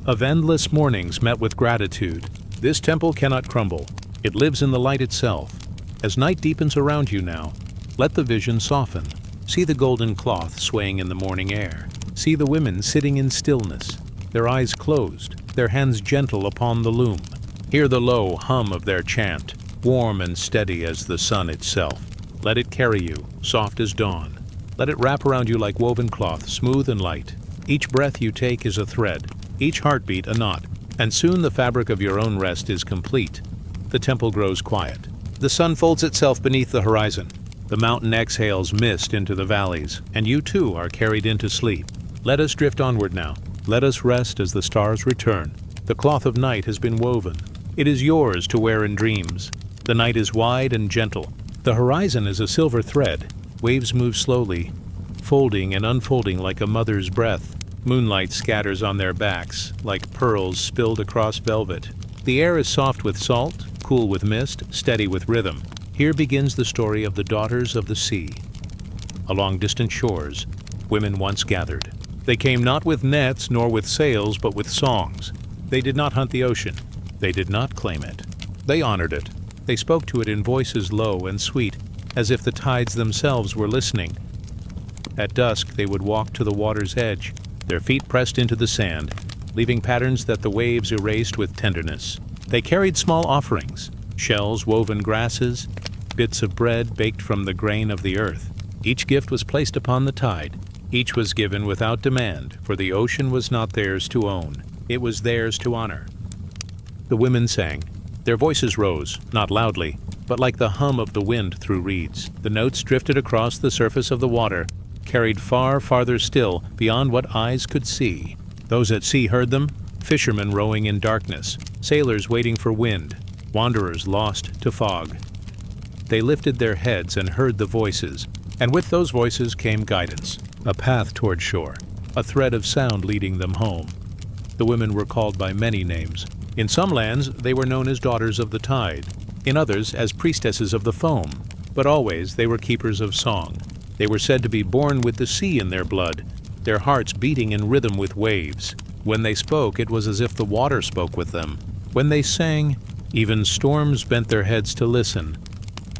of endless mornings met with gratitude. This temple cannot crumble. It lives in the light itself. As night deepens around you now, let the vision soften. See the golden cloth swaying in the morning air. See the women sitting in stillness, their eyes closed, their hands gentle upon the loom. Hear the low hum of their chant, warm and steady as the sun itself. Let it carry you, soft as dawn. Let it wrap around you like woven cloth, smooth and light. Each breath you take is a thread, each heartbeat a knot, and soon the fabric of your own rest is complete. The temple grows quiet. The sun folds itself beneath the horizon. The mountain exhales mist into the valleys, and you too are carried into sleep. Let us drift onward now. Let us rest as the stars return. The cloth of night has been woven. It is yours to wear in dreams. The night is wide and gentle. The horizon is a silver thread. Waves move slowly, folding and unfolding like a mother's breath. Moonlight scatters on their backs, like pearls spilled across velvet. The air is soft with salt, cool with mist, steady with rhythm. Here begins the story of the daughters of the sea. Along distant shores, women once gathered. They came not with nets nor with sails, but with songs. They did not hunt the ocean. They did not claim it. They honored it. They spoke to it in voices low and sweet, as if the tides themselves were listening. At dusk, they would walk to the water's edge, their feet pressed into the sand, leaving patterns that the waves erased with tenderness. They carried small offerings, shells, woven grasses, bits of bread baked from the grain of the earth. Each gift was placed upon the tide. Each was given without demand, for the ocean was not theirs to own. It was theirs to honor. The women sang. Their voices rose, not loudly, but like the hum of the wind through reeds. The notes drifted across the surface of the water, carried far, farther still, beyond what eyes could see. Those at sea heard them, fishermen rowing in darkness, sailors waiting for wind, wanderers lost to fog. They lifted their heads and heard the voices, and with those voices came guidance, a path toward shore, a thread of sound leading them home. The women were called by many names. In some lands, they were known as daughters of the tide, in others as priestesses of the foam, but always they were keepers of song. They were said to be born with the sea in their blood, their hearts beating in rhythm with waves. When they spoke, it was as if the water spoke with them. When they sang, even storms bent their heads to listen.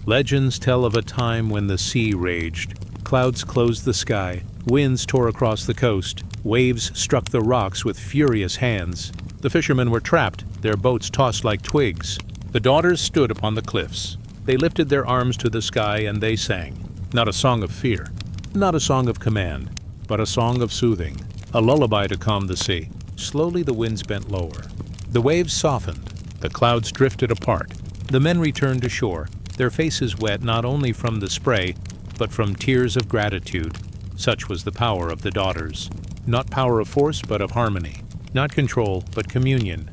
Legends tell of a time when the sea raged. Clouds closed the sky, winds tore across the coast, waves struck the rocks with furious hands. The fishermen were trapped, their boats tossed like twigs. The daughters stood upon the cliffs. They lifted their arms to the sky and they sang. Not a song of fear, not a song of command, but a song of soothing, a lullaby to calm the sea. Slowly the winds bent lower. The waves softened. The clouds drifted apart. The men returned to shore, their faces wet not only from the spray, but from tears of gratitude. Such was the power of the daughters. Not power of force, but of harmony. Not control, but communion.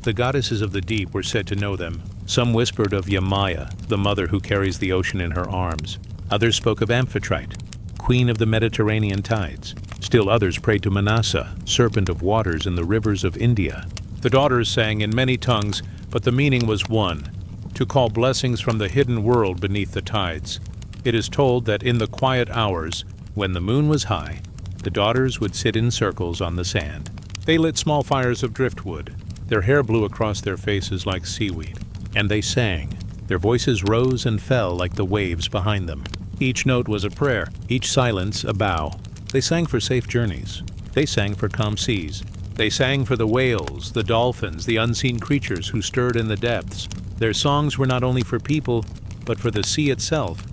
The goddesses of the deep were said to know them. Some whispered of Yamaya, the mother who carries the ocean in her arms. Others spoke of Amphitrite, queen of the Mediterranean tides. Still others prayed to Manasa, serpent of waters in the rivers of India. The daughters sang in many tongues, but the meaning was one, to call blessings from the hidden world beneath the tides. It is told that in the quiet hours, when the moon was high, the daughters would sit in circles on the sand. They lit small fires of driftwood. Their hair blew across their faces like seaweed. And they sang. Their voices rose and fell like the waves behind them. Each note was a prayer, each silence a bow. They sang for safe journeys. They sang for calm seas. They sang for the whales, the dolphins, the unseen creatures who stirred in the depths. Their songs were not only for people, but for the sea itself.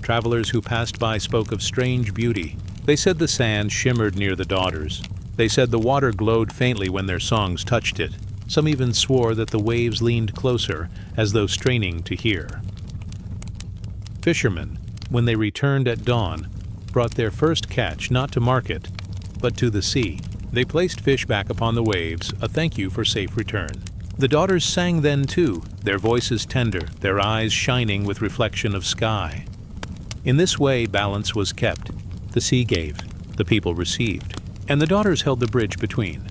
Travelers who passed by spoke of strange beauty. They said the sand shimmered near the daughters. They said the water glowed faintly when their songs touched it. Some even swore that the waves leaned closer, as though straining to hear. Fishermen, when they returned at dawn, brought their first catch not to market, but to the sea. They placed fish back upon the waves, a thank you for safe return. The daughters sang then too, their voices tender, their eyes shining with reflection of sky. In this way balance was kept. The sea gave, the people received, and the daughters held the bridge between.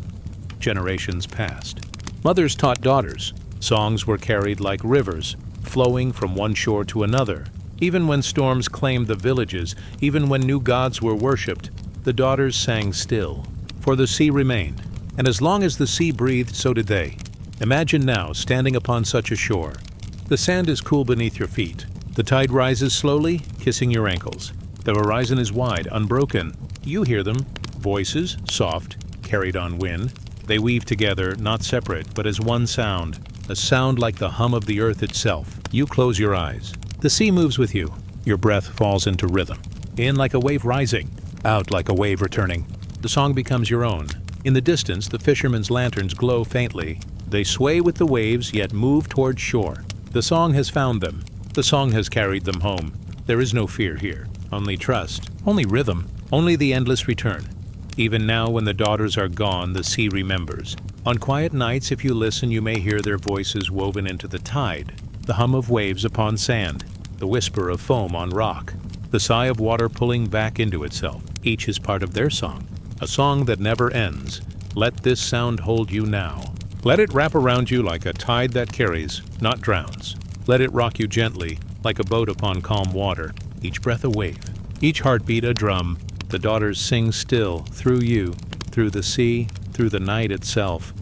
Generations passed. Mothers taught daughters. Songs were carried like rivers, flowing from one shore to another. Even when storms claimed the villages, even when new gods were worshipped, the daughters sang still. For the sea remained, and as long as the sea breathed, so did they. Imagine now standing upon such a shore. The sand is cool beneath your feet. The tide rises slowly, kissing your ankles. The horizon is wide, unbroken. You hear them, voices, soft, carried on wind. They weave together, not separate, but as one sound, a sound like the hum of the earth itself. You close your eyes. The sea moves with you. Your breath falls into rhythm. In like a wave rising, out like a wave returning. The song becomes your own. In the distance, the fishermen's lanterns glow faintly. They sway with the waves, yet move toward shore. The song has found them. The song has carried them home. There is no fear here. Only trust. Only rhythm. Only the endless return. Even now, when the daughters are gone, the sea remembers. On quiet nights, if you listen, you may hear their voices woven into the tide, the hum of waves upon sand, the whisper of foam on rock, the sigh of water pulling back into itself. Each is part of their song, a song that never ends. Let this sound hold you now. Let it wrap around you like a tide that carries, not drowns. Let it rock you gently, like a boat upon calm water, each breath a wave, each heartbeat a drum. The daughters sing still, through you, through the sea, through the night itself.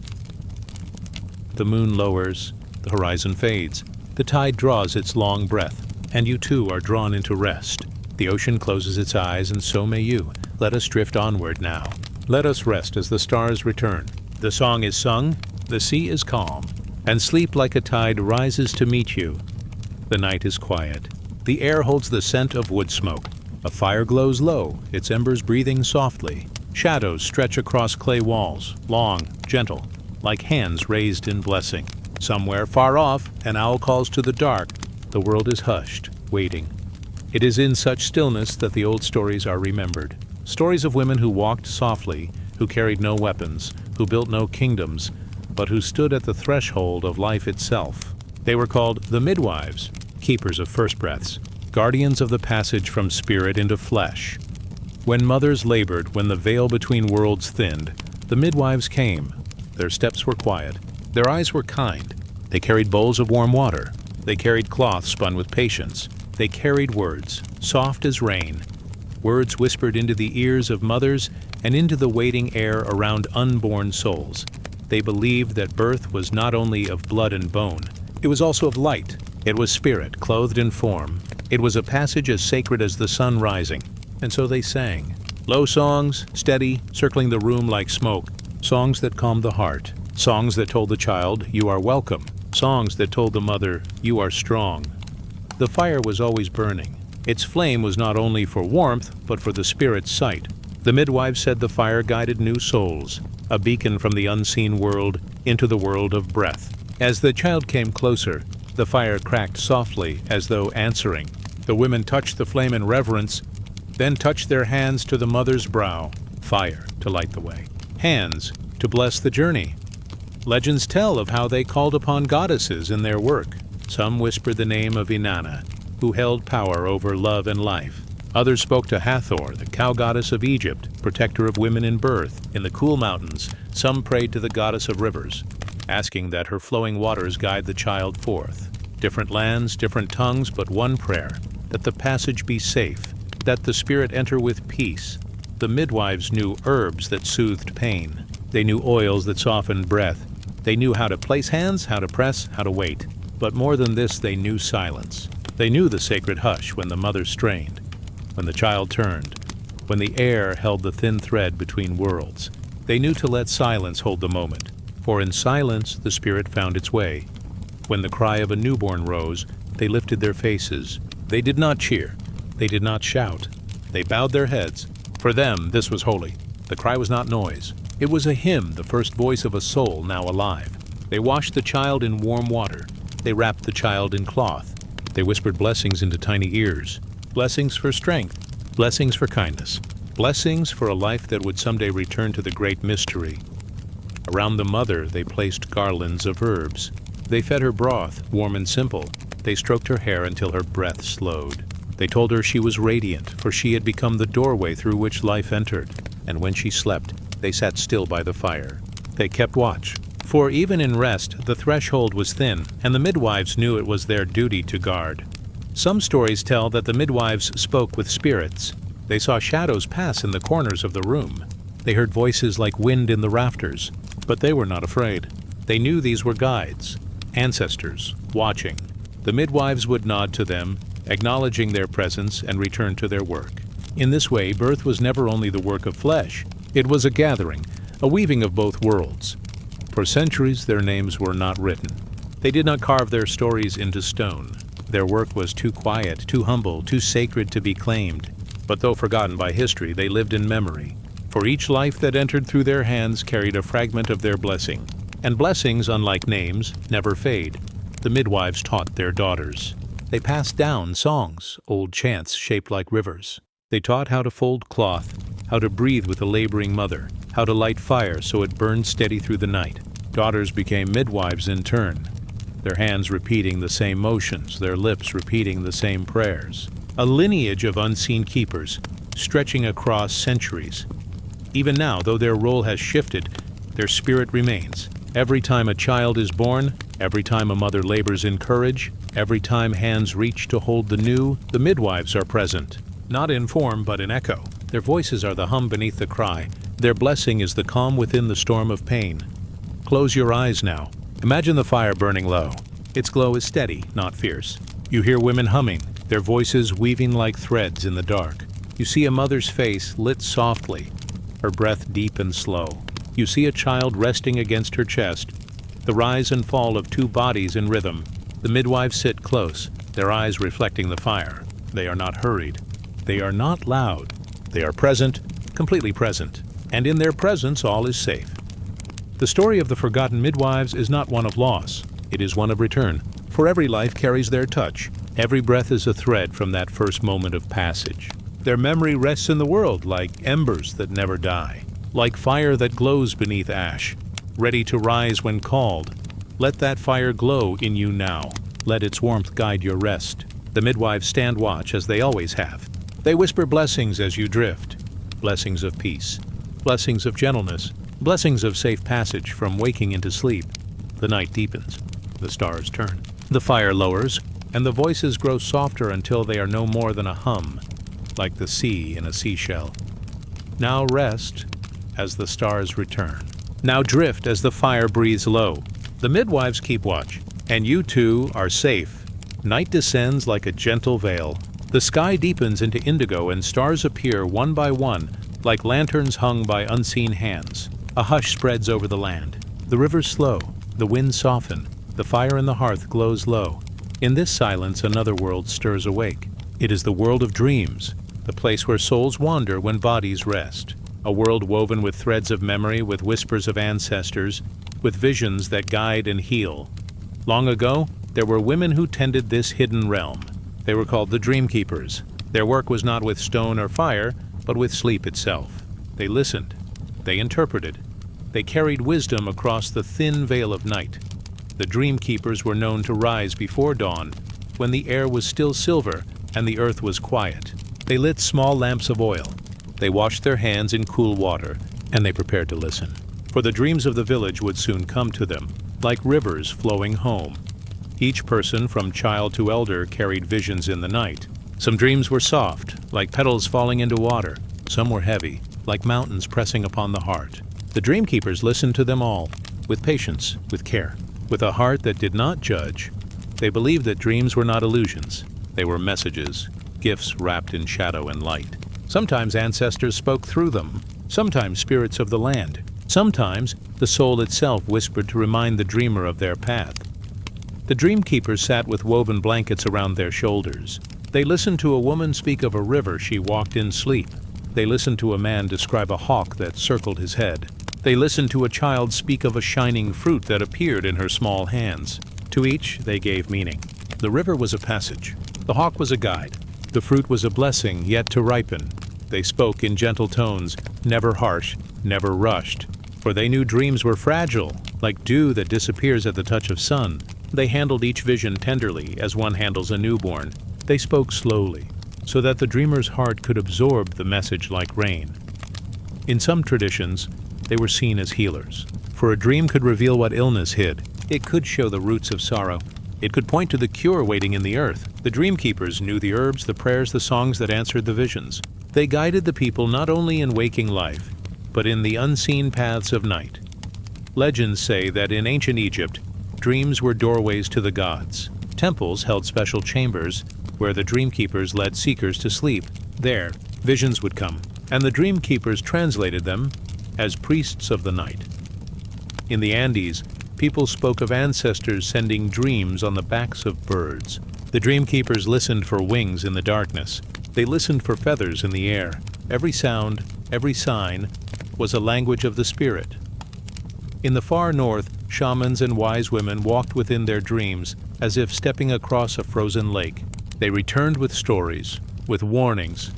The moon lowers, the horizon fades, the tide draws its long breath, and you too are drawn into rest. The ocean closes its eyes, and so may you. Let us drift onward now. Let us rest as the stars return. The song is sung, the sea is calm, and sleep like a tide rises to meet you. The night is quiet. The air holds the scent of wood smoke. A fire glows low, its embers breathing softly. Shadows stretch across clay walls, long, gentle, like hands raised in blessing. Somewhere far off, an owl calls to the dark. The world is hushed, waiting. It is in such stillness that the old stories are remembered. Stories of women who walked softly, who carried no weapons, who built no kingdoms, but who stood at the threshold of life itself. They were called the midwives, keepers of first breaths, guardians of the passage from spirit into flesh. When mothers labored, when the veil between worlds thinned, the midwives came. Their steps were quiet. Their eyes were kind. They carried bowls of warm water. They carried cloth spun with patience. They carried words, soft as rain, words whispered into the ears of mothers and into the waiting air around unborn souls. They believed that birth was not only of blood and bone, it was also of light. It was spirit, clothed in form. It was a passage as sacred as the sun rising. And so they sang. Low songs, steady, circling the room like smoke. Songs that calmed the heart. Songs that told the child, you are welcome. Songs that told the mother, you are strong. The fire was always burning. Its flame was not only for warmth, but for the spirit's sight. The midwives said the fire guided new souls, a beacon from the unseen world into the world of breath. As the child came closer, the fire cracked softly as though answering. The women touched the flame in reverence, then touched their hands to the mother's brow. Fire to light the way. Hands to bless the journey. Legends tell of how they called upon goddesses in their work. Some whispered the name of Inanna, who held power over love and life. Others spoke to Hathor, the cow goddess of Egypt, protector of women in birth. In the cool mountains, some prayed to the goddess of rivers, asking that her flowing waters guide the child forth. Different lands, different tongues, but one prayer, that the passage be safe, that the spirit enter with peace. The midwives knew herbs that soothed pain. They knew oils that softened breath. They knew how to place hands, how to press, how to wait. But more than this, they knew silence. They knew the sacred hush when the mother strained, when the child turned, when the air held the thin thread between worlds. They knew to let silence hold the moment, for in silence the spirit found its way. When the cry of a newborn rose, they lifted their faces. They did not cheer. They did not shout. They bowed their heads. For them, this was holy. The cry was not noise. It was a hymn, the first voice of a soul now alive. They washed the child in warm water. They wrapped the child in cloth. They whispered blessings into tiny ears. Blessings for strength. Blessings for kindness. Blessings for a life that would someday return to the great mystery. Around the mother, they placed garlands of herbs. They fed her broth, warm and simple. They stroked her hair until her breath slowed. They told her she was radiant, for she had become the doorway through which life entered. And when she slept, they sat still by the fire. They kept watch. For even in rest, the threshold was thin, and the midwives knew it was their duty to guard. Some stories tell that the midwives spoke with spirits. They saw shadows pass in the corners of the room. They heard voices like wind in the rafters, but they were not afraid. They knew these were guides, ancestors, watching. The midwives would nod to them, acknowledging their presence, and return to their work. In this way, birth was never only the work of flesh. It was a gathering, a weaving of both worlds. For centuries, their names were not written. They did not carve their stories into stone. Their work was too quiet, too humble, too sacred to be claimed. But though forgotten by history, they lived in memory. For each life that entered through their hands carried a fragment of their blessing. And blessings, unlike names, never fade. The midwives taught their daughters. They passed down songs, old chants shaped like rivers. They taught how to fold cloth, how to breathe with a laboring mother, how to light fire so it burned steady through the night. Daughters became midwives in turn, their hands repeating the same motions, their lips repeating the same prayers. A lineage of unseen keepers, stretching across centuries. Even now, though their role has shifted, their spirit remains. Every time a child is born, every time a mother labors in courage, every time hands reach to hold the new, the midwives are present. Not in form, but in echo. Their voices are the hum beneath the cry. Their blessing is the calm within the storm of pain. Close your eyes now. Imagine the fire burning low. Its glow is steady, not fierce. You hear women humming, their voices weaving like threads in the dark. You see a mother's face lit softly, her breath deep and slow. You see a child resting against her chest, the rise and fall of two bodies in rhythm. The midwives sit close, their eyes reflecting the fire. They are not hurried. They are not loud. They are present, completely present. And in their presence, all is safe. The story of the forgotten midwives is not one of loss. It is one of return. For every life carries their touch. Every breath is a thread from that first moment of passage. Their memory rests in the world like embers that never die, like fire that glows beneath ash, ready to rise when called. Let that fire glow in you now. Let its warmth guide your rest. The midwives stand watch as they always have. They whisper blessings as you drift, blessings of peace, blessings of gentleness, blessings of safe passage from waking into sleep. The night deepens. The stars turn. The fire lowers, and the voices grow softer until they are no more than a hum, like the sea in a seashell. Now rest as the stars return. Now drift as the fire breathes low. The midwives keep watch, and you too are safe. Night descends like a gentle veil. The sky deepens into indigo and stars appear one by one, like lanterns hung by unseen hands. A hush spreads over the land. The rivers slow, the winds soften, the fire in the hearth glows low. In this silence another world stirs awake. It is the world of dreams, the place where souls wander when bodies rest. A world woven with threads of memory, with whispers of ancestors, with visions that guide and heal. Long ago, there were women who tended this hidden realm. They were called the Dream Keepers. Their work was not with stone or fire, but with sleep itself. They listened. They interpreted. They carried wisdom across the thin veil of night. The Dream Keepers were known to rise before dawn, when the air was still silver and the earth was quiet. They lit small lamps of oil. They washed their hands in cool water, and they prepared to listen. For the dreams of the village would soon come to them, like rivers flowing home. Each person, from child to elder, carried visions in the night. Some dreams were soft, like petals falling into water. Some were heavy, like mountains pressing upon the heart. The Dream Keepers listened to them all, with patience, with care. With a heart that did not judge, they believed that dreams were not illusions. They were messages, gifts wrapped in shadow and light. Sometimes ancestors spoke through them, sometimes spirits of the land. Sometimes the soul itself whispered to remind the dreamer of their path. The Dream Keepers sat with woven blankets around their shoulders. They listened to a woman speak of a river she walked in sleep. They listened to a man describe a hawk that circled his head. They listened to a child speak of a shining fruit that appeared in her small hands. To each they gave meaning. The river was a passage. The hawk was a guide. The fruit was a blessing yet to ripen. They spoke in gentle tones, never harsh, never rushed. For they knew dreams were fragile, like dew that disappears at the touch of sun. They handled each vision tenderly, as one handles a newborn. They spoke slowly, so that the dreamer's heart could absorb the message like rain. In some traditions, they were seen as healers. For a dream could reveal what illness hid. It could show the roots of sorrow. It could point to the cure waiting in the earth. The Dream Keepers knew the herbs, the prayers, the songs that answered the visions. They guided the people not only in waking life, but in the unseen paths of night. Legends say that in ancient Egypt, dreams were doorways to the gods. Temples held special chambers where the Dream Keepers led seekers to sleep. There, visions would come, and the Dream Keepers translated them as priests of the night. In the Andes, people spoke of ancestors sending dreams on the backs of birds. The Dream Keepers listened for wings in the darkness. They listened for feathers in the air. Every sound, every sign, was a language of the spirit. In the far north, shamans and wise women walked within their dreams as if stepping across a frozen lake. They returned with stories, with warnings,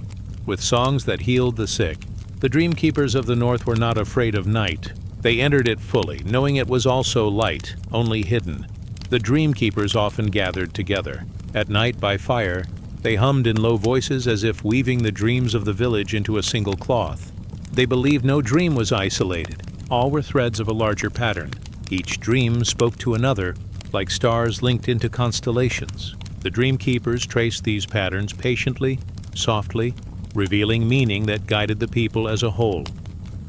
with songs that healed the sick. The Dream Keepers of the north were not afraid of night. They entered it fully, knowing it was also light, only hidden. The dream keepers often gathered together. At night by fire, they hummed in low voices as if weaving the dreams of the village into a single cloth. They believed no dream was isolated. All were threads of a larger pattern. Each dream spoke to another, like stars linked into constellations. The dream keepers traced these patterns patiently, softly, revealing meaning that guided the people as a whole.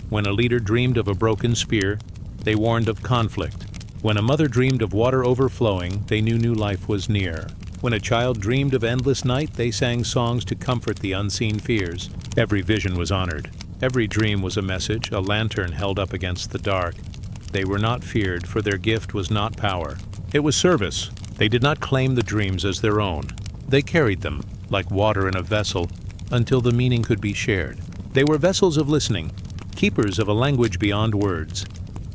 When a leader dreamed of a broken spear, they warned of conflict. When a mother dreamed of water overflowing, they knew new life was near. When a child dreamed of endless night, they sang songs to comfort the unseen fears. Every vision was honored. Every dream was a message, a lantern held up against the dark. They were not feared, for their gift was not power. It was service. They did not claim the dreams as their own. They carried them, like water in a vessel, until the meaning could be shared. They were vessels of listening, keepers of a language beyond words.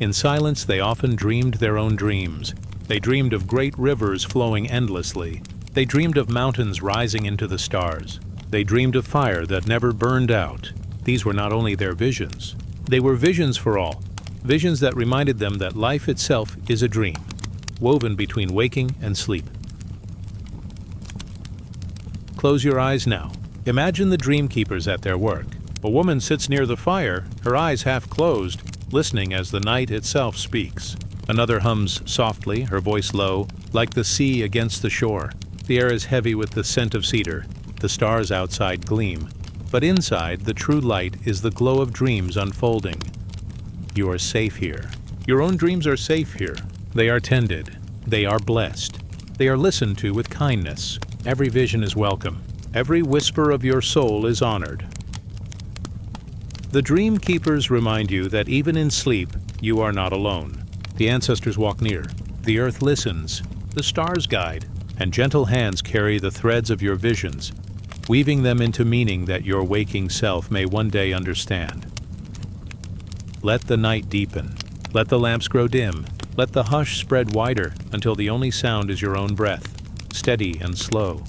In silence, they often dreamed their own dreams. They dreamed of great rivers flowing endlessly. They dreamed of mountains rising into the stars. They dreamed of fire that never burned out. These were not only their visions. They were visions for all, visions that reminded them that life itself is a dream, woven between waking and sleep. Close your eyes now. Imagine the dream keepers at their work. A woman sits near the fire, her eyes half closed, listening as the night itself speaks. Another hums softly, her voice low, like the sea against the shore. The air is heavy with the scent of cedar. The stars outside gleam. But inside, the true light is the glow of dreams unfolding. You are safe here. Your own dreams are safe here. They are tended. They are blessed. They are listened to with kindness. Every vision is welcome. Every whisper of your soul is honored. The dream keepers remind you that even in sleep, you are not alone. The ancestors walk near. The earth listens. The stars guide. And gentle hands carry the threads of your visions, weaving them into meaning that your waking self may one day understand. Let the night deepen. Let the lamps grow dim. Let the hush spread wider until the only sound is your own breath, steady and slow.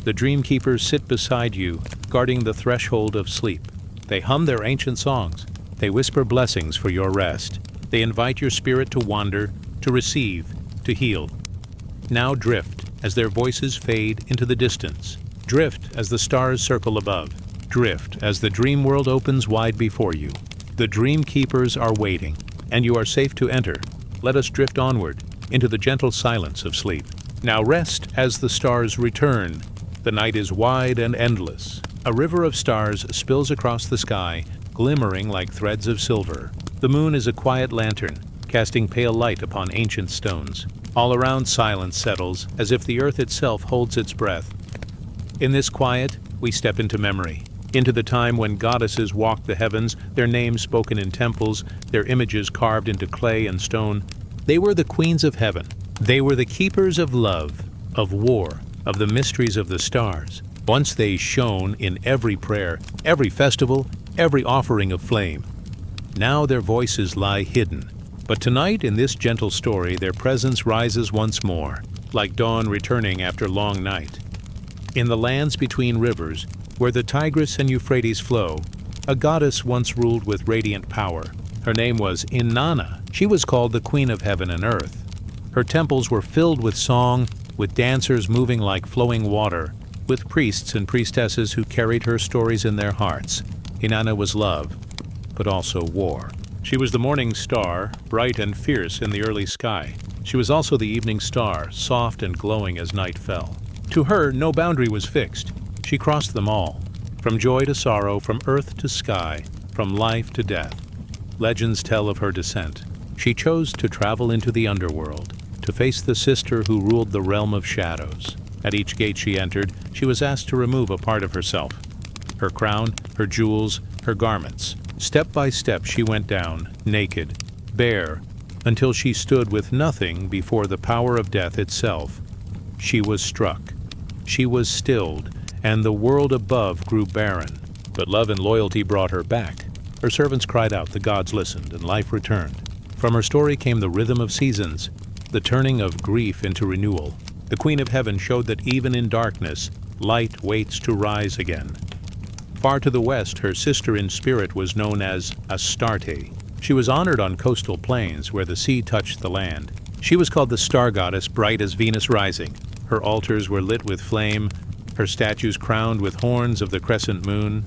The dream keepers sit beside you, guarding the threshold of sleep. They hum their ancient songs. They whisper blessings for your rest. They invite your spirit to wander, to receive, to heal. Now drift as their voices fade into the distance. Drift as the stars circle above. Drift as the dream world opens wide before you. The dream keepers are waiting, and you are safe to enter. Let us drift onward into the gentle silence of sleep. Now rest as the stars return. The night is wide and endless. A river of stars spills across the sky, glimmering like threads of silver. The moon is a quiet lantern, casting pale light upon ancient stones. All around silence settles, as if the earth itself holds its breath. In this quiet, we step into memory, into the time when goddesses walked the heavens, their names spoken in temples, their images carved into clay and stone. They were the queens of heaven. They were the keepers of love, of war, of the mysteries of the stars. Once they shone in every prayer, every festival, every offering of flame. Now their voices lie hidden. But tonight, in this gentle story, their presence rises once more, like dawn returning after long night. In the lands between rivers, where the Tigris and Euphrates flow, a goddess once ruled with radiant power. Her name was Inanna. She was called the Queen of Heaven and Earth. Her temples were filled with song, with dancers moving like flowing water, with priests and priestesses who carried her stories in their hearts. Inanna was love, but also war. She was the morning star, bright and fierce in the early sky. She was also the evening star, soft and glowing as night fell. To her, no boundary was fixed. She crossed them all, from joy to sorrow, from earth to sky, from life to death. Legends tell of her descent. She chose to travel into the underworld, to face the sister who ruled the realm of shadows. At each gate she entered, she was asked to remove a part of herself. Her crown, her jewels, her garments. Step by step she went down, naked, bare, until she stood with nothing before the power of death itself. She was struck. She was stilled, and the world above grew barren. But love and loyalty brought her back. Her servants cried out, the gods listened, and life returned. From her story came the rhythm of seasons, the turning of grief into renewal. The Queen of Heaven showed that even in darkness, light waits to rise again. Far to the west, her sister in spirit was known as Astarte. She was honored on coastal plains where the sea touched the land. She was called the star goddess, bright as Venus rising. Her altars were lit with flame, her statues crowned with horns of the crescent moon.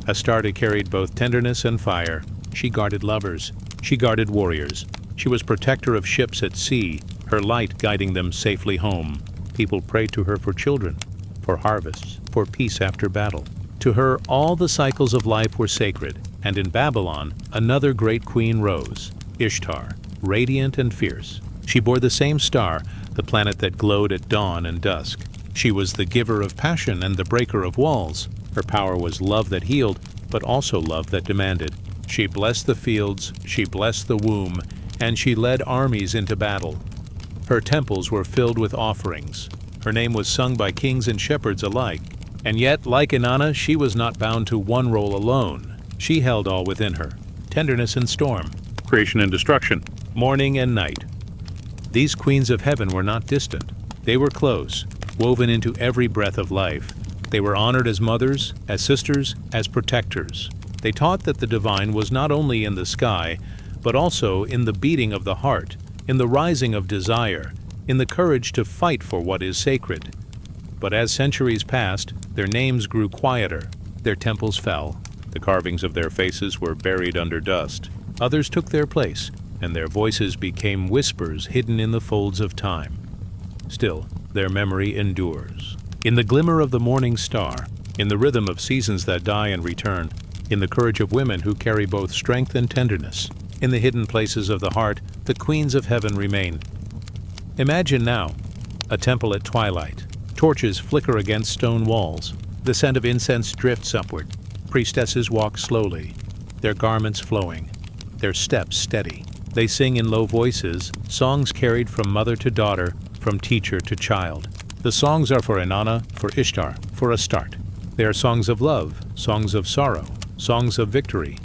Astarte carried both tenderness and fire. She guarded lovers. She guarded warriors. She was protector of ships at sea, her light guiding them safely home. People prayed to her for children, for harvests, for peace after battle. To her, all the cycles of life were sacred, and in Babylon, another great queen rose, Ishtar, radiant and fierce. She bore the same star, the planet that glowed at dawn and dusk. She was the giver of passion and the breaker of walls. Her power was love that healed, but also love that demanded. She blessed the fields, she blessed the womb, and she led armies into battle. Her temples were filled with offerings. Her name was sung by kings and shepherds alike. And yet, like Inanna, she was not bound to one role alone. She held all within her: tenderness and storm, creation and destruction, morning and night. These queens of heaven were not distant. They were close, woven into every breath of life. They were honored as mothers, as sisters, as protectors. They taught that the divine was not only in the sky, but also in the beating of the heart, in the rising of desire, in the courage to fight for what is sacred. But as centuries passed, their names grew quieter, their temples fell, the carvings of their faces were buried under dust. Others took their place, and their voices became whispers hidden in the folds of time. Still, their memory endures. In the glimmer of the morning star, in the rhythm of seasons that die and return, in the courage of women who carry both strength and tenderness, in the hidden places of the heart, the queens of heaven remain. Imagine now a temple at twilight. Torches flicker against stone walls. The scent of incense drifts upward. Priestesses walk slowly, their garments flowing, their steps steady. They sing in low voices, songs carried from mother to daughter, from teacher to child. The songs are for Inanna, for Ishtar, for Astarte. They are songs of love, songs of sorrow, songs of victory.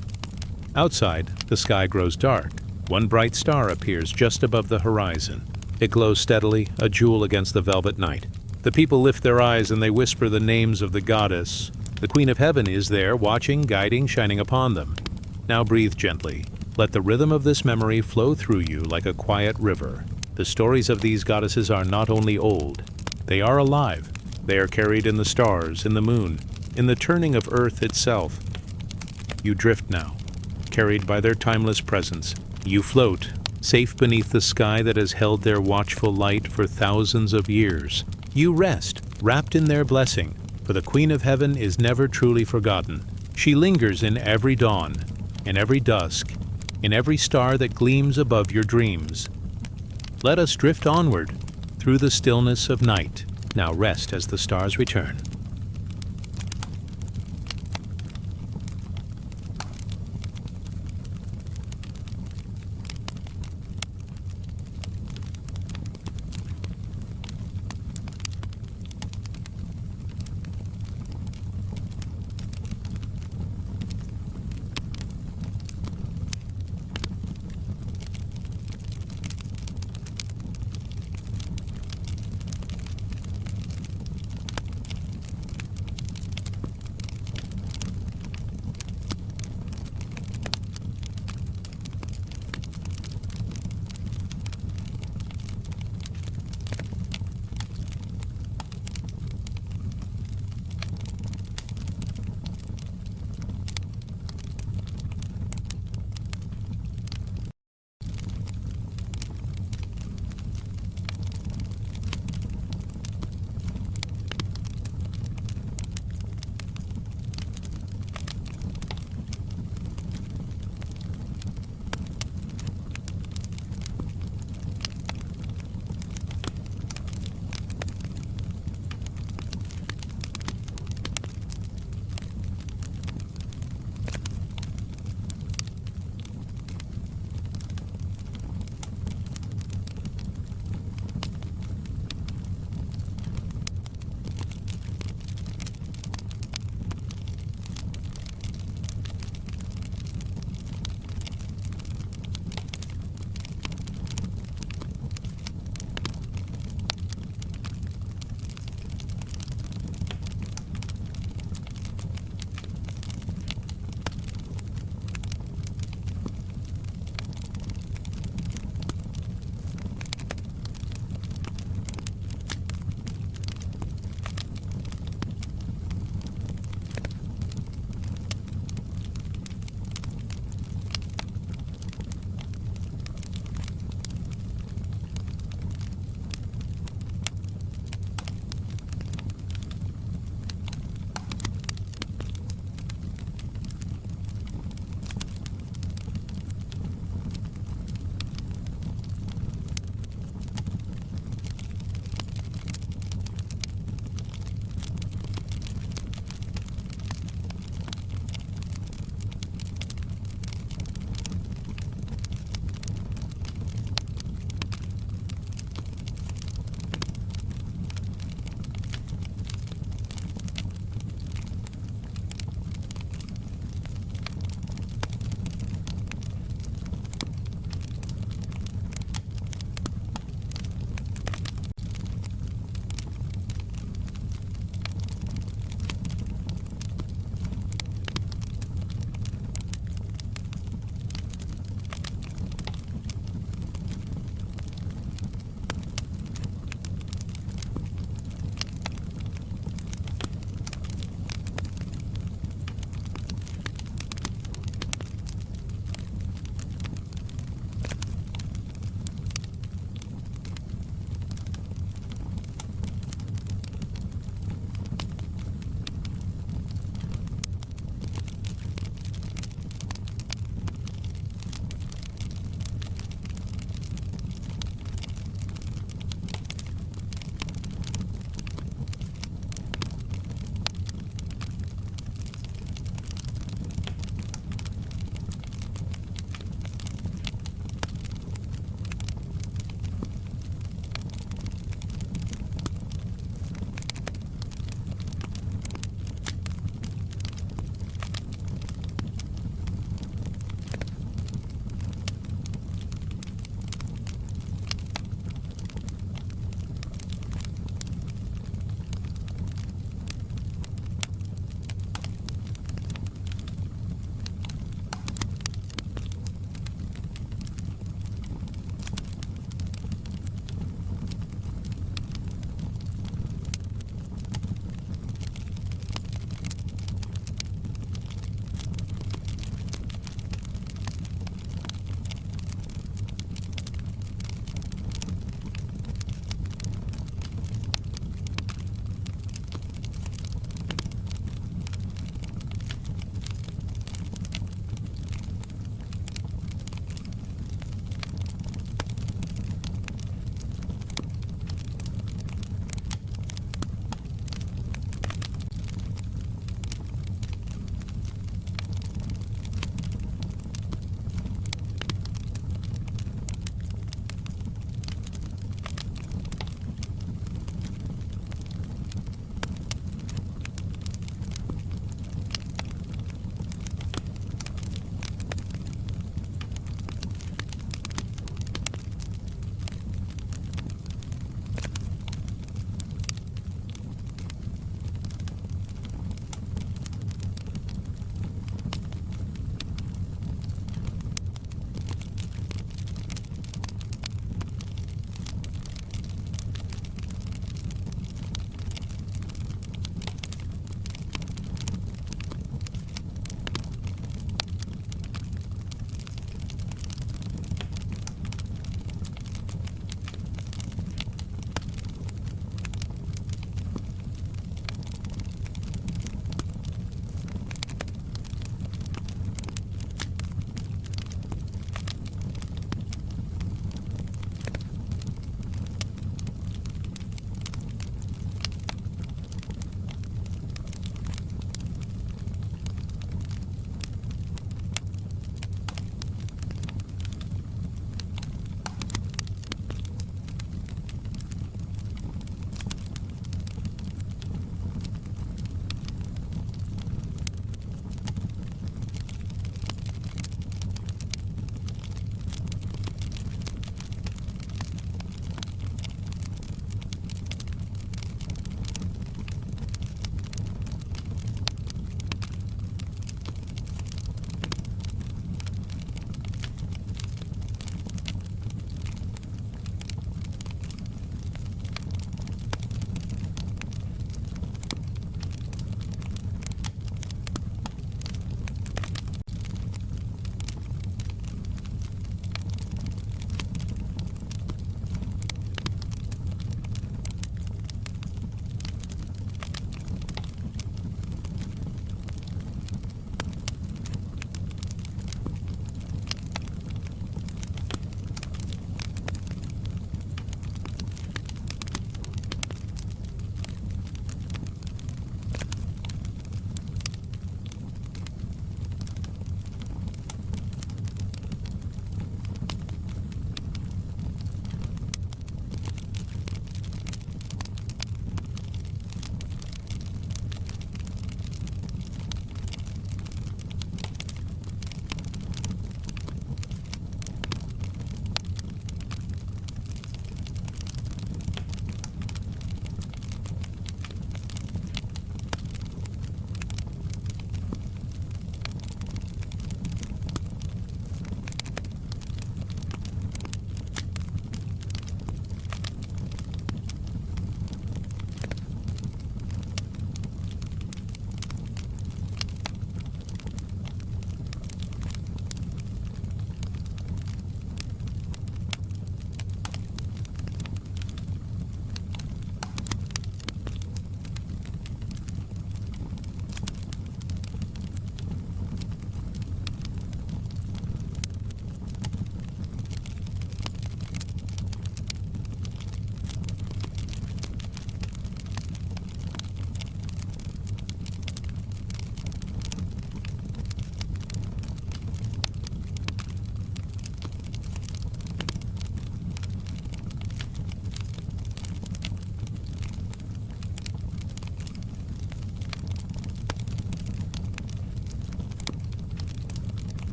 Outside, the sky grows dark. One bright star appears just above the horizon. It glows steadily, a jewel against the velvet night. The people lift their eyes and they whisper the names of the goddess. The Queen of Heaven is there, watching, guiding, shining upon them. Now breathe gently. Let the rhythm of this memory flow through you like a quiet river. The stories of these goddesses are not only old, they are alive. They are carried in the stars, in the moon, in the turning of earth itself. You drift now, carried by their timeless presence. You float, safe beneath the sky that has held their watchful light for thousands of years. You rest, wrapped in their blessing, for the Queen of Heaven is never truly forgotten. She lingers in every dawn, in every dusk, in every star that gleams above your dreams. Let us drift onward through the stillness of night. Now rest as the stars return.